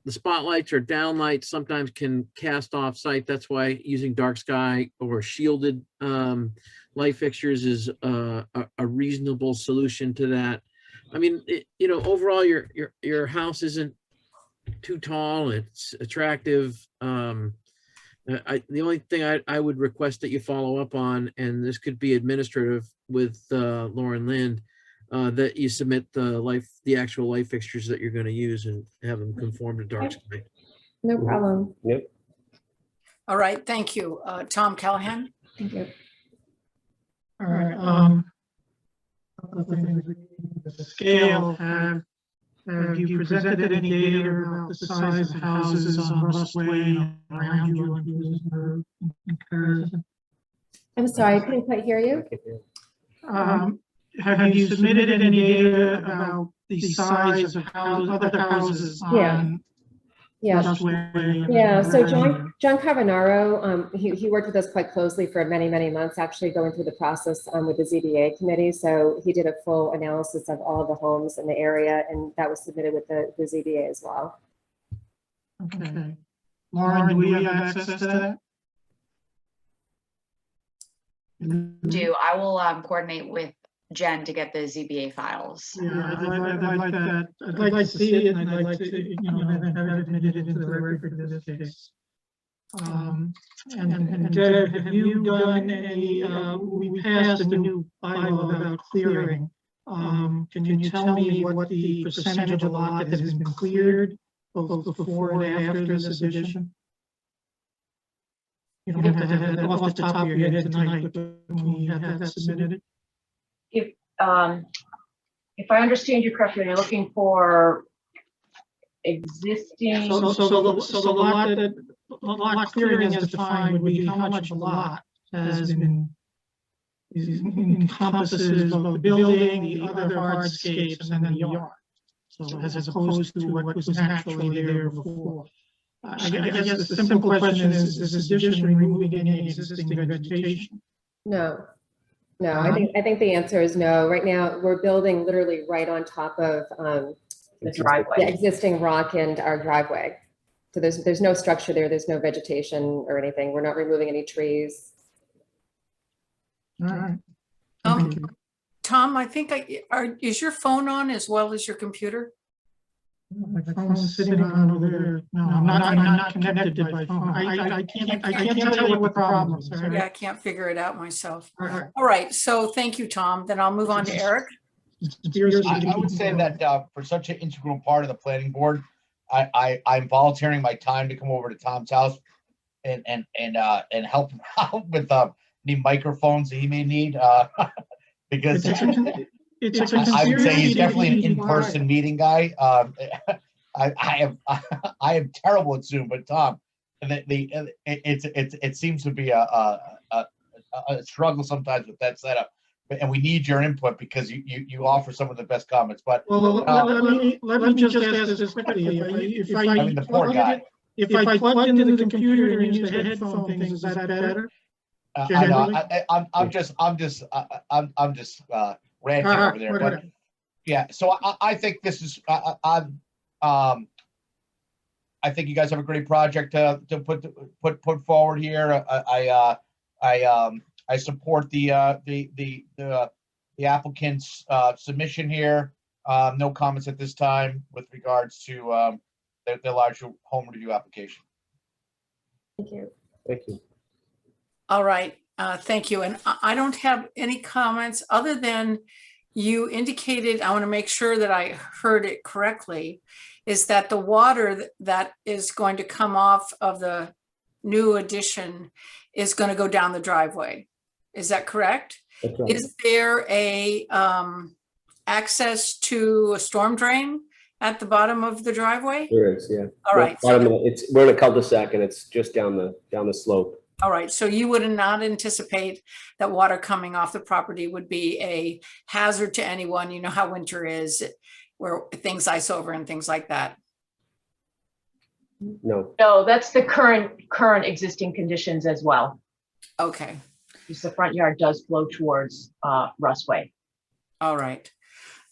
Speaker 7: the spotlights or downlights sometimes can cast off sight. That's why using dark sky or shielded light fixtures is a reasonable solution to that. I mean, you know, overall, your house isn't too tall. It's attractive. The only thing I would request that you follow up on, and this could be administrative with Lauren Lind, that you submit the actual light fixtures that you're going to use and have them conform to dark sky.
Speaker 21: No problem.
Speaker 5: Yep.
Speaker 1: All right, thank you. Tom Callahan.
Speaker 21: Thank you.
Speaker 6: All right. The scale, have you presented any data about the size of houses on Rustway and around you in comparison?
Speaker 21: I'm sorry, I couldn't quite hear you.
Speaker 6: Have you submitted any data about the size of other houses on
Speaker 21: Yeah.
Speaker 6: Westway.
Speaker 21: Yeah, so John Carbonaro, he worked with us quite closely for many, many months, actually going through the process with the ZBA committee. So he did a full analysis of all of the homes in the area, and that was submitted with the ZBA as well.
Speaker 6: Okay. Lauren, do we have access to that?
Speaker 3: Do I will coordinate with Jen to get the ZBA files.
Speaker 6: Yeah, I'd like that. I'd like to see it, and I'd like to, you know, have it admitted into the record for this case. And Deb, have you done any, we passed a new bylaw about clearing. Can you tell me what the percentage of the lot that has been cleared both before and after this addition? You don't have to have that off the top of your head tonight, but when we have that submitted.
Speaker 22: If I understand you correctly, you're looking for existing.
Speaker 6: So the lot clearing as defined would be how much of a lot has been, encompasses both the building, the other hardscapes, and then the yard. So as opposed to what was naturally there before. I guess the simple question is this addition removing any existing vegetation?
Speaker 21: No. No, I think the answer is no. Right now, we're building literally right on top of
Speaker 22: the driveway,
Speaker 21: the existing rock and our driveway. So there's no structure there. There's no vegetation or anything. We're not removing any trees.
Speaker 6: All right.
Speaker 1: Tom, I think is your phone on as well as your computer?
Speaker 6: My phone's sitting on over there. No, I'm not connected to my phone. I can't tell you what the problem is.
Speaker 1: Yeah, I can't figure it out myself.
Speaker 6: All
Speaker 1: right, so thank you, Tom. Then I'll move on to Eric.
Speaker 14: I would say that for such an integral part of the planning board, I'm volunteering my time to come over to Tom's house and help him out with any microphones that he may need because I would say he's definitely an in-person meeting guy. I am terrible at Zoom, but Tom, it seems to be a struggle sometimes with that setup. And we need your input because you offer some of the best comments. But
Speaker 6: well, let me just ask this quickly.
Speaker 14: I mean, the poor guy.
Speaker 6: If I plug into the computer and use the headphone things, is that better?
Speaker 14: I know. I'm just ranting over there. But yeah, so I think this is I think you guys have a great project to put forward here. I support the applicant's submission here. No comments at this time with regards to the large home review application.
Speaker 21: Thank you.
Speaker 5: Thank you.
Speaker 1: All right, thank you. And I don't have any comments other than you indicated, I want to make sure that I heard it correctly, is that the water that is going to come off of the new addition is going to go down the driveway. Is that correct?
Speaker 5: That's right.
Speaker 1: Is there a access to a storm drain at the bottom of the driveway?
Speaker 8: There is, yeah.
Speaker 1: All right.
Speaker 8: We're in a cul-de-sac and it's just down the slope.
Speaker 1: All right, so you would not anticipate that water coming off the property would be a hazard to anyone. You know how winter is, where things ice over and things like that.
Speaker 8: No.
Speaker 22: No, that's the current existing conditions as well.
Speaker 1: Okay.
Speaker 22: Because the front yard does flow towards Rustway.
Speaker 1: All right.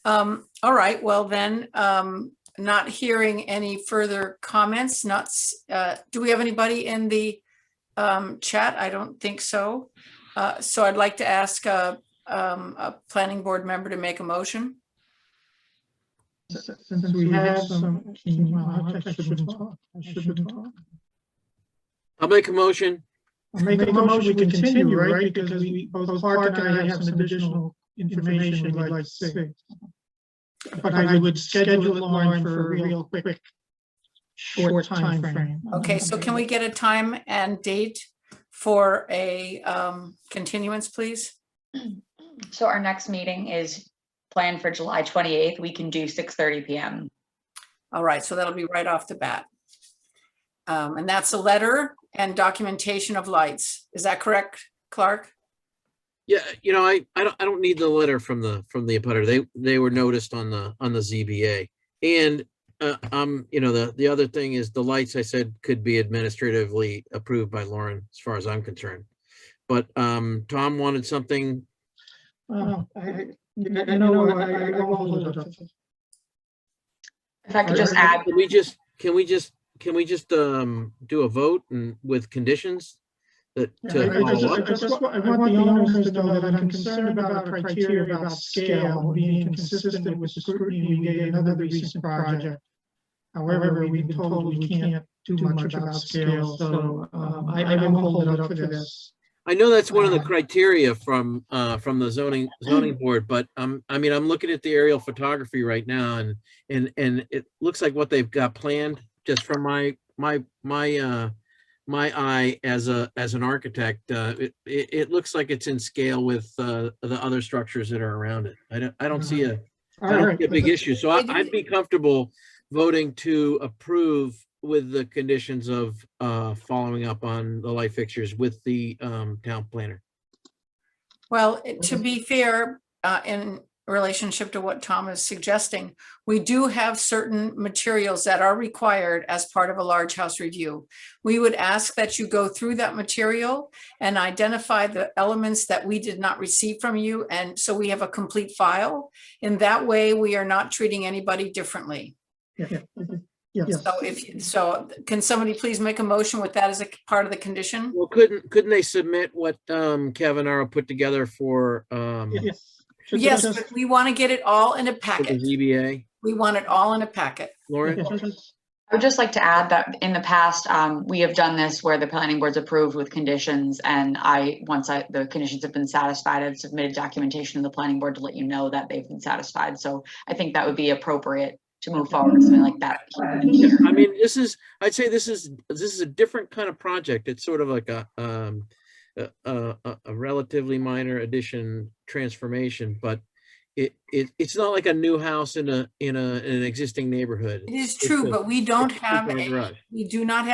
Speaker 1: All right, well then, not hearing any further comments, do we have anybody in the chat? I don't think so. So I'd like to ask a planning board member to make a motion.
Speaker 6: Since we have some, I shouldn't talk.
Speaker 7: I'll make a motion.
Speaker 6: I'll make a motion we continue, right? Because we, both Clark and I have some additional information we'd like to see. But I would schedule it, Lauren, for a real quick, short time frame.
Speaker 1: Okay, so can we get a time and date for a continuance, please?
Speaker 3: So our next meeting is planned for July 28th. We can do 6:30 p.m.
Speaker 1: All right, so that'll be right off the bat. And that's a letter and documentation of lights. Is that correct, Clark?
Speaker 7: Yeah, you know, I don't need the letter from the abutter. They were noticed on the ZBA. And you know, the other thing is the lights, I said, could be administratively approved by Lauren, as far as I'm concerned. But Tom wanted something.
Speaker 6: Well, I won't hold it up.
Speaker 3: If I could just add,
Speaker 7: Can we just do a vote and with conditions that to
Speaker 6: I
Speaker 7: follow up?
Speaker 6: want the owners to know that I'm concerned about our criteria about scale being consistent with the scrutiny we gave another recent project. However, we've been told we can't do much about scale, so I won't hold it up for this.
Speaker 7: I know that's one of the criteria from the zoning board, but I mean, I'm looking at the aerial photography right now, and it looks like what they've got planned, just from my eye as an architect, it looks like it's in scale with the other structures that are around it. I don't see a big issue, so I'd be comfortable voting to approve with the conditions of following up on the light fixtures with the town planner.
Speaker 1: Well, to be fair, in relationship to what Tom is suggesting, we do have certain materials that are required as part of a large house review. We would ask that you go through that material and identify the elements that we did not receive from you, and so we have a complete file. In that way, we are not treating anybody differently.
Speaker 6: Yes.
Speaker 1: So can somebody please make a motion with that as a part of the condition?
Speaker 7: Well, couldn't they submit what Kevin Arrow put together for
Speaker 1: Yes, but we want to get it all in a packet.
Speaker 7: the ZBA?
Speaker 1: We want it all in a packet.
Speaker 7: Lauren?
Speaker 3: I would just like to add that in the past, we have done this where the planning board's approved with conditions, and once the conditions have been satisfied, I've submitted documentation to the planning board to let you know that they've been satisfied. So I think that would be appropriate to move forward with something like that.
Speaker 7: I mean, I'd say this is a different kind of project. It's sort of like a relatively minor addition transformation, but it's not like a new house in an existing neighborhood.
Speaker 1: It is true, but we do not have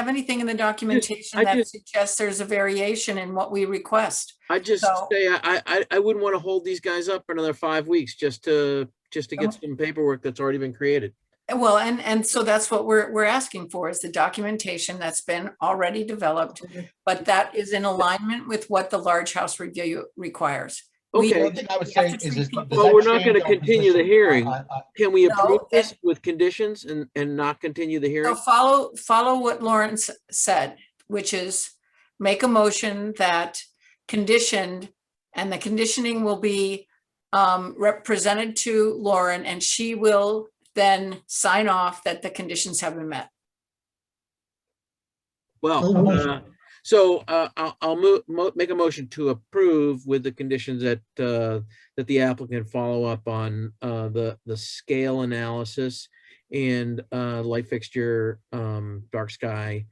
Speaker 1: anything in the documentation that suggests there's a variation in what we request.
Speaker 7: I just say I wouldn't want to hold these guys up for another 5 weeks just to get some paperwork that's already been created.
Speaker 1: Well, and so that's what we're asking for, is the documentation that's been already developed, but that is in alignment with what the large house review requires.
Speaker 7: Okay.
Speaker 14: One thing I would say is
Speaker 7: well, we're not going to continue the hearing. Can we approve this with conditions and not continue the hearing?
Speaker 1: So follow what Lawrence said, which is make a motion that conditioned, and the conditioning will be represented to Lauren, and she will then sign off that the conditions have been met.
Speaker 7: Well, I'll make a motion to approve with the conditions that that the applicant follow up on the scale analysis and light fixture, dark sky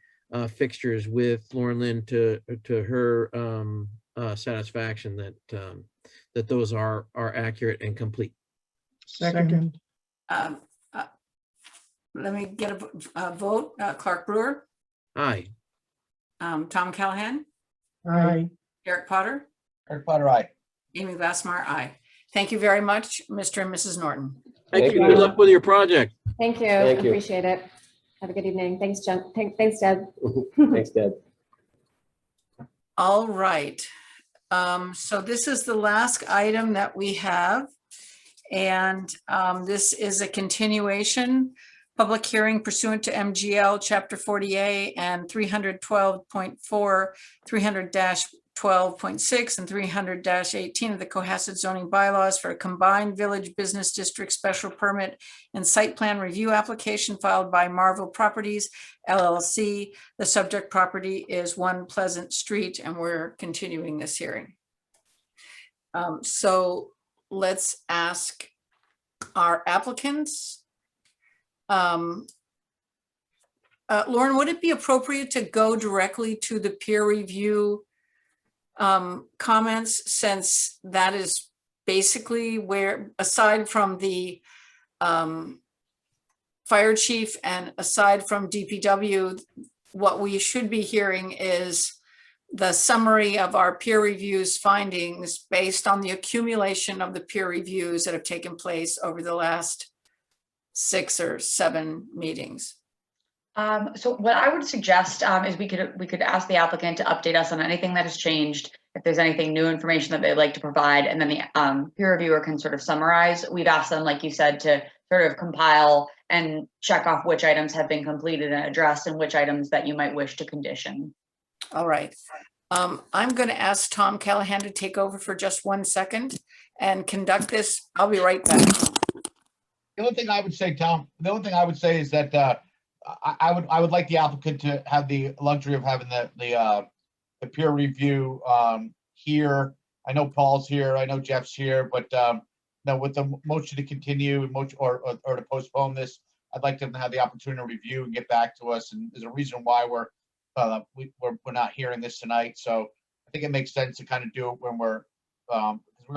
Speaker 7: fixtures with Lauren Lynn to her satisfaction that those are accurate and complete.
Speaker 6: Second.
Speaker 1: Let me get a vote. Clark Brewer.
Speaker 7: Aye.
Speaker 1: Tom Callahan.
Speaker 6: Aye.
Speaker 1: Eric Potter.
Speaker 14: Eric Potter, aye.
Speaker 1: Amy Glassmeyer, aye. Thank you very much, Mr. and Mrs. Norton.
Speaker 7: Thank you. Good luck with your project.
Speaker 21: Thank you.
Speaker 8: Thank you.
Speaker 21: Appreciate it. Have a good evening. Thanks, Jen. Thanks, Deb.
Speaker 8: Thanks, Deb.
Speaker 1: All right. So this is the last item that we have. And this is a continuation, public hearing pursuant to MGL Chapter 40A and 312.4, 300-12.6, and 300-18 of the Cohasset zoning bylaws for a combined village business district special permit and site plan review application filed by Marvel Properties LLC. The subject property is 1 Pleasant Street, and we're continuing this hearing. So let's ask our applicants. Lauren, would it be appropriate to go directly to the peer review comments, since that is basically where, aside from the fire chief and aside from DPW, what we should be hearing is the summary of our peer reviews findings based on the accumulation of the peer reviews that have taken place over the last 6 or 7 meetings.
Speaker 3: So what I would suggest is we could ask the applicant to update us on anything that has changed, if there's anything new information that they'd like to provide, and then the peer reviewer can sort of summarize. We've asked them, like you said, to sort of compile and check off which items have been completed and addressed and which items that you might wish to condition.
Speaker 1: All right. I'm going to ask Tom Callahan to take over for just 1 second and conduct this. I'll be right back.
Speaker 14: The only thing I would say, Tom, the only thing I would say is that I would like the applicant to have the luxury of having the peer review here. I know Paul's here, I know Jeff's here, but now with the motion to continue or to postpone this, I'd like them to have the opportunity to review and get back to us. And there's a reason why we're not hearing this tonight. So I think it makes sense to kind of do it when we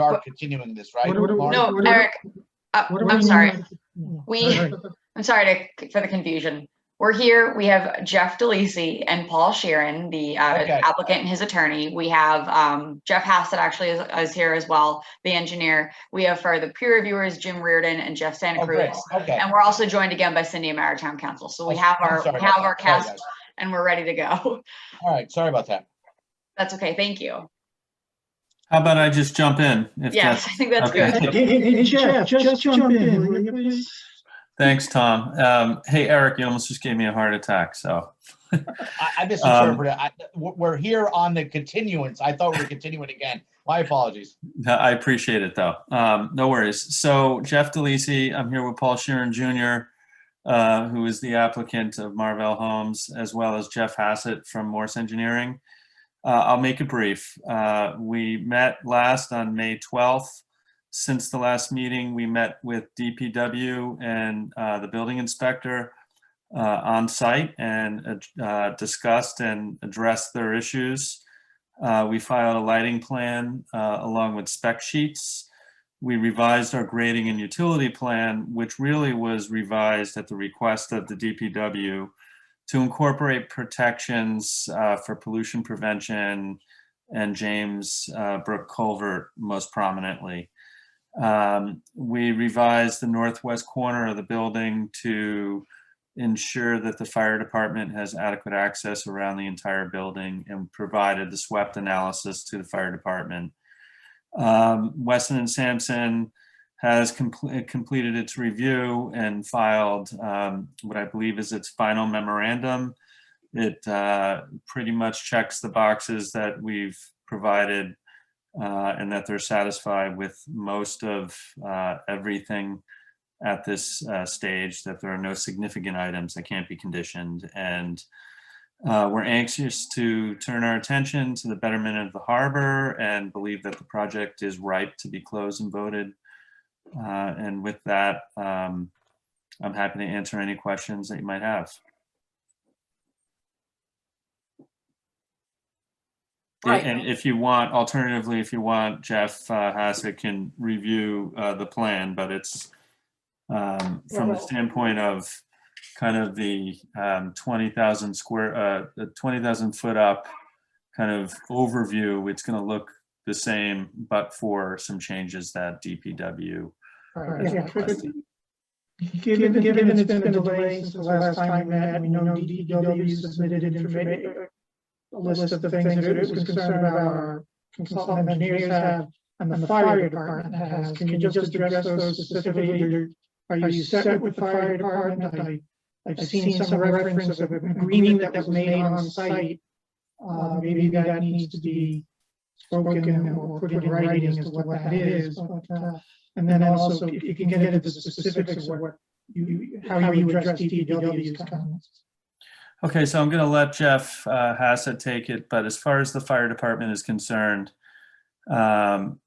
Speaker 14: are continuing this, right?
Speaker 3: No, Eric, I'm sorry. I'm sorry for the confusion. We're here. We have Jeff DeLisi and Paul Sheeran, the applicant and his attorney. We have Jeff Hassett actually is here as well, the engineer. We have for the peer reviewers, Jim Reardon and Jeff Santa Cruz. And we're also joined again by Cindy and Maritime Council. So we have our cast and we're ready to go.
Speaker 14: All right. Sorry about that.
Speaker 3: That's okay. Thank you.
Speaker 11: How about I just jump in?
Speaker 3: Yes, I think that's good.
Speaker 6: Hey, Jeff, just jump in, will you please?
Speaker 11: Thanks, Tom. Hey, Eric, you almost just gave me a heart attack. So
Speaker 14: I misinterpreted. We're here on the continuance. I thought we were continuing again. My apologies.
Speaker 11: I appreciate it, though. No worries. So Jeff DeLisi, I'm here with Paul Sheeran Jr., who is the applicant of Marvell Homes, as well as Jeff Hassett from Morse Engineering. I'll make it brief. We met last on May 12th. Since the last meeting, we met with DPW and the building inspector on site and discussed and addressed their issues. We filed a lighting plan along with spec sheets. We revised our grading and utility plan, which really was revised at the request of the DPW to incorporate protections for pollution prevention and James Brook Culvert most prominently. We revised the northwest corner of the building to ensure that the fire department has adequate access around the entire building and provided the SWEPT analysis to the fire department. Weston and Sampson has completed its review and filed what I believe is its final memorandum. It pretty much checks the boxes that we've provided and that they're satisfied with most of everything at this stage, that there are no significant items that can't be conditioned. And we're anxious to turn our attention to the betterment of the harbor and believe that the project is ripe to be closed and voted. And with that, I'm happy to answer any questions that you might have. Right. And if you want, alternatively, if you want, Jeff Hassett can review the plan, but it's from the standpoint of kind of the 20,000 foot up kind of overview, it's going to look the same, but for some changes that DPW has requested.
Speaker 6: Given it's been a delay since the last time we met, we know DPW submitted information, a list of the things that it was concerned about our consultant engineers have and the fire department has. Can you just address those specifically? Are you set with the fire department? I've seen some reference of an agreement that was made on site. Maybe that needs to be spoken or put in writing as to what that is. And then also, if you can get into the specifics of how you address DPW's comments.
Speaker 11: Okay, so I'm going to let Jeff Hassett take it, but as far as the fire department is concerned,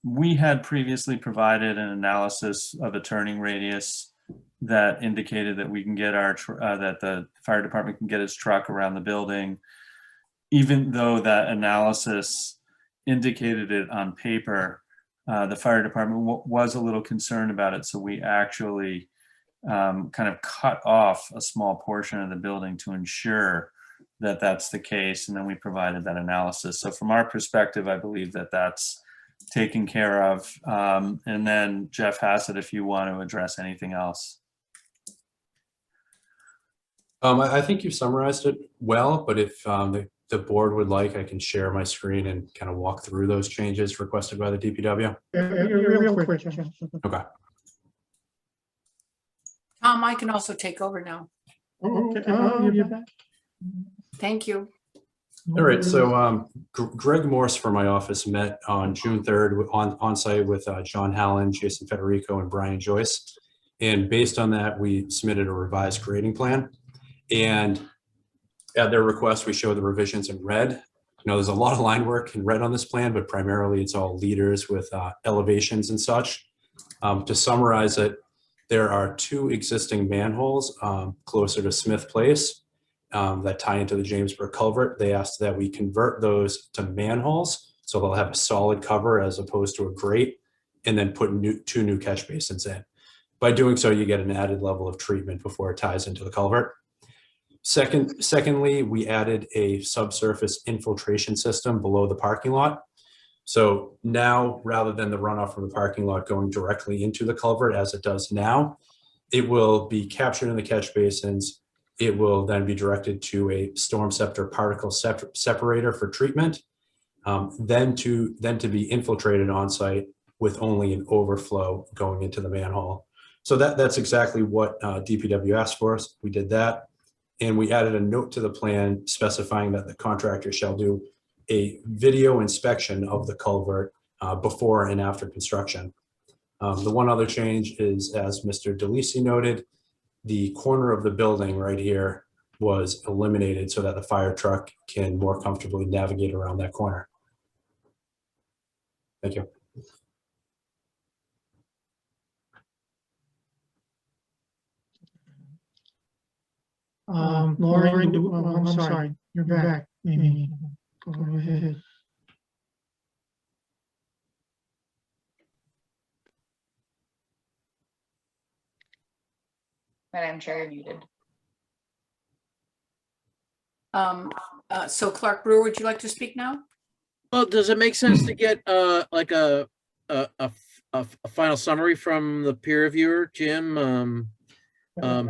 Speaker 11: we had previously provided an analysis of a turning radius that indicated that we can get that the fire department can get its truck around the building, even though that analysis indicated it on paper. The fire department was a little concerned about it, so we actually kind of cut off a small portion of the building to ensure that that's the case, and then we provided that analysis. So from our perspective, I believe that that's taken care of. And then Jeff Hassett, if you want to address anything else.
Speaker 18: I think you've summarized it well, but if the board would like, I can share my screen and kind of walk through those changes requested by the DPW.
Speaker 6: Real quick. Jeff.
Speaker 18: Okay.
Speaker 1: Tom, I can also take over now.
Speaker 6: Okay, oh, you're back.
Speaker 1: Thank you.
Speaker 18: All right, so Greg Morse from my office met on June 3rd on site with John Hallen, Jason Federico, and Brian Joyce. And based on that, we submitted a revised grading plan. And at their request, we show the revisions in red. You know, there's a lot of line work in red on this plan, but primarily it's all leaders with elevations and such. To summarize it, there are 2 existing manholes closer to Smith Place that tie into the Jamesburg culvert. They asked that we convert those to manholes, so they'll have a solid cover as opposed to a grate, and then put 2 new catch basins in. By doing so, you get an added level of treatment before it ties into the culvert. Secondly, we added a subsurface infiltration system below the parking lot. So now, rather than the runoff from the parking lot going directly into the culvert as it does now, it will be captured in the catch basins. It will then be directed to a storm scepter particle separator for treatment, then to be infiltrated on site with only an overflow going into the manhole. So that's exactly what DPW asked for us. We did that. And we added a note to the plan specifying that the contractor shall do a video inspection of the culvert before and after construction. The one other change is, as Mr. DeLisi noted, the corner of the building right here was eliminated so that the fire truck can more comfortably navigate around that corner. Thank you.
Speaker 6: Lauren, I'm sorry, you're back. Amy, go ahead.
Speaker 3: Madam Chair, you're muted.
Speaker 1: So Clark Brewer, would you like to speak now?
Speaker 7: Well, does it make sense to get like a final summary from the peer reviewer, Jim,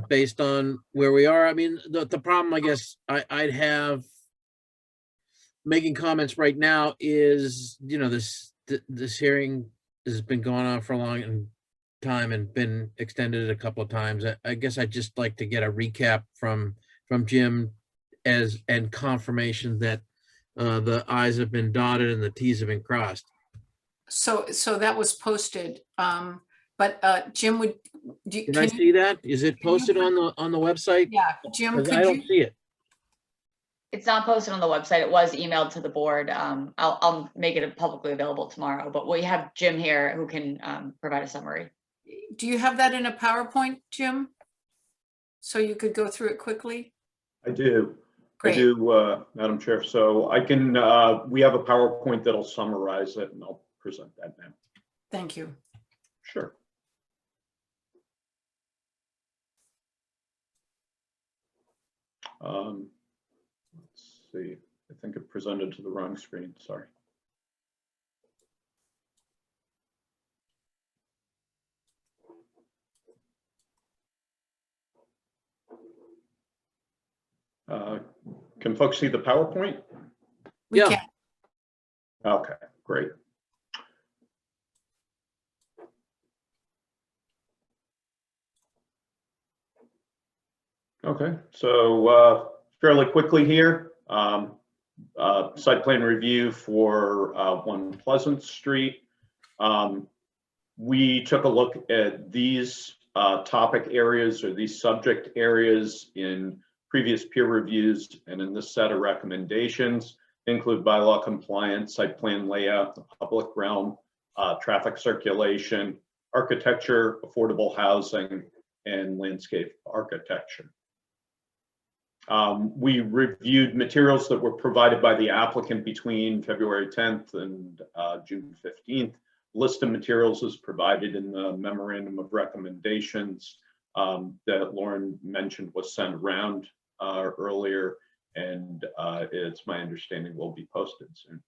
Speaker 7: based on where we are? I mean, the problem I guess I'd have making comments right now is, you know, this hearing has been going on for a long time and been extended a couple of times. I guess I'd just like to get a recap from Jim and confirmation that the I's have been dotted and the T's have been crossed.
Speaker 1: So that was posted, but Jim,
Speaker 7: Can I see that? Is it posted on the website?
Speaker 1: Yeah, Jim,
Speaker 7: I don't see it.
Speaker 3: It's not posted on the website. It was emailed to the board. I'll make it publicly available tomorrow, but we have Jim here who can provide a summary.
Speaker 1: Do you have that in a PowerPoint, Jim? So you could go through it quickly?
Speaker 13: I do.
Speaker 1: Great.
Speaker 13: I do, Madam Chair. So I can, we have a PowerPoint that'll summarize it and I'll present that now.
Speaker 1: Thank you.
Speaker 13: Sure. Let's see. I think it presented to the wrong screen. Sorry. Can folks see the PowerPoint?
Speaker 1: We can.
Speaker 13: Okay, great. Okay, so fairly quickly here, site plan review for 1 Pleasant Street. We took a look at these topic areas or these subject areas in previous peer reviews, and in this set of recommendations include bylaw compliance, site plan layout, the public realm, traffic circulation, architecture, affordable housing, and landscape architecture. We reviewed materials that were provided by the applicant between February 10th and June 15th. List of materials is provided in the memorandum of recommendations that Lauren mentioned was sent around earlier, and it's my understanding will be posted soon.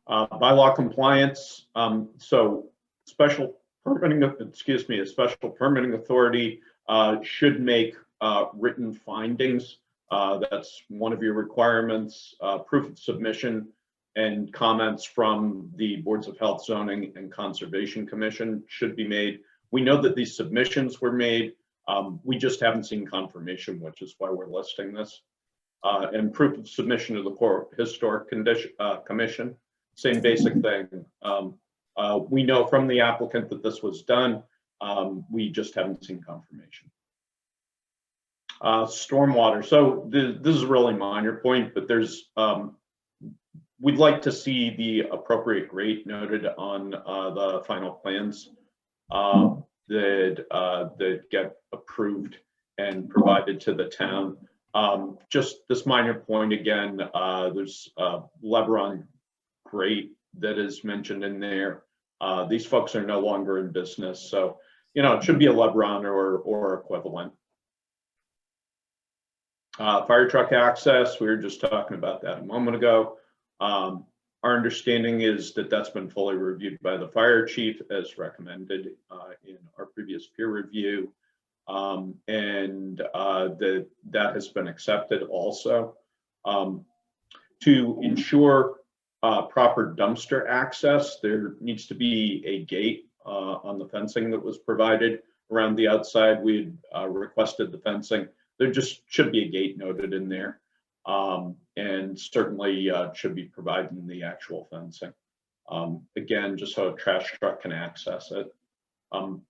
Speaker 13: Bylaw compliance. So special permitting, a special permitting authority should make written findings. That's one of your requirements. Proof of submission and comments from the Boards of Health, Zoning, and Conservation Commission should be made. We know that these submissions were made. We just haven't seen confirmation, which is why we're listing this. And proof of submission to the Historic Commission, same basic thing. We know from the applicant that this was done. We just haven't seen confirmation. Stormwater. So this is a really minor point, but there's we'd like to see the appropriate rate noted on the final plans that get approved and provided to the town. Just this minor point again, there's Lebaron grate that is mentioned in there. These folks are no longer in business, so it should be a Lebaron or equivalent. Fire truck access, we were just talking about that a moment ago. Our understanding is that that's been fully reviewed by the fire chief as recommended in our previous peer review. And that has been accepted also. To ensure proper dumpster access, there needs to be a gate on the fencing that was provided around the outside. We requested the fencing. There just should be a gate noted in there, and certainly should be provided in the actual fencing. Again, just so a trash truck can access it.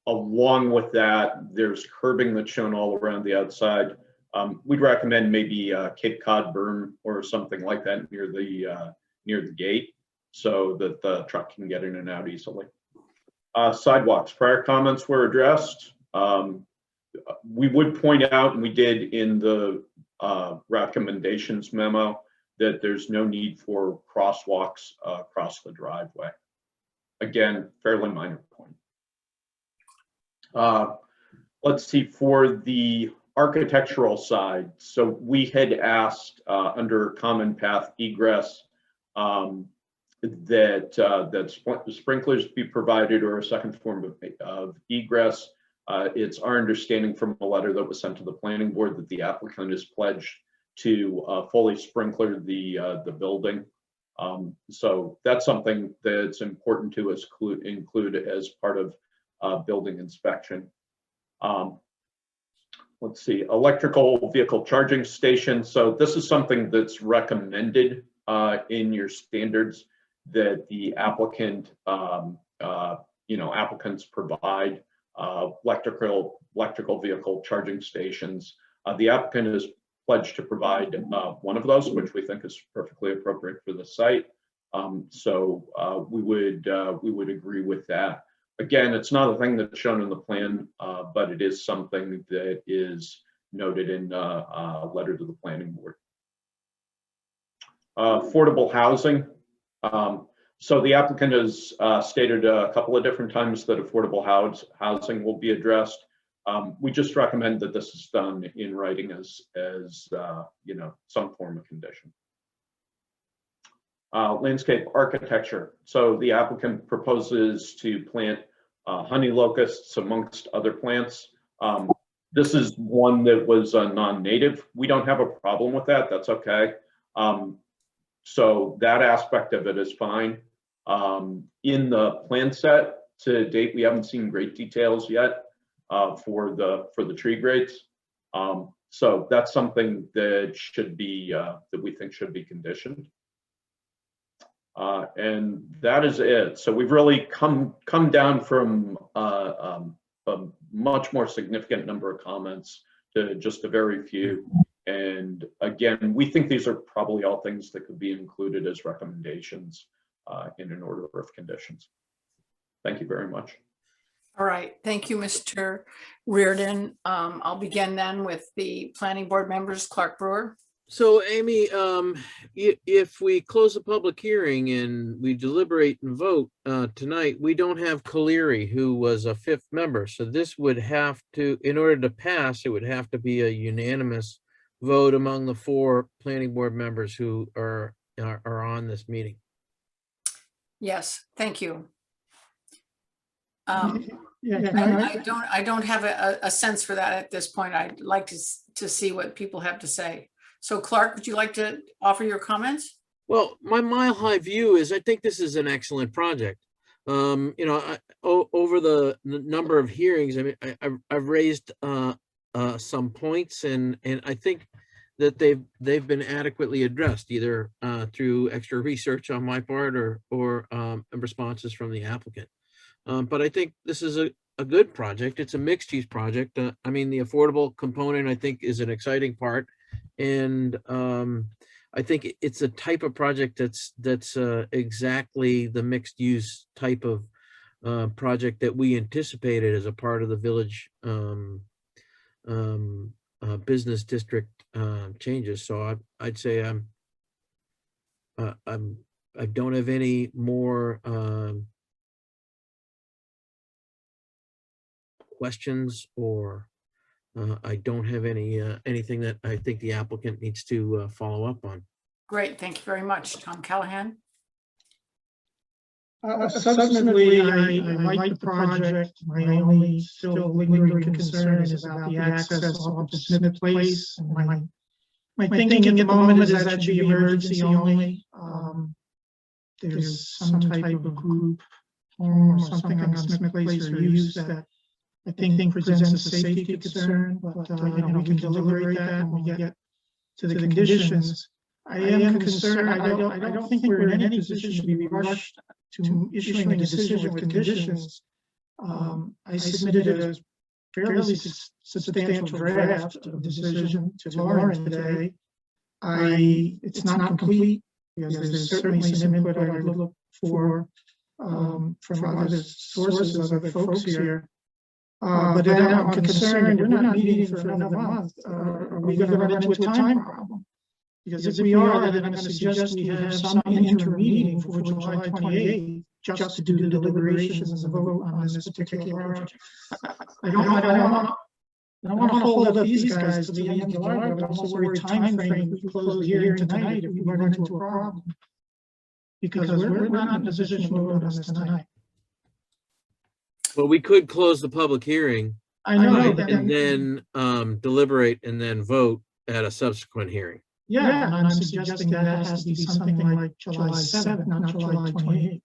Speaker 13: Along with that, there's curbing that's shown all around the outside. We'd recommend maybe a Cape Cod berm or something like that near the gate so that the truck can get in and out easily. Sidewalks, prior comments were addressed. We would point out, and we did in the recommendations memo, that there's no need for crosswalks across the driveway. Again, fairly minor point. Let's see, for the architectural side, so we had asked under common path egress that sprinklers be provided or a second form of egress. It's our understanding from a letter that was sent to the planning board that the applicant is pledged to fully sprinkler the building. So that's something that's important to us include as part of building inspection. Let's see, electrical vehicle charging station. So this is something that's recommended in your standards that the applicant, applicants provide electrical vehicle charging stations. The applicant is pledged to provide one of those, which we think is perfectly appropriate for the site. So we would agree with that. Again, it's not a thing that's shown in the plan, but it is something that is noted in a letter to the planning board. Affordable housing. So the applicant has stated a couple of different times that affordable housing will be addressed. We just recommend that this is done in writing as some form of condition. Landscape architecture. So the applicant proposes to plant honey locusts amongst other plants. This is one that was non-native. We don't have a problem with that. That's okay. So that aspect of it is fine. In the plan set to date, we haven't seen great details yet for the tree grades. So that's something that should be that we think should be conditioned. And that is it. So we've really come down from a much more significant number of comments to just a very few. And again, we think these are probably all things that could be included as recommendations in an order of conditions. Thank you very much.
Speaker 1: All right, thank you, Mr. Reardon. I'll begin then with the planning board members, Clark Brewer.
Speaker 7: So Amy, if we close the public hearing and we deliberate and vote tonight, we don't have Caleri, who was a 5th member. So this would have to, in order to pass, it would have to be a unanimous vote among the 4 planning board members who are on this meeting.
Speaker 1: Yes, thank you.
Speaker 6: Yeah,
Speaker 1: I don't have a sense for that at this point. I'd like to see what people have to say. So Clark, would you like to offer your comments?
Speaker 7: Well, my mile high view is I think this is an excellent project. You know, over the number of hearings, I mean, I've raised some points, and I think that they've been adequately addressed either through extra research on my part or responses from the applicant. But I think this is a good project. It's a mixed use project. I mean, the affordable component I think is an exciting part, and I think it's a type of project that's exactly the mixed use type of project that we anticipated as a part of the village business district changes. So I'd say I don't have any more questions, or I don't have anything that I think the applicant needs to follow up on.
Speaker 1: Great, thank you very much. Tom Callahan?
Speaker 6: Substantively, I like the project. My only still lingering concern is about the access off of Smith Place. My thinking at the moment is that should be emergency only. There's some type of group home or something on Smith Place or use that I think presents a safety concern, but we can deliberate that when we get to the conditions. I am concerned. I don't think we're in any position to be rushed to issuing a decision with conditions. I submitted a fairly substantial draft of decision to Lauren today. It's not complete because there's certainly some input I would look for from other sources, other folks here. But I'm concerned we're not meeting for another month. Are we going to run into a time problem? Because if we are, then I'm going to suggest we have some interim meeting for July 28th just to do the deliberations and the vote on this particular project. I don't want to hold up these guys to the end of July, but I'm also worried time frame if we close the hearing tonight if we run into a problem. Because we're not in a position to vote on this tonight.
Speaker 7: Well, we could close the public hearing.
Speaker 6: I know,
Speaker 7: and then deliberate and then vote at a subsequent hearing.
Speaker 6: Yeah, and I'm suggesting that has to be something like July 7th, not July 28th.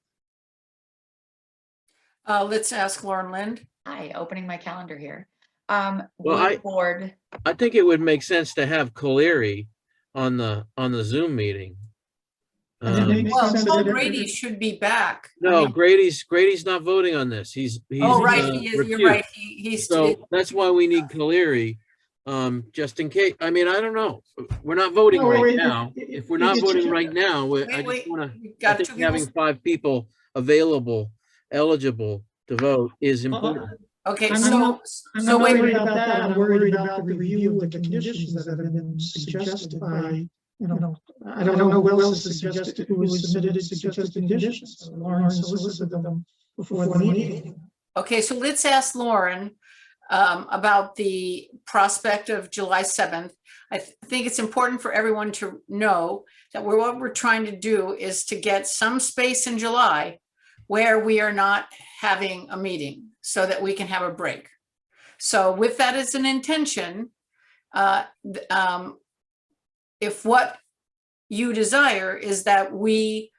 Speaker 1: Let's ask Lauren Lind.
Speaker 9: Hi, opening my calendar here.
Speaker 7: Well,
Speaker 9: Board.
Speaker 7: I think it would make sense to have Colery on the Zoom meeting.
Speaker 1: Well, Paul Grady should be back.
Speaker 7: No, Grady's not voting on this. He's
Speaker 1: oh, right, he is. You're right. He's
Speaker 7: so that's why we need Colery, just in case. I mean, I don't know. We're not voting right now. If we're not voting right now, I just want to. I think having 5 people available, eligible to vote is important.
Speaker 1: Okay,
Speaker 6: I'm not worried about that. I'm worried about the review of the conditions that have been suggested by, I don't know who else has suggested, who has submitted suggested conditions. Lauren solicited them before the meeting.
Speaker 1: Okay, so let's ask Lauren about the prospect of July 7th. I think it's important for everyone to know that what we're trying to do is to get some space in July where we are not having a meeting so that we can have a break. So with that as an intention, if what you desire is that we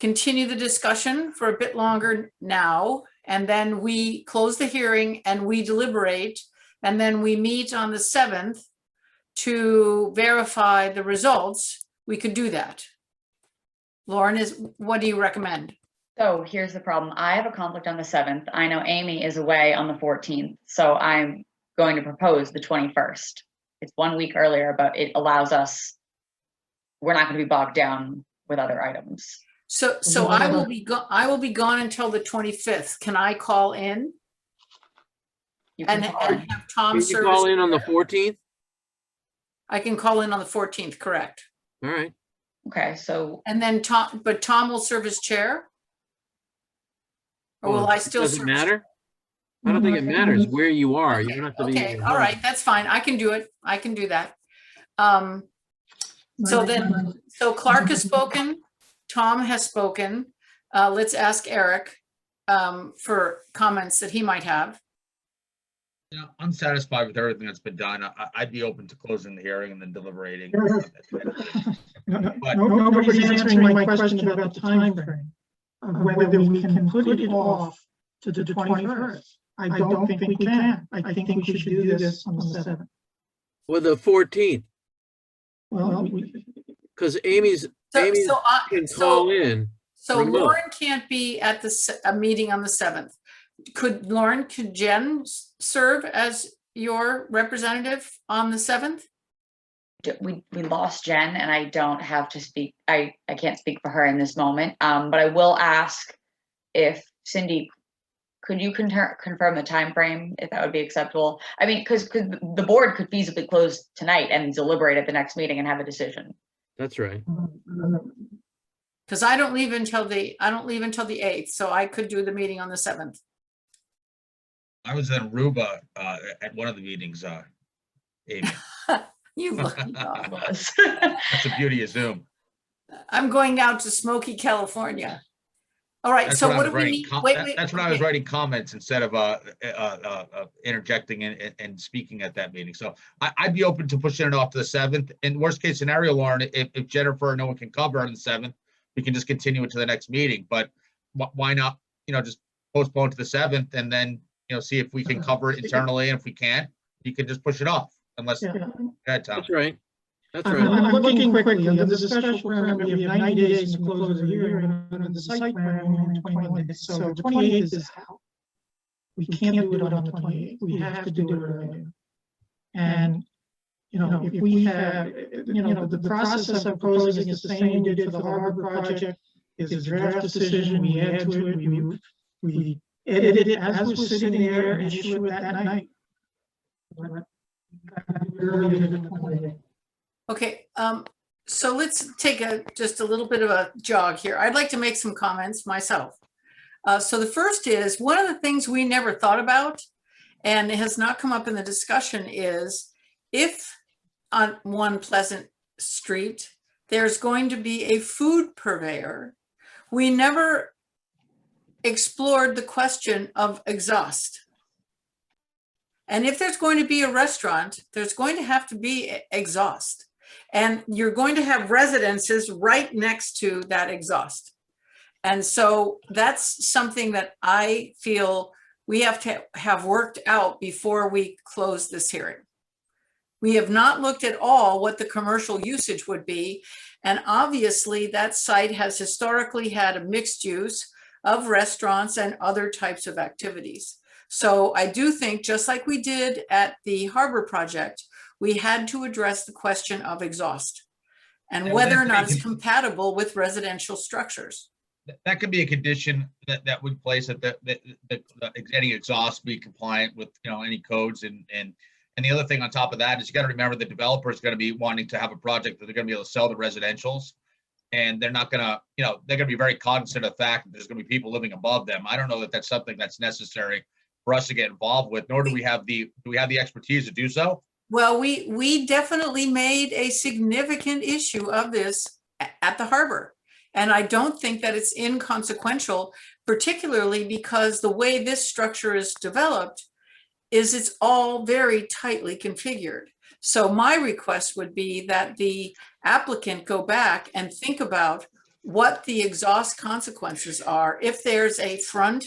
Speaker 1: continue the discussion for a bit longer now, and then we close the hearing and we deliberate, and then we meet on the 7th to verify the results, we could do that. Lauren, what do you recommend?
Speaker 9: So here's the problem. I have a conflict on the 7th. I know Amy is away on the 14th. So I'm going to propose the 21st. It's 1 week earlier, but it allows us, we're not going to be bogged down with other items.
Speaker 1: So I will be gone until the 25th. Can I call in?
Speaker 9: You can
Speaker 1: have Tom
Speaker 7: Can you call in on the 14th?
Speaker 1: I can call in on the 14th, correct.
Speaker 7: All right.
Speaker 9: Okay, so.
Speaker 1: And then Tom will serve as chair? Or will I still
Speaker 7: Does it
Speaker 1: serve?
Speaker 7: matter? I don't think it matters where you are. You don't have to be.
Speaker 1: Okay, all right, that's fine. I can do it. I can do that. So Clark has spoken. Tom has spoken. Let's ask Eric. for comments that he might have.
Speaker 14: Yeah, I'm satisfied with everything that's been done. I'd be open to closing the hearing and then deliberating.
Speaker 6: Nobody's answering my question about the timeframe of whether we can put it off to the 21st. I don't think we can. I think we should do this on the 7th.
Speaker 7: Or the 14th,
Speaker 6: Well,
Speaker 7: because Amy's can call in.
Speaker 1: So
Speaker 7: remote.
Speaker 1: Lauren can't be at a meeting on the 7th. Could Jen serve as your representative on the 7th?
Speaker 9: We lost Jen, and I don't have to speak. I can't speak for her in this moment. But I will ask if Cindy, could you confirm the time frame, if that would be acceptable? I mean, because the board could feasibly close tonight and deliberate at the next meeting and have a decision.
Speaker 7: That's right.
Speaker 1: Because I don't leave until the 8th, so I could do the meeting on the 7th.
Speaker 14: I was in Aruba at one of the meetings, Amy.
Speaker 1: You lucky dog.
Speaker 14: That's the beauty of Zoom.
Speaker 1: I'm going out to smoky California. All right,
Speaker 14: That's
Speaker 1: so
Speaker 14: when I
Speaker 1: what
Speaker 14: was
Speaker 1: do we
Speaker 14: writing
Speaker 1: need?
Speaker 14: That's when I was writing comments instead of interjecting and speaking at that meeting. So I'd be open to pushing it off to the 7th. In worst case scenario, Lauren, if Jennifer or no one can cover on the 7th, we can just continue it to the next meeting. But why not, just postpone to the 7th and then, see if we can cover it internally. And if we can't, you can just push it off unless.
Speaker 6: Yeah.
Speaker 7: That's right. That's right.
Speaker 6: I'm looking quickly. Under the special permit, we have 90 days to close the hearing. Under the site plan, we only have 21 days. So the 28th is out. We can't do it on the 28th. We have to do it earlier. And, if we have, the process I'm proposing is the same we did for the harbor project. Is a draft decision, we add to it, we edit it as we're sitting there and issue it that night.
Speaker 1: Okay, so let's take just a little bit of a jog here. I'd like to make some comments myself. So the first is, one of the things we never thought about, and it has not come up in the discussion, is if on One Pleasant Street, there's going to be a food purveyor, we never explored the question of exhaust. And if there's going to be a restaurant, there's going to have to be exhaust. And you're going to have residences right next to that exhaust. And so that's something that I feel we have to have worked out before we close this hearing. We have not looked at all what the commercial usage would be. And obviously that site has historically had a mixed use of restaurants and other types of activities. So I do think, just like we did at the harbor project, we had to address the question of exhaust and whether or not it's compatible with residential structures.
Speaker 14: That could be a condition that would place that any exhaust be compliant with any codes and the other thing on top of that is you got to remember the developer is going to be wanting to have a project that they're going to be able to sell the residentials, and they're not going to they're going to be very cognizant of the fact that there's going to be people living above them. I don't know that that's something that's necessary for us to get involved with, nor do we have the expertise to do so.
Speaker 1: Well, we definitely made a significant issue of this at the harbor. And I don't think that it's inconsequential, particularly because the way this structure is developed is it's all very tightly configured. So my request would be that the applicant go back and think about what the exhaust consequences are if there's a front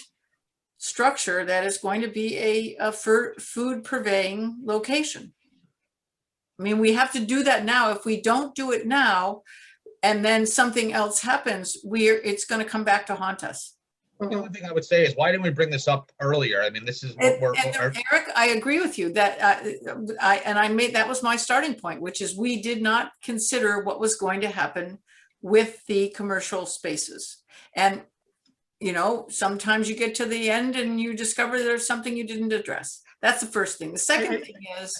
Speaker 1: structure that is going to be a food purveying location. I mean, we have to do that now. If we don't do it now, and then something else happens, it's going to come back to haunt us.
Speaker 14: The only thing I would say is, why didn't we bring this up earlier? I mean, this is what
Speaker 1: Eric, I agree with you that that was my starting point, which is we did not consider what was going to happen with the commercial spaces. And sometimes you get to the end and you discover there's something you didn't address. That's the first thing. The second thing is,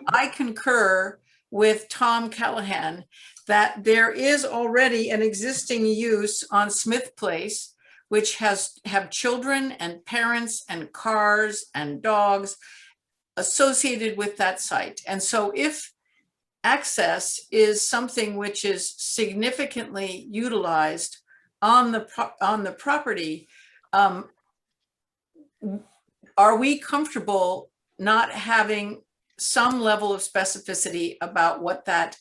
Speaker 1: I concur with Tom Callahan that there is already an existing use on Smith Place, which have children and parents and cars and dogs associated with that site. And so if access is something which is significantly utilized on the property, are we comfortable not having some level of specificity about what that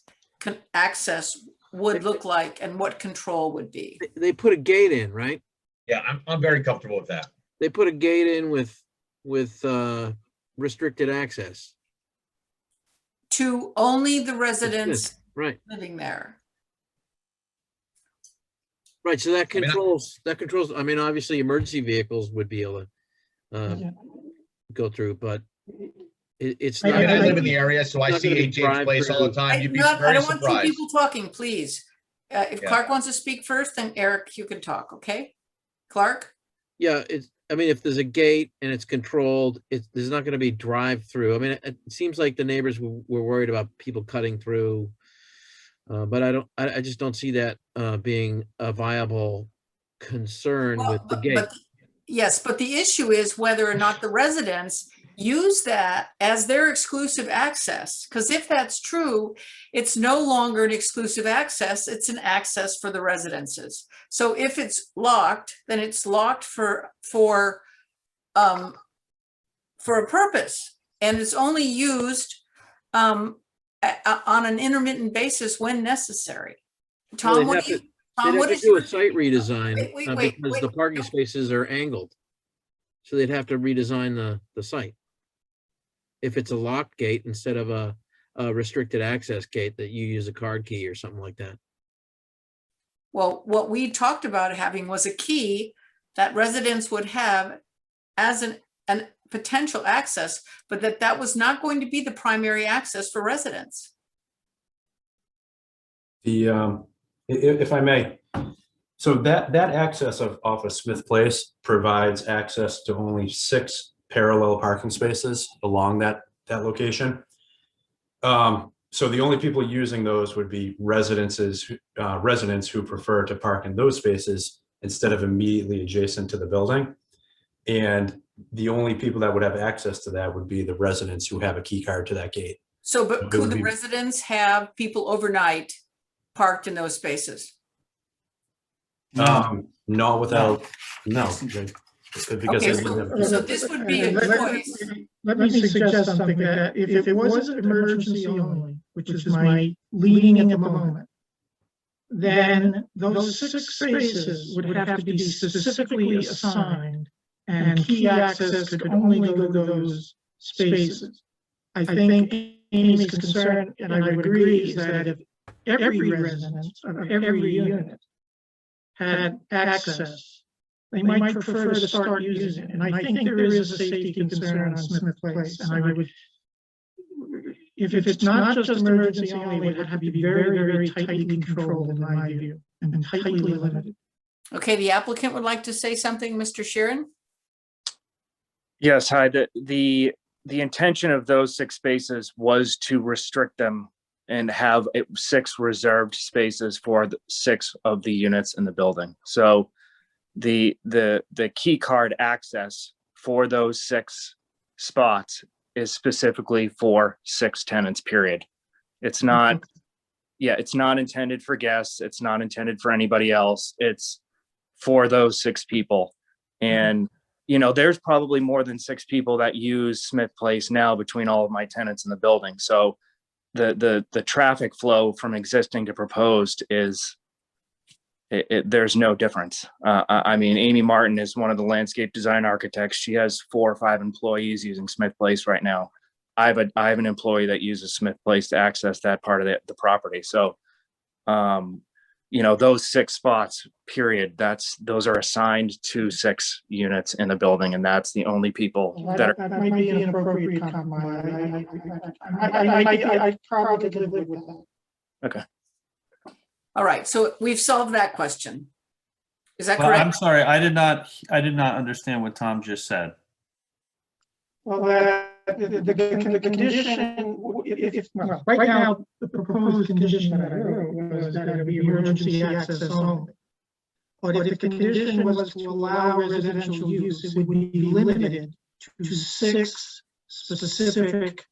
Speaker 1: access would look like and what control would be?
Speaker 7: They put a gate in, right?
Speaker 14: Yeah, I'm very comfortable with that.
Speaker 7: They put a gate in with restricted access.
Speaker 1: To only the residents
Speaker 7: Right.
Speaker 1: living there.
Speaker 7: Right, so that controls, I mean, obviously emergency vehicles would be able to go through, but it's
Speaker 14: I
Speaker 7: not.
Speaker 14: mean, I live in the area, so I
Speaker 7: it's not
Speaker 14: see
Speaker 7: gonna be
Speaker 14: AJ's place all the time. You'd be
Speaker 1: I
Speaker 14: very
Speaker 1: don't want two
Speaker 14: surprised.
Speaker 1: people talking, please. If
Speaker 14: Yeah.
Speaker 1: Clark wants to speak first, then Eric, you can talk, okay? Clark?
Speaker 7: Yeah, I mean, if there's a gate and it's controlled, there's not gonna be drive-through. I mean, it seems like the neighbors were worried about people cutting through. But I just don't see that being a viable concern with the gate.
Speaker 1: Yes, but the issue is whether or not the residents use that as their exclusive access. Because if that's true, it's no longer an exclusive access, it's an access for the residences. So if it's locked, then it's locked for a purpose, and it's only used on an intermittent basis when necessary. Tom, what do you? Tom, what
Speaker 7: They'd have
Speaker 1: is
Speaker 7: to do
Speaker 1: your?
Speaker 7: a site redesign
Speaker 1: Wait,
Speaker 7: because the parking spaces are angled. So they'd have to redesign the site. If it's a locked gate instead of a restricted access gate that you use a card key or something like that.
Speaker 1: Well, what we talked about having was a key that residents would have as an potential access, but that was not going to be the primary access for residents.
Speaker 18: If I may, so that access off of Smith Place provides access to only 6 parallel parking spaces along that location. So the only people using those would be residents who prefer to park in those spaces instead of immediately adjacent to the building. And the only people that would have access to that would be the residents who have a key card to that gate.
Speaker 1: So, but could the residents have people overnight parked in those spaces?
Speaker 18: Not without, no.
Speaker 1: Okay, so this would be a choice.
Speaker 6: Let me suggest something that if it was emergency only, which is my leading at the moment, then those 6 spaces would have to be specifically assigned, and key access could only go to those spaces. I think Amy's concern, and I would agree, is that if every resident of every unit had access, they might prefer to start using it. And I think there is a safety concern on Smith Place. And I would, if it's not just emergency only, it would have to be very, very tightly controlled in my view, and tightly limited.
Speaker 1: Okay, the applicant would like to say something, Mr. Sheeran?
Speaker 15: Yes, hi. The intention of those 6 spaces was to restrict them and have 6 reserved spaces for the 6 of the units in the building. So the key card access for those 6 spots is specifically for 6 tenants, period. It's not, it's not intended for guests. It's not intended for anybody else. It's for those 6 people. And, you know, there's probably more than 6 people that use Smith Place now between all of my tenants in the building. So the traffic flow from existing to proposed is, there's no difference. I mean, Amy Martin is one of the landscape design architects. She has 4 or 5 employees using Smith Place right now. I have an employee that uses Smith Place to access that part of the property. So, you know, those 6 spots, period, those are assigned to 6 units in the building, and that's the only people that are.
Speaker 6: That might be an appropriate compromise. I probably could live with that.
Speaker 15: Okay.
Speaker 1: All right, so we've solved that question. Is that
Speaker 11: Well,
Speaker 1: correct?
Speaker 11: I'm sorry, I did not understand what Tom just said.
Speaker 6: Well, the condition, well, right now, the proposed condition that I wrote was that it would be emergency access only. But if the condition was to allow residential use, it would be limited to 6 specific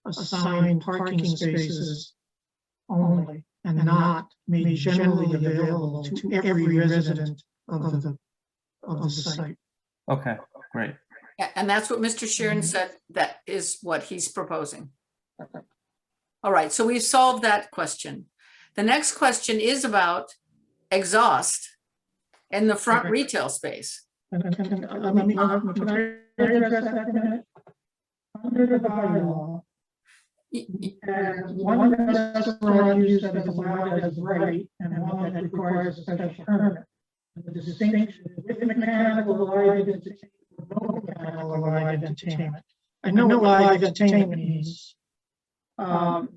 Speaker 6: assigned parking spaces only, and not made generally available to every resident of the site.
Speaker 11: Okay, great.
Speaker 1: And that's what Mr. Sheeran said, that is what he's proposing. All right, so we've solved that question. The next question is about exhaust in the front retail space.
Speaker 6: Can I address that a minute? Under the bylaw, one restaurant use that is allowed as right and one that requires a special permit. The distinction is with mechanical live entertainment, no mechanical live entertainment. I know what live entertainment means. But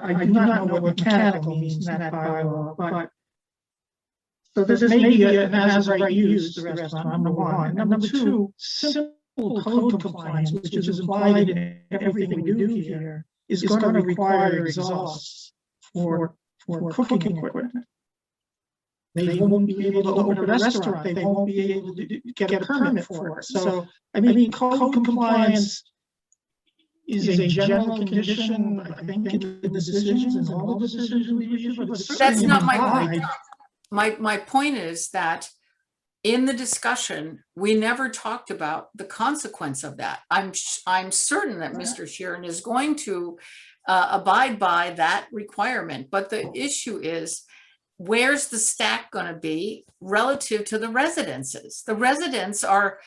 Speaker 6: I do not know what mechanical means in that bylaw, but so this may be an as-right use, the restaurant, number one. And number two, simple code compliance, which is implied in everything we do here, is going to require exhausts for cooking equipment. They won't be able to open a restaurant. They won't be able to get a permit for it. So, I mean, code compliance is a general condition, I think, in the decisions and all the decisions we issue, but it's
Speaker 1: That's
Speaker 6: certainly
Speaker 1: not my
Speaker 6: implied.
Speaker 1: point. My point is that in the discussion, we never talked about the consequence of that. I'm certain that Mr. Sheeran is going to abide by that requirement, but the issue is, where's the stack going to be relative to the residences? The residents are,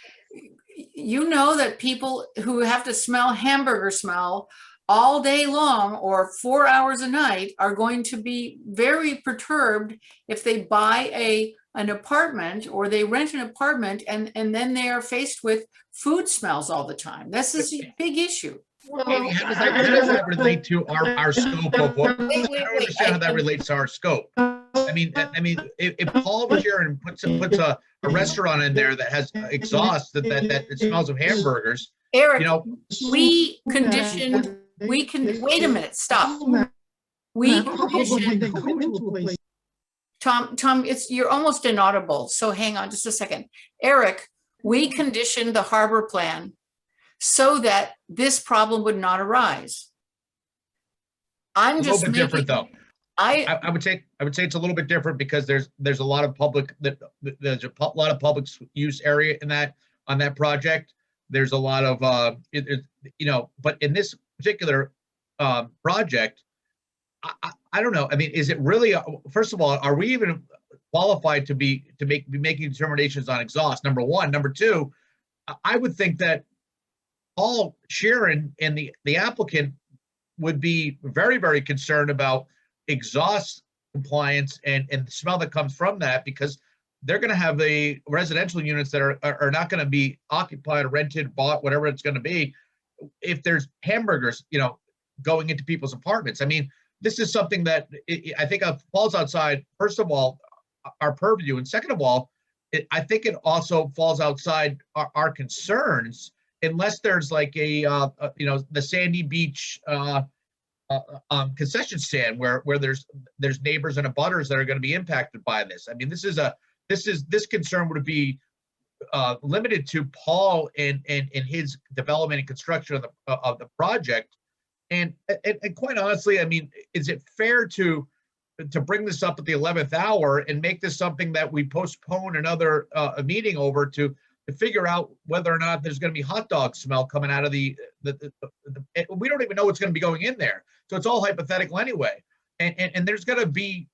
Speaker 1: you know, that people who have to smell hamburger smell all day long or 4 hours a night are going to be very perturbed if they buy an apartment or they rent an apartment and then they are faced with food smells all the time. This is a big issue.
Speaker 14: Amy, how does that relate to our scope of what? I don't understand how that relates to our scope. I mean, if Paul was here and puts a restaurant in there that has exhaust that it smells of hamburgers,
Speaker 1: Eric,
Speaker 14: you know,
Speaker 1: we conditioned. We can wait a minute. Stop. We conditioned. Tom, you're almost inaudible. So hang on just a second. Eric, we conditioned the harbor plan so that this problem would not arise. I'm just
Speaker 14: a little bit different though. I would say it's a little bit different because there's a lot of public use area on that project. There's a lot of but in this particular project, I don't know. I mean, is it really? First of all, are we even qualified to be making determinations on exhaust? Number one. Number two, I would think that Paul Sheeran and the applicant would be very, very concerned about exhaust compliance and the smell that comes from that, because they're going to have the residential units that are not going to be occupied, rented, bought, whatever it's going to be, if there's hamburgers, going into people's apartments. I mean, this is something that I think falls outside, first of all, our purview, and second of all, I think it also falls outside our concerns, unless there's like the Sandy Beach concession stand where there's neighbors and abutters that are going to be impacted by this. I mean, this concern would be limited to Paul and his development and construction of the project. And quite honestly, I mean, is it fair to bring this up at the 11th hour and make this something that we postpone another meeting over to figure out whether or not there's going to be hot dog smell coming out of the we don't even know what's going to be going in there. So it's all hypothetical anyway. And there's going to be,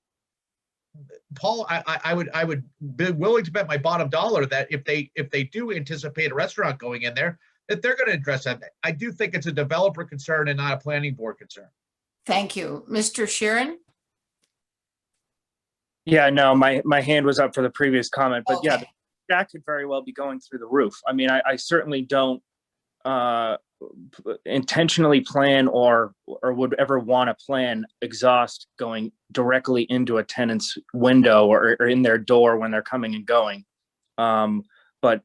Speaker 14: Paul, I would be willing to bet my bottom dollar that if they do anticipate a restaurant going in there, that they're going to address that. I do think it's a developer concern and not a planning board concern.
Speaker 1: Thank you. Mr. Sheeran?
Speaker 15: Yeah, no, my hand was up for the previous comment, but yeah, that could very well be going through the roof. I mean, I certainly don't intentionally plan or would ever want to plan exhaust going directly into a tenant's window or in their door when they're coming and going. But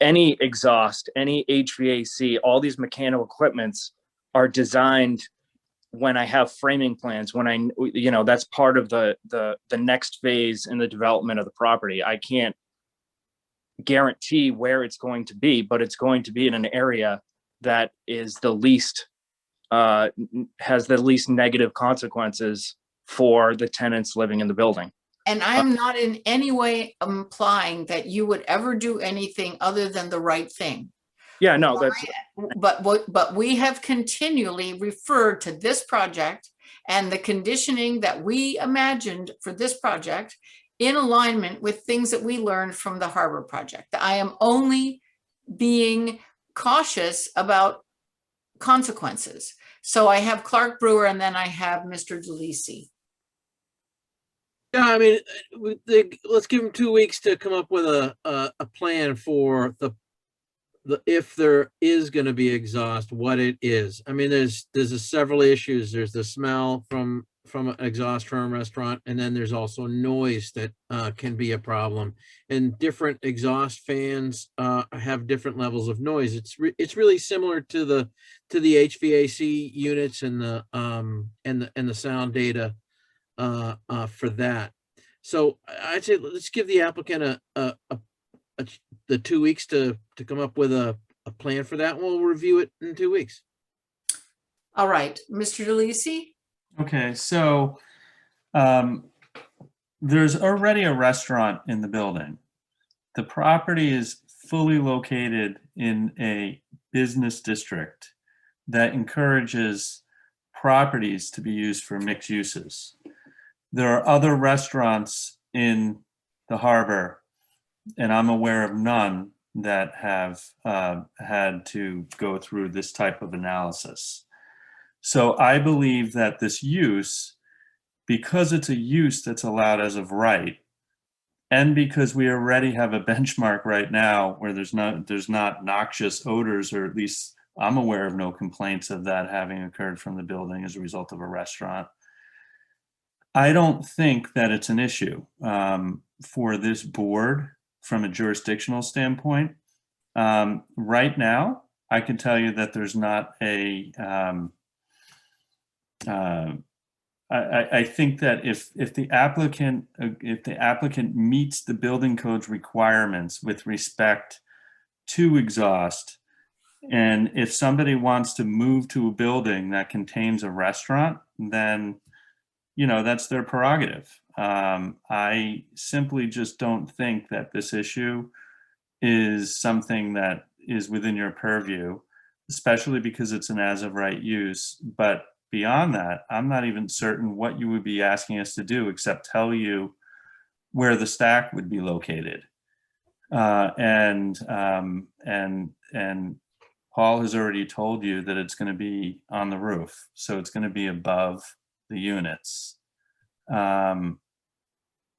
Speaker 15: any exhaust, any HVAC, all these mechanical equipments are designed when I have framing plans, when that's part of the next phase in the development of the property. I can't guarantee where it's going to be, but it's going to be in an area that is the least has the least negative consequences for the tenants living in the building.
Speaker 1: And I am not in any way implying that you would ever do anything other than the right thing.
Speaker 15: Yeah, no, that's,
Speaker 1: But we have continually referred to this project and the conditioning that we imagined for this project in alignment with things that we learned from the harbor project. I am only being cautious about consequences. So I have Clark Brewer and then I have Mr. DeLisi.
Speaker 7: Yeah, I mean, let's give them 2 weeks to come up with a plan for the if there is going to be exhaust, what it is. I mean, there's several issues. There's the smell from an exhaust from a restaurant, and then there's also noise that can be a problem. And different exhaust fans have different levels of noise. It's really similar to the HVAC units and the sound data for that. So I'd say let's give the applicant the 2 weeks to come up with a plan for that. We'll review it in 2 weeks.
Speaker 1: All right, Mr. DeLisi?
Speaker 11: Okay, so there's already a restaurant in the building. The property is fully located in a business district that encourages properties to be used for mixed uses. There are other restaurants in the harbor, and I'm aware of none that have had to go through this type of analysis. So I believe that this use, because it's a use that's allowed as of right, and because we already have a benchmark right now where there's not noxious odors, or at least I'm aware of no complaints of that having occurred from the building as a result of a restaurant, I don't think that it's an issue for this board from a jurisdictional standpoint. Right now, I can tell you that there's not a I think that if the applicant meets the building code's requirements with respect to exhaust, and if somebody wants to move to a building that contains a restaurant, then that's their prerogative. I simply just don't think that this issue is something that is within your purview, especially because it's an as of right use. But beyond that, I'm not even certain what you would be asking us to do except tell you where the stack would be located. And Paul has already told you that it's going to be on the roof, so it's going to be above the units.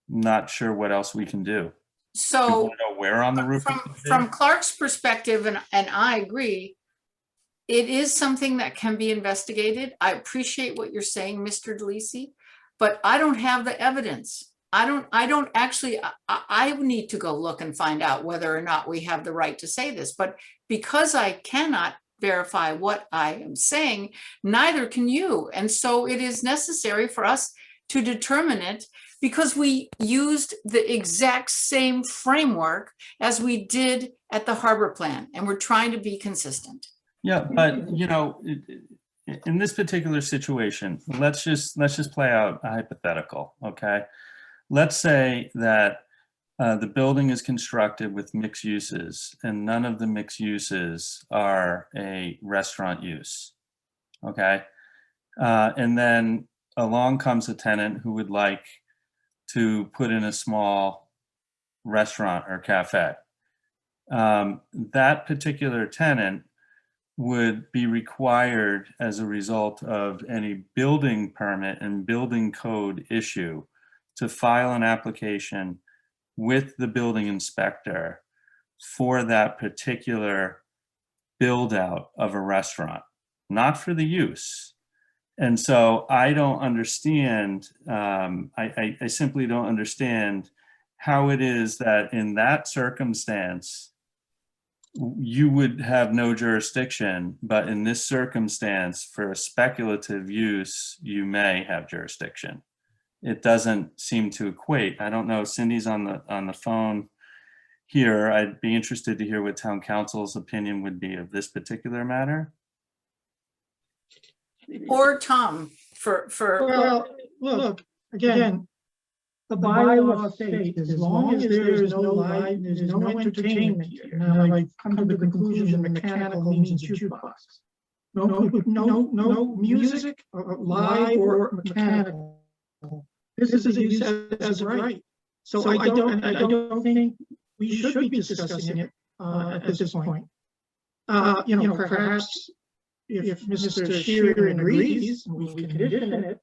Speaker 11: Not sure what else we can do.
Speaker 1: So
Speaker 11: you want to know where on the roof?
Speaker 1: From Clark's perspective, and I agree, it is something that can be investigated. I appreciate what you're saying, Mr. DeLisi, but I don't have the evidence. I don't actually, I need to go look and find out whether or not we have the right to say this, but because I cannot verify what I am saying, neither can you. And so it is necessary for us to determine it, because we used the exact same framework as we did at the harbor plan, and we're trying to be consistent.
Speaker 11: Yeah, but in this particular situation, let's just play out a hypothetical, okay? Let's say that the building is constructed with mixed uses, and none of the mixed uses are a restaurant use, okay? And then along comes a tenant who would like to put in a small restaurant or cafe. That particular tenant would be required, as a result of any building permit and building code issue, to file an application with the building inspector for that particular build out of a restaurant, not for the use. And so I don't understand, I simply don't understand how it is that in that circumstance, you would have no jurisdiction, but in this circumstance, for a speculative use, you may have jurisdiction. It doesn't seem to equate. I don't know, Cindy's on the phone here. I'd be interested to hear what town council's opinion would be of this particular matter.
Speaker 1: Or Tom,
Speaker 6: Well, look, again, the bylaw states, as long as there is no live, there's no entertainment here. Now, I've come to the conclusion mechanical means a jukebox. No music, live or mechanical. This is a use as of right. So I don't think we should be discussing it at this point. Perhaps if Mr. Sheeran agrees, we can condition it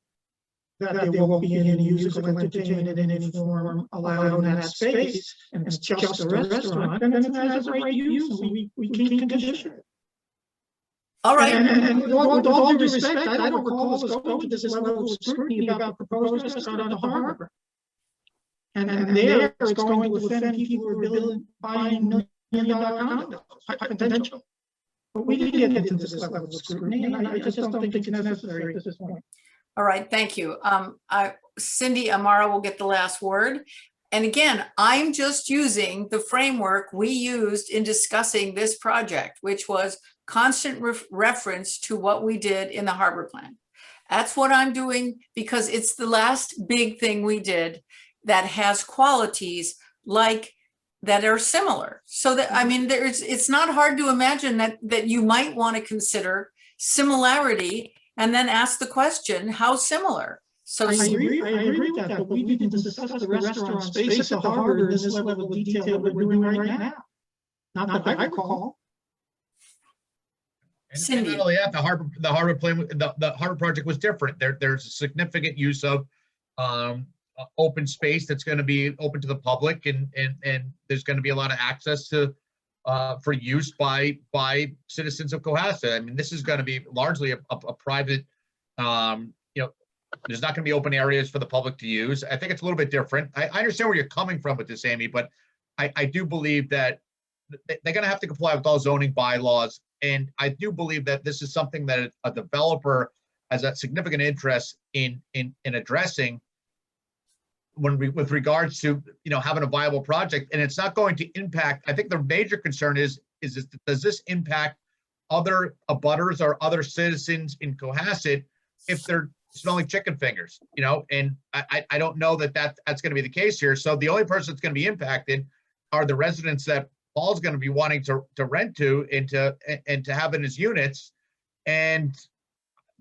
Speaker 6: that there won't be any musical entertainment in any form allowed in that space, and it's just a restaurant, then it's as a right use, and we can condition it.
Speaker 1: All right.
Speaker 6: And with all due respect, I don't recall us going to this level of scrutiny about the proposed restaurant on the harbor. And there it's going to offend people who are buying $1 million condos, potential. But we can get into this level of scrutiny, and I just don't think it's necessary at this point.
Speaker 1: All right, thank you. Cindy Amara will get the last word. And again, I'm just using the framework we used in discussing this project, which was constant reference to what we did in the harbor plan. That's what I'm doing because it's the last big thing we did that has qualities like that are similar. So that, I mean, it's not hard to imagine that you might want to consider similarity and then ask the question, how similar? So
Speaker 6: I agree with that, but we didn't discuss the restaurant space at the harbor in this level of detail that we're doing right now. Not that I recall.
Speaker 14: And not only that, the harbor plan, the harbor project was different. There's a significant use of open space that's going to be open to the public, and there's going to be a lot of access to for use by citizens of Cohasset. I mean, this is going to be largely a private, there's not going to be open areas for the public to use. I think it's a little bit different. I understand where you're coming from with this, Amy, but I do believe that they're going to have to comply with all zoning bylaws. And I do believe that this is something that a developer has a significant interest in addressing with regards to, having a viable project. And it's not going to impact, I think the major concern is does this impact other abutters or other citizens in Cohasset if they're smelling chicken fingers, and I don't know that's going to be the case here. So the only person that's going to be impacted are the residents that Paul's going to be wanting to rent to and to have in his units. And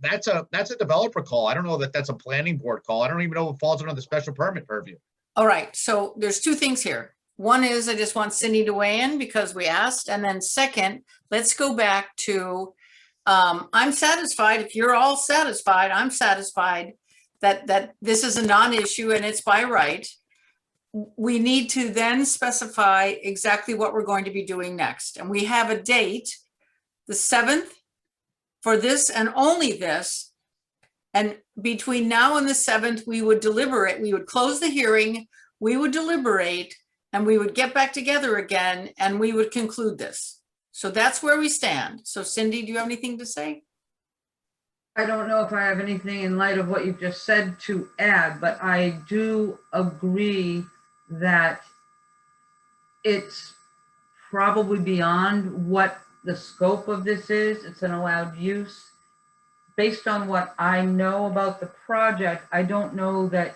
Speaker 14: that's a developer call. I don't know that that's a planning board call. I don't even know if it falls under the special permit purview.
Speaker 1: all right, so there's two things here. One is I just want Cindy to weigh in because we asked. And then second, let's go back to, I'm satisfied. If you're all satisfied, I'm satisfied that this is a non-issue and it's by right. We need to then specify exactly what we're going to be doing next. And we have a date, the 7th, for this and only this. And between now and the 7th, we would deliberate, we would close the hearing, we would deliberate, and we would get back together again, and we would conclude this. So that's where we stand. So Cindy, do you have anything to say?
Speaker 16: I don't know if I have anything in light of what you've just said to add, but I do agree that it's probably beyond what the scope of this is. It's an allowed use. Based on what I know about the project, I don't know that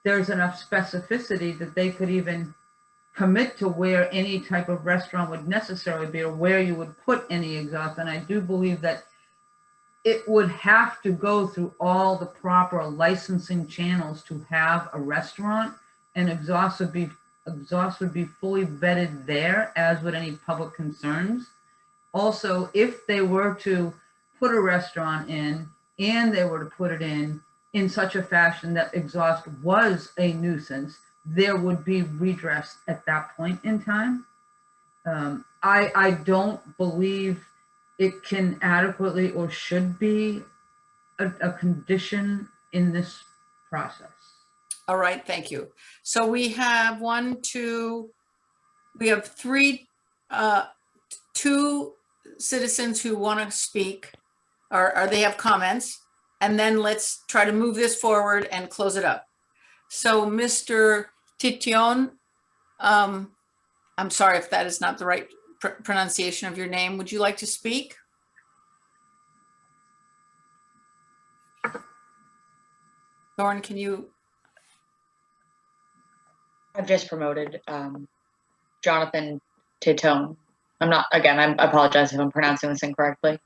Speaker 16: there's enough specificity that they could even commit to where any type of restaurant would necessarily be or where you would put any exhaust. And I do believe that it would have to go through all the proper licensing channels to have a restaurant, and exhaust would be fully vetted there, as would any public concerns. Also, if they were to put a restaurant in and they were to put it in such a fashion that exhaust was a nuisance, there would be redress at that point in time. I don't believe it can adequately or should be a condition in this process.
Speaker 1: All right, thank you. So we have two citizens who want to speak, or they have comments, and then let's try to move this forward and close it up. So Mr. Tition, I'm sorry if that is not the right pronunciation of your name. Would you like to speak? Lauren, can you?
Speaker 9: I've just promoted Jonathan Tatone. I apologize if I'm pronouncing this incorrectly.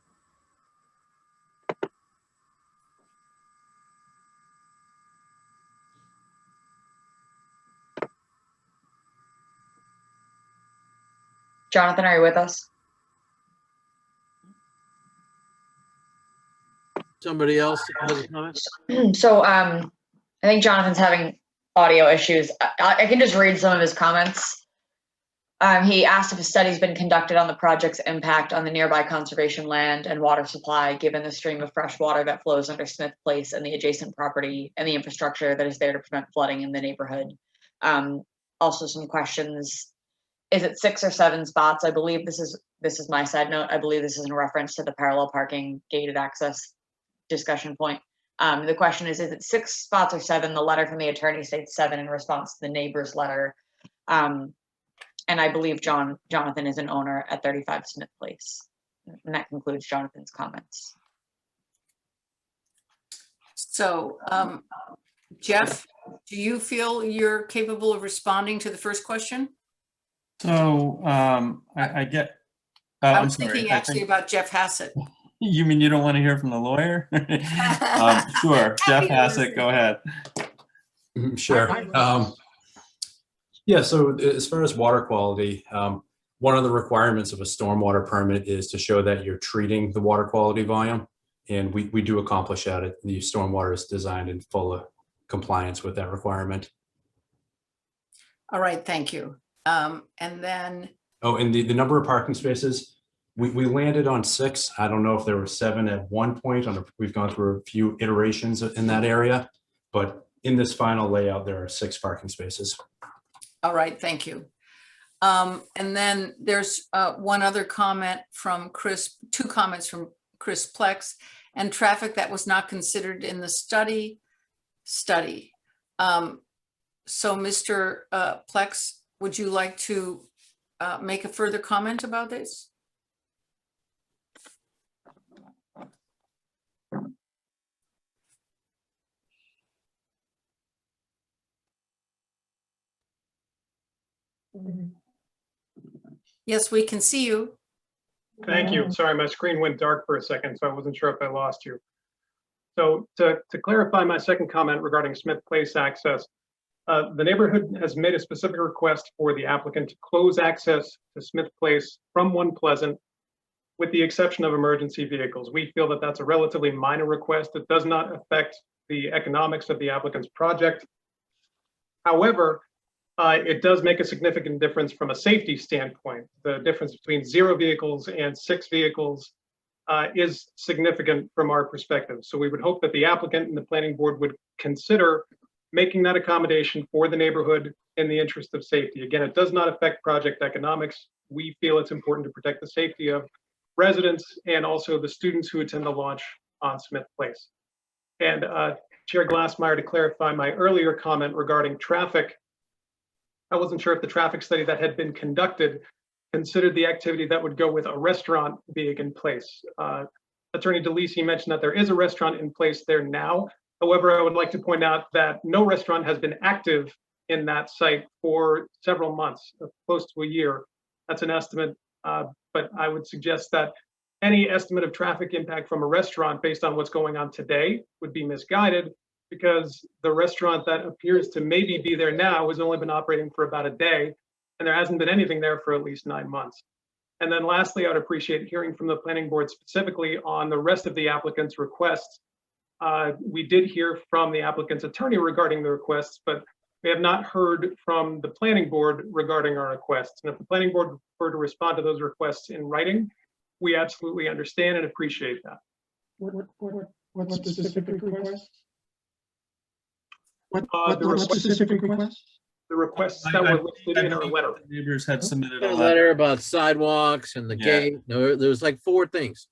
Speaker 9: Jonathan, are you with us?
Speaker 7: Somebody else has a comment?
Speaker 9: So I think Jonathan's having audio issues. I can just read some of his comments. He asked if a study's been conducted on the project's impact on the nearby conservation land and water supply, given the stream of fresh water that flows under Smith Place and the adjacent property and the infrastructure that is there to prevent flooding in the neighborhood. Also some questions. Is it 6 or 7 spots? I believe this is my side note. I believe this is in reference to the parallel parking gated access discussion point. The question is it 6 spots or 7? The letter from the attorney states 7 in response to the neighbor's letter. And I believe Jonathan is an owner at 35 Smith Place. And that concludes Jonathan's comments.
Speaker 1: So, Jeff, do you feel you're capable of responding to the first question?
Speaker 11: So I get,
Speaker 1: I
Speaker 11: I'm
Speaker 1: was
Speaker 11: sorry.
Speaker 1: thinking
Speaker 11: I
Speaker 1: actually
Speaker 11: think,
Speaker 1: about Jeff Hassett.
Speaker 11: you mean you don't want to hear from the lawyer? Sure, Jeff Hassett, go ahead.
Speaker 18: Sure. Yeah, so as far as water quality, one of the requirements of a stormwater permit is to show that you're treating the water quality volume. And we do accomplish that. The stormwater is designed in full compliance with that requirement.
Speaker 1: All right, thank you. And then.
Speaker 18: Oh, and the number of parking spaces, we landed on 6. I don't know if there were 7 at one point. We've gone through a few iterations in that area, but in this final layout, there are 6 parking spaces.
Speaker 1: All right, thank you. And then there's one other comment from Chris, 2 comments from Chris Plex, and traffic that was not considered in the study. So Mr. Plex, would you like to make a further comment about this? Yes, we can see you.
Speaker 12: Thank you. Sorry, my screen went dark for a second, so I wasn't sure if I lost you. So to clarify my second comment regarding Smith Place access, the neighborhood has made a specific request for the applicant to close access to Smith Place from One Pleasant, with the exception of emergency vehicles. We feel that that's a relatively minor request. It does not affect the economics of the applicant's project. However, it does make a significant difference from a safety standpoint. The difference between 0 vehicles and 6 vehicles is significant from our perspective. So we would hope that the applicant and the planning board would consider making that accommodation for the neighborhood in the interest of safety. Again, it does not affect project economics. We feel it's important to protect the safety of residents and also the students who attend the launch on Smith Place. And Chair Glassmeyer, to clarify my earlier comment regarding traffic, I wasn't sure if the traffic study that had been conducted considered the activity that would go with a restaurant being in place. Attorney DeLisi mentioned that there is a restaurant in place there now. However, I would like to point out that no restaurant has been active in that site for several months, close to a year. That's an estimate, but I would suggest that any estimate of traffic impact from a restaurant based on what's going on today would be misguided, because the restaurant that appears to maybe be there now has only been operating for about a day, and there hasn't been anything there for at least 9 months. And then lastly, I would appreciate hearing from the planning board specifically on the rest of the applicant's requests. We did hear from the applicant's attorney regarding the requests, but we have not heard from the planning board regarding our requests. And if the planning board were to respond to those requests in writing, we absolutely understand and appreciate that.
Speaker 6: What specific request? What
Speaker 12: The
Speaker 6: specific request?
Speaker 12: The requests that were listed in our letter.
Speaker 11: Neighbors had submitted a
Speaker 7: A
Speaker 11: letter.
Speaker 7: letter about sidewalks and the gate. No, there was like 4 things.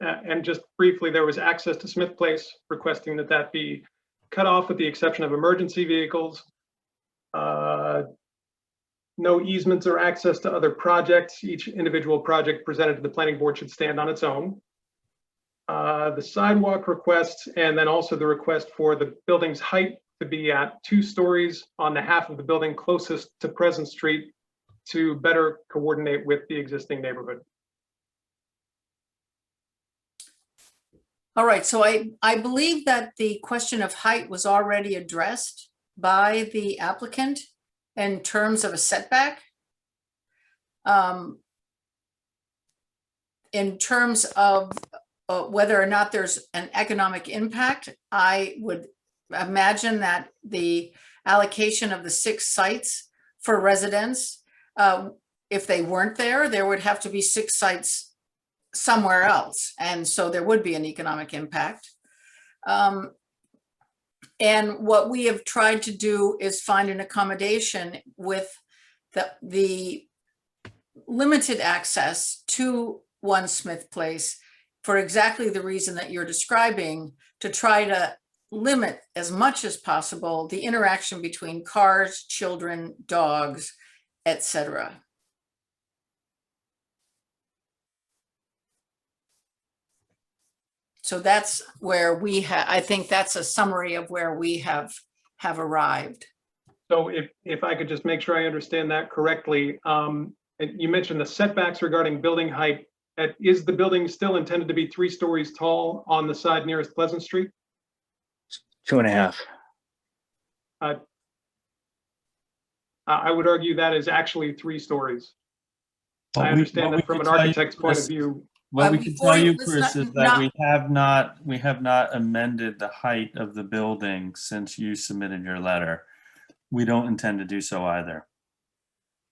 Speaker 12: And just briefly, there was access to Smith Place, requesting that that be cut off with the exception of emergency vehicles. No easements or access to other projects. Each individual project presented to the planning board should stand on its own. The sidewalk requests, and then also the request for the building's height to be at 2 stories on the half of the building closest to Pleasant Street to better coordinate with the existing neighborhood.
Speaker 1: All right, so I believe that the question of height was already addressed by the applicant in terms of a setback. In terms of whether or not there's an economic impact, I would imagine that the allocation of the 6 sites for residents, if they weren't there, there would have to be 6 sites somewhere else. And so there would be an economic impact. And what we have tried to do is find an accommodation with the limited access to 1 Smith Place for exactly the reason that you're describing, to try to limit as much as possible the interaction between cars, children, dogs, etc. So that's where we have, I think that's a summary of where we have arrived.
Speaker 12: So if I could just make sure I understand that correctly, and you mentioned the setbacks regarding building height. Is the building still intended to be 3 stories tall on the side nearest Pleasant Street?
Speaker 15: 2.5.
Speaker 12: I would argue that is actually 3 stories.
Speaker 11: What
Speaker 12: I
Speaker 11: we-
Speaker 12: understand
Speaker 11: what we
Speaker 12: that from
Speaker 11: could
Speaker 12: an
Speaker 11: tell you,
Speaker 12: architect's point of
Speaker 11: Chris,
Speaker 12: view.
Speaker 11: What we can
Speaker 1: before
Speaker 11: tell
Speaker 1: you-
Speaker 11: you,
Speaker 1: let's
Speaker 11: Chris,
Speaker 1: not-
Speaker 11: is that we have not amended the height of the building since you submitted your letter. We don't intend to do so either.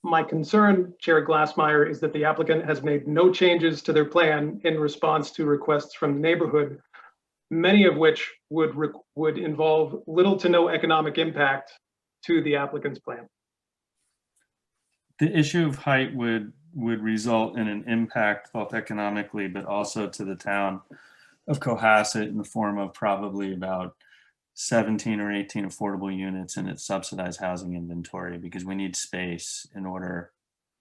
Speaker 12: My concern, Chair Glassmeyer, is that the applicant has made no changes to their plan in response to requests from the neighborhood, many of which would involve little to no economic impact to the applicant's plan.
Speaker 11: The issue of height would result in an impact both economically, but also to the town of Cohasset in the form of probably about 17 or 18 affordable units in its subsidized housing inventory, because we need space in order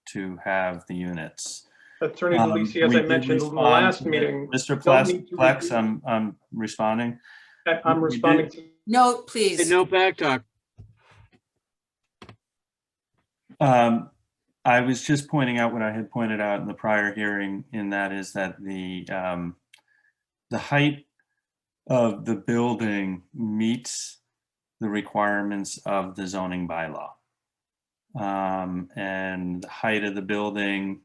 Speaker 11: to have the units.
Speaker 12: Attorney DeLisi, as
Speaker 11: We
Speaker 12: I
Speaker 11: did
Speaker 12: mentioned in the
Speaker 11: respond
Speaker 12: last
Speaker 11: to the-
Speaker 12: meeting.
Speaker 11: Mr.
Speaker 12: don't need to
Speaker 11: Plex,
Speaker 12: repeat-
Speaker 11: I'm responding.
Speaker 12: I'm
Speaker 11: We
Speaker 12: responding
Speaker 11: did-
Speaker 12: to.
Speaker 1: No, please.
Speaker 7: No back talk.
Speaker 11: I was just pointing out what I had pointed out in the prior hearing, and that is that the height of the building meets the requirements of the zoning bylaw. And the height of the building,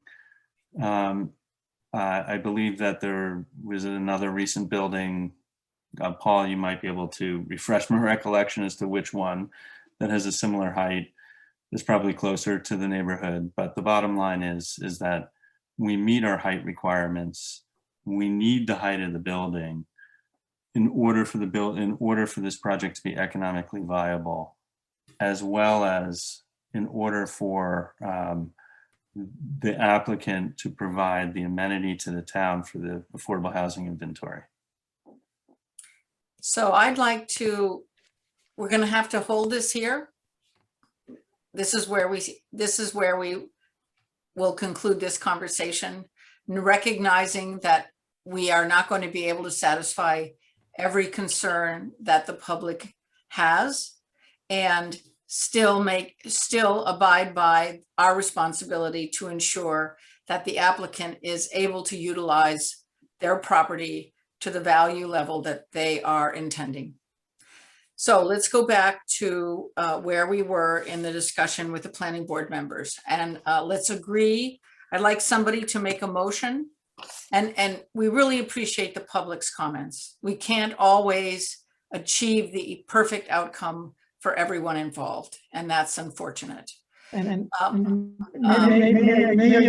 Speaker 11: I believe that there was another recent building, Paul, you might be able to refresh my recollection as to which one that has a similar height. Is probably closer to the neighborhood, but the bottom line is that we meet our height requirements. We need the height of the building in order for this project to be economically viable, as well as in order for the applicant to provide the amenity to the town for the affordable housing inventory.
Speaker 1: So I'd like to, we're going to have to hold this here. This is where we will conclude this conversation, recognizing that we are not going to be able to satisfy every concern that the public has, and still abide by our responsibility to ensure that the applicant is able to utilize their property to the value level that they are intending. So let's go back to where we were in the discussion with the planning board members, and let's agree. I'd like somebody to make a motion, and we really appreciate the public's comments. We can't always achieve the perfect outcome for everyone involved, and that's unfortunate.
Speaker 6: May I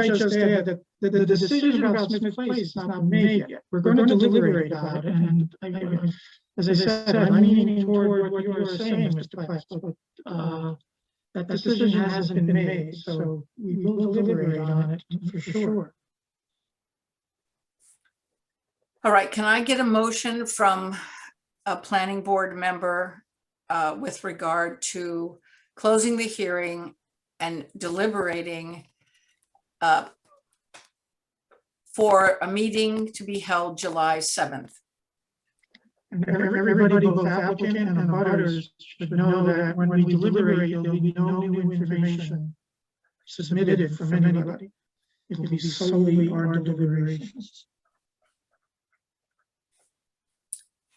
Speaker 6: just add that the decision about Smith Place is not made yet. We're going to deliberate about it, and as I said, I'm leaning toward what you were saying, Mr. Plex, but that decision hasn't been made, so we will deliberate on it for sure.
Speaker 1: All right, can I get a motion from a planning board member with regard to closing the hearing and deliberating for a meeting to be held July 7th?
Speaker 6: And everybody, both applicant and abutters, should know that when we deliberate, there'll be no new information submitted from anybody. It'll be solely our deliberations.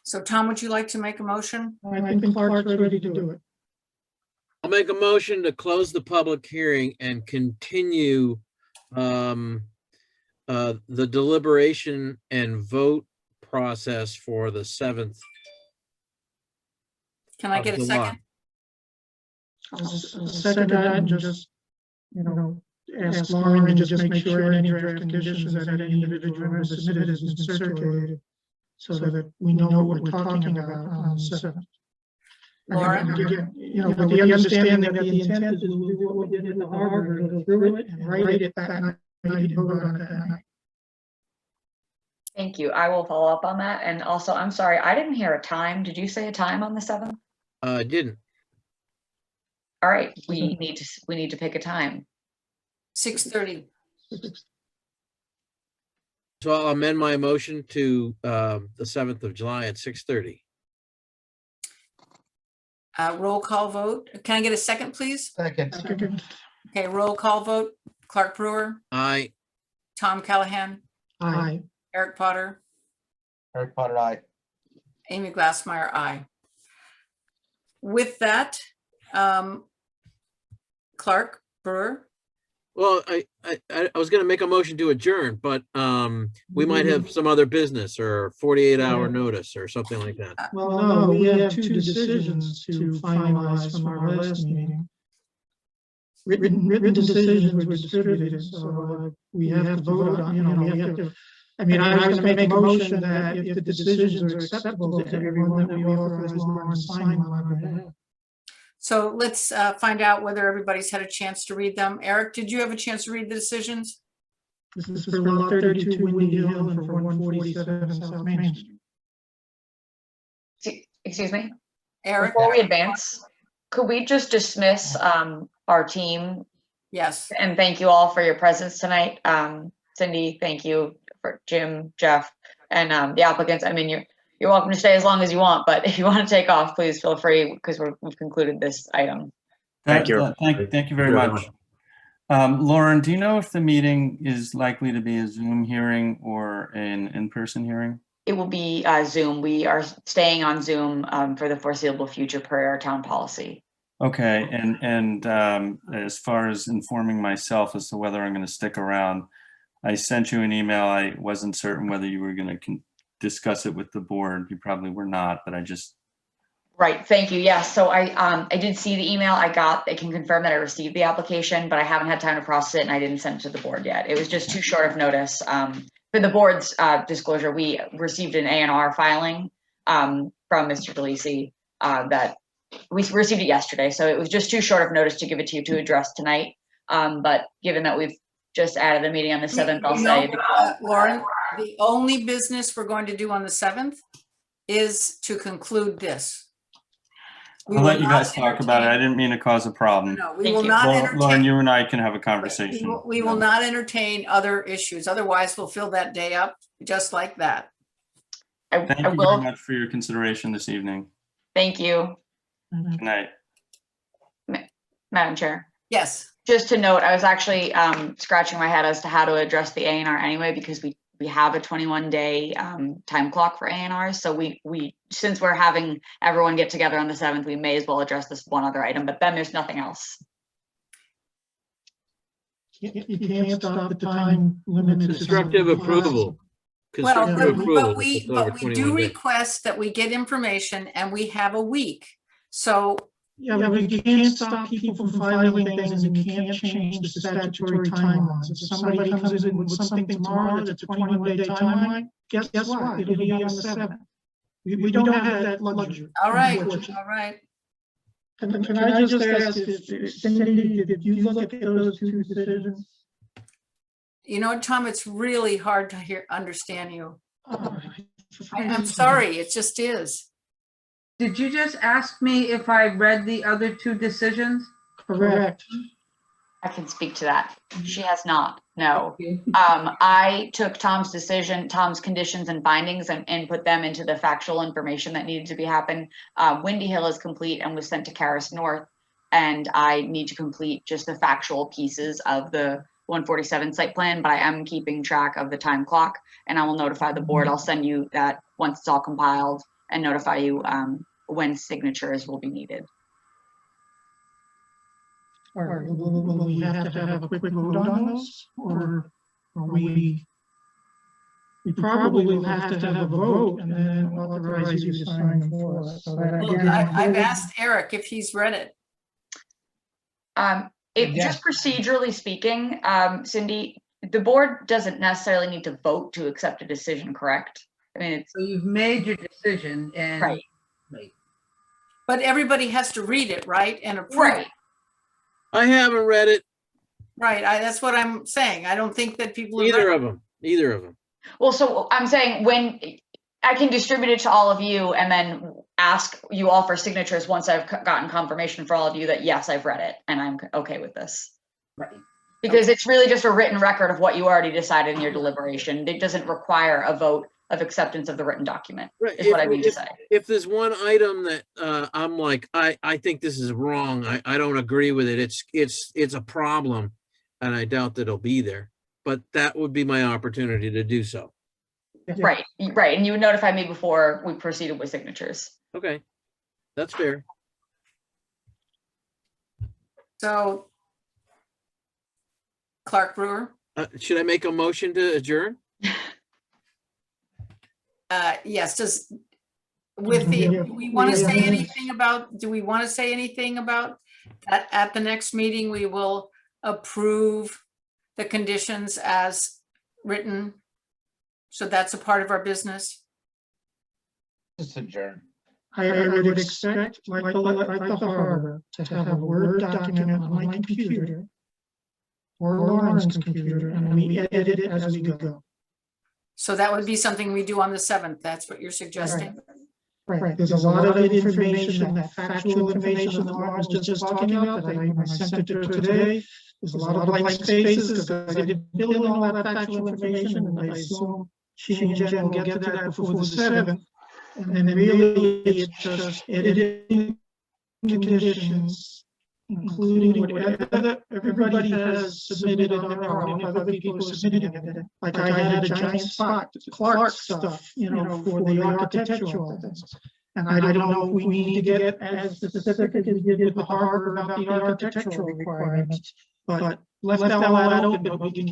Speaker 1: So Tom, would you like to make a motion?
Speaker 6: I think Clark's ready to do it.
Speaker 7: I'll make a motion to close the public hearing and continue the deliberation and vote process for the 7th.
Speaker 1: Can I get a second?
Speaker 6: I'll second that and just, ask Lauren to just make sure any draft conditions that any individual member submitted has been circulated so that we know what we're talking about on the 7th.
Speaker 1: Lauren?
Speaker 6: And again, with the understanding that the intent is to do what we did at the harbor, go through it and write it that night and vote on it that night.
Speaker 9: Thank you. I will follow up on that. And also, I'm sorry, I didn't hear a time. Did you say a time on the 7th?
Speaker 7: Didn't.
Speaker 9: All right, we need to pick a time.
Speaker 1: 6:30.
Speaker 7: So I'll amend my motion to the 7th of July at 6:30.
Speaker 1: Roll call vote. Can I get a second, please?
Speaker 6: Second.
Speaker 1: Okay, roll call vote. Clark Brewer,
Speaker 7: Aye.
Speaker 1: Tom Callahan,
Speaker 6: Aye.
Speaker 1: Eric Potter,
Speaker 14: Eric Potter, aye.
Speaker 1: Amy Glassmeyer, aye. With that, Clark Brewer.
Speaker 7: Well, I was going to make a motion to adjourn, but we might have some other business or 48-hour notice or something like that.
Speaker 6: Well, no, we have two decisions to finalize from our last meeting. Written decisions were distributed, so we have to vote on, we have to, I was going to make a motion that if the decisions are acceptable to everyone, that we authorize Lauren to sign them on our behalf.
Speaker 1: So let's find out whether everybody's had a chance to read them. Eric, did you have a chance to read the decisions?
Speaker 6: This is for lot 32 Windy Hill and for 147 South Main Street.
Speaker 9: Excuse me?
Speaker 1: Eric?
Speaker 9: Before we advance, could we just dismiss our team?
Speaker 1: Yes.
Speaker 9: And thank you all for your presence tonight. Cindy, thank you for Jim, Jeff, and the applicants. I mean, you're welcome to stay as long as you want, but if you want to take off, please feel free because we've concluded this item.
Speaker 11: Thank you. Thank you very much. Lauren, do you know if the meeting is likely to be a Zoom hearing or an in-person hearing?
Speaker 9: It will be Zoom. We are staying on Zoom for the foreseeable future per our town policy.
Speaker 11: Okay, and as far as informing myself as to whether I'm going to stick around, I sent you an email. I wasn't certain whether you were going to discuss it with the board. You probably were not, but I just.
Speaker 9: Right, thank you. Yes, so I did see the email I got. I can confirm that I received the application, but I haven't had time to process it and I didn't send it to the board yet. It was just too short of notice. For the board's disclosure, we received an A&R filing from Mr. DeLisi that we received it yesterday. So it was just too short of notice to give it to you to address tonight. But given that we've just added a meeting on the 7th, I'll say.
Speaker 1: Lauren, the only business we're going to do on the 7th is to conclude this.
Speaker 11: I'll let you guys talk about it. I didn't mean to cause a problem.
Speaker 1: No, we will not entertain.
Speaker 11: Lauren, you and I can have a conversation.
Speaker 1: We will not entertain other issues. Otherwise, we'll fill that day up just like that.
Speaker 11: Thank you very much for your consideration this evening.
Speaker 9: Thank you.
Speaker 11: Good night.
Speaker 9: Madam Chair.
Speaker 1: Yes.
Speaker 9: Just to note, I was actually scratching my head as to how to address the A&R anyway, because we have a 21-day time clock for A&Rs. So we since we're having everyone get together on the 7th, we may as well address this one other item, but then there's nothing else.
Speaker 6: You can't stop the time limit.
Speaker 7: Constructive approval.
Speaker 1: Well, but we do request that we get information and we have a week. So.
Speaker 6: Yeah, but you can't stop people from filing things and you can't change the statutory timelines. If somebody comes in with something tomorrow that's a 21-day timeline, guess what? It'll be on the 7th. We don't have that luxury.
Speaker 1: All right, all right.
Speaker 6: Can I just ask if Cindy, did you look at those two decisions?
Speaker 1: You know what, Tom, it's really hard to understand you. I'm sorry, it just is.
Speaker 16: Did you just ask me if I read the other two decisions?
Speaker 6: Correct.
Speaker 3: I can speak to that. She has not, no. I took Tom's decision, Tom's conditions and findings and put them into the factual information that needed to be happen. Windy Hill is complete and was sent to Caris North. And I need to complete just the factual pieces of the 147 site plan, but I am keeping track of the time clock and I will notify the board. I'll send you that once it's all compiled and notify you when signatures will be needed.
Speaker 6: Will we have to have a quick vote on this, or are we probably will have to have a vote and then authorize you to sign them for us. So that
Speaker 1: Well,
Speaker 6: again,
Speaker 1: I've asked Eric if he's read it.
Speaker 3: Just procedurally speaking, Cindy, the board doesn't necessarily need to vote to accept a decision, correct? I mean, it's.
Speaker 16: So you've made your decision and.
Speaker 3: Right.
Speaker 1: But everybody has to read it, right? And approve
Speaker 3: Right.
Speaker 1: it.
Speaker 7: I haven't read it.
Speaker 1: Right, that's what I'm saying. I don't think that people. have
Speaker 7: Either
Speaker 1: read
Speaker 7: of them. Either of them.
Speaker 3: Well, so I'm saying when I can distribute it to all of you and then ask you all for signatures once I've gotten confirmation for all of you that yes, I've read it and I'm okay with this.
Speaker 16: Right.
Speaker 3: Because it's really just a written record of what you already decided in your deliberation. It doesn't require a vote of acceptance of the written document,
Speaker 7: Right.
Speaker 3: is what I mean to say.
Speaker 7: If there's one item that I'm like, I think this is wrong, I don't agree with it, it's a problem, and I doubt that it'll be there. But that would be my opportunity to do so.
Speaker 3: Right, right. And you would notify me before we proceeded with signatures.
Speaker 7: Okay, that's fair.
Speaker 1: So, Clark Brewer,
Speaker 7: Should I make a motion to adjourn?
Speaker 1: yes, do we want to say anything about, that at the next meeting, we will approve the conditions as written? So that's a part of our business?
Speaker 14: Just adjourn.
Speaker 6: I would expect, like the harbor, to have a Word document on my computer or Lauren's computer, and we edit it as we go.
Speaker 1: So that would be something we do on the 7th. That's what you're suggesting?
Speaker 6: Right, there's a lot of information, that factual information that Lauren was just talking about, that I sent it to her today. There's a lot of blank spaces, because I didn't fill in all that factual information, and I assume she and Jen will get to that before the 7th. And then really, it's just editing conditions, including whatever everybody has submitted on their own, other people are submitting it. Like I had a giant spot, Clark stuff, for the architectural things. And I don't know if we need to get as specific as we did with the harbor about the architectural requirements, but left that open, but we can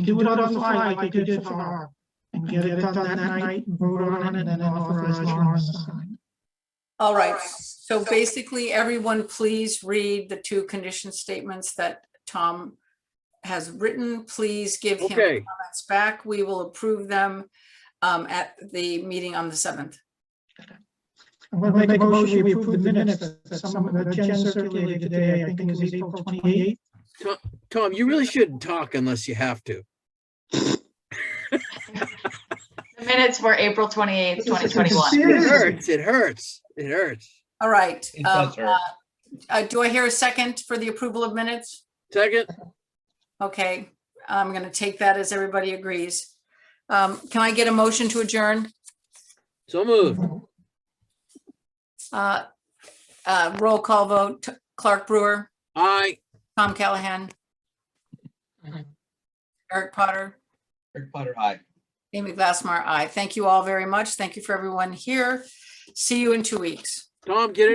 Speaker 6: do it on the fly like we did for the harbor. And get it done that night, and vote on it, and then authorize Lauren to sign.
Speaker 1: All right, so basically, everyone please read the 2 condition statements that Tom has written. Please give him comments back. We will approve them at the meeting on the 7th.
Speaker 6: I'm going to make a motion, we approve the minutes that some of the Jen circulated today. I think it was April 28th.
Speaker 7: Tom, you really shouldn't talk unless you have to.
Speaker 3: The minutes for April 28th, 2021.
Speaker 7: It hurts.
Speaker 1: All right.
Speaker 14: It does hurt.
Speaker 1: Do I hear a second for the approval of minutes?
Speaker 7: Second.
Speaker 1: Okay, I'm going to take that as everybody agrees. Can I get a motion to adjourn?
Speaker 7: So moved.
Speaker 1: Roll call vote. Clark Brewer.
Speaker 7: Aye.
Speaker 1: Tom Callahan. Eric Potter.
Speaker 14: Eric Potter, aye.
Speaker 1: Amy Glassmar, aye. Thank you all very much. Thank you for everyone here. See you in 2 weeks.
Speaker 7: Tom, get it.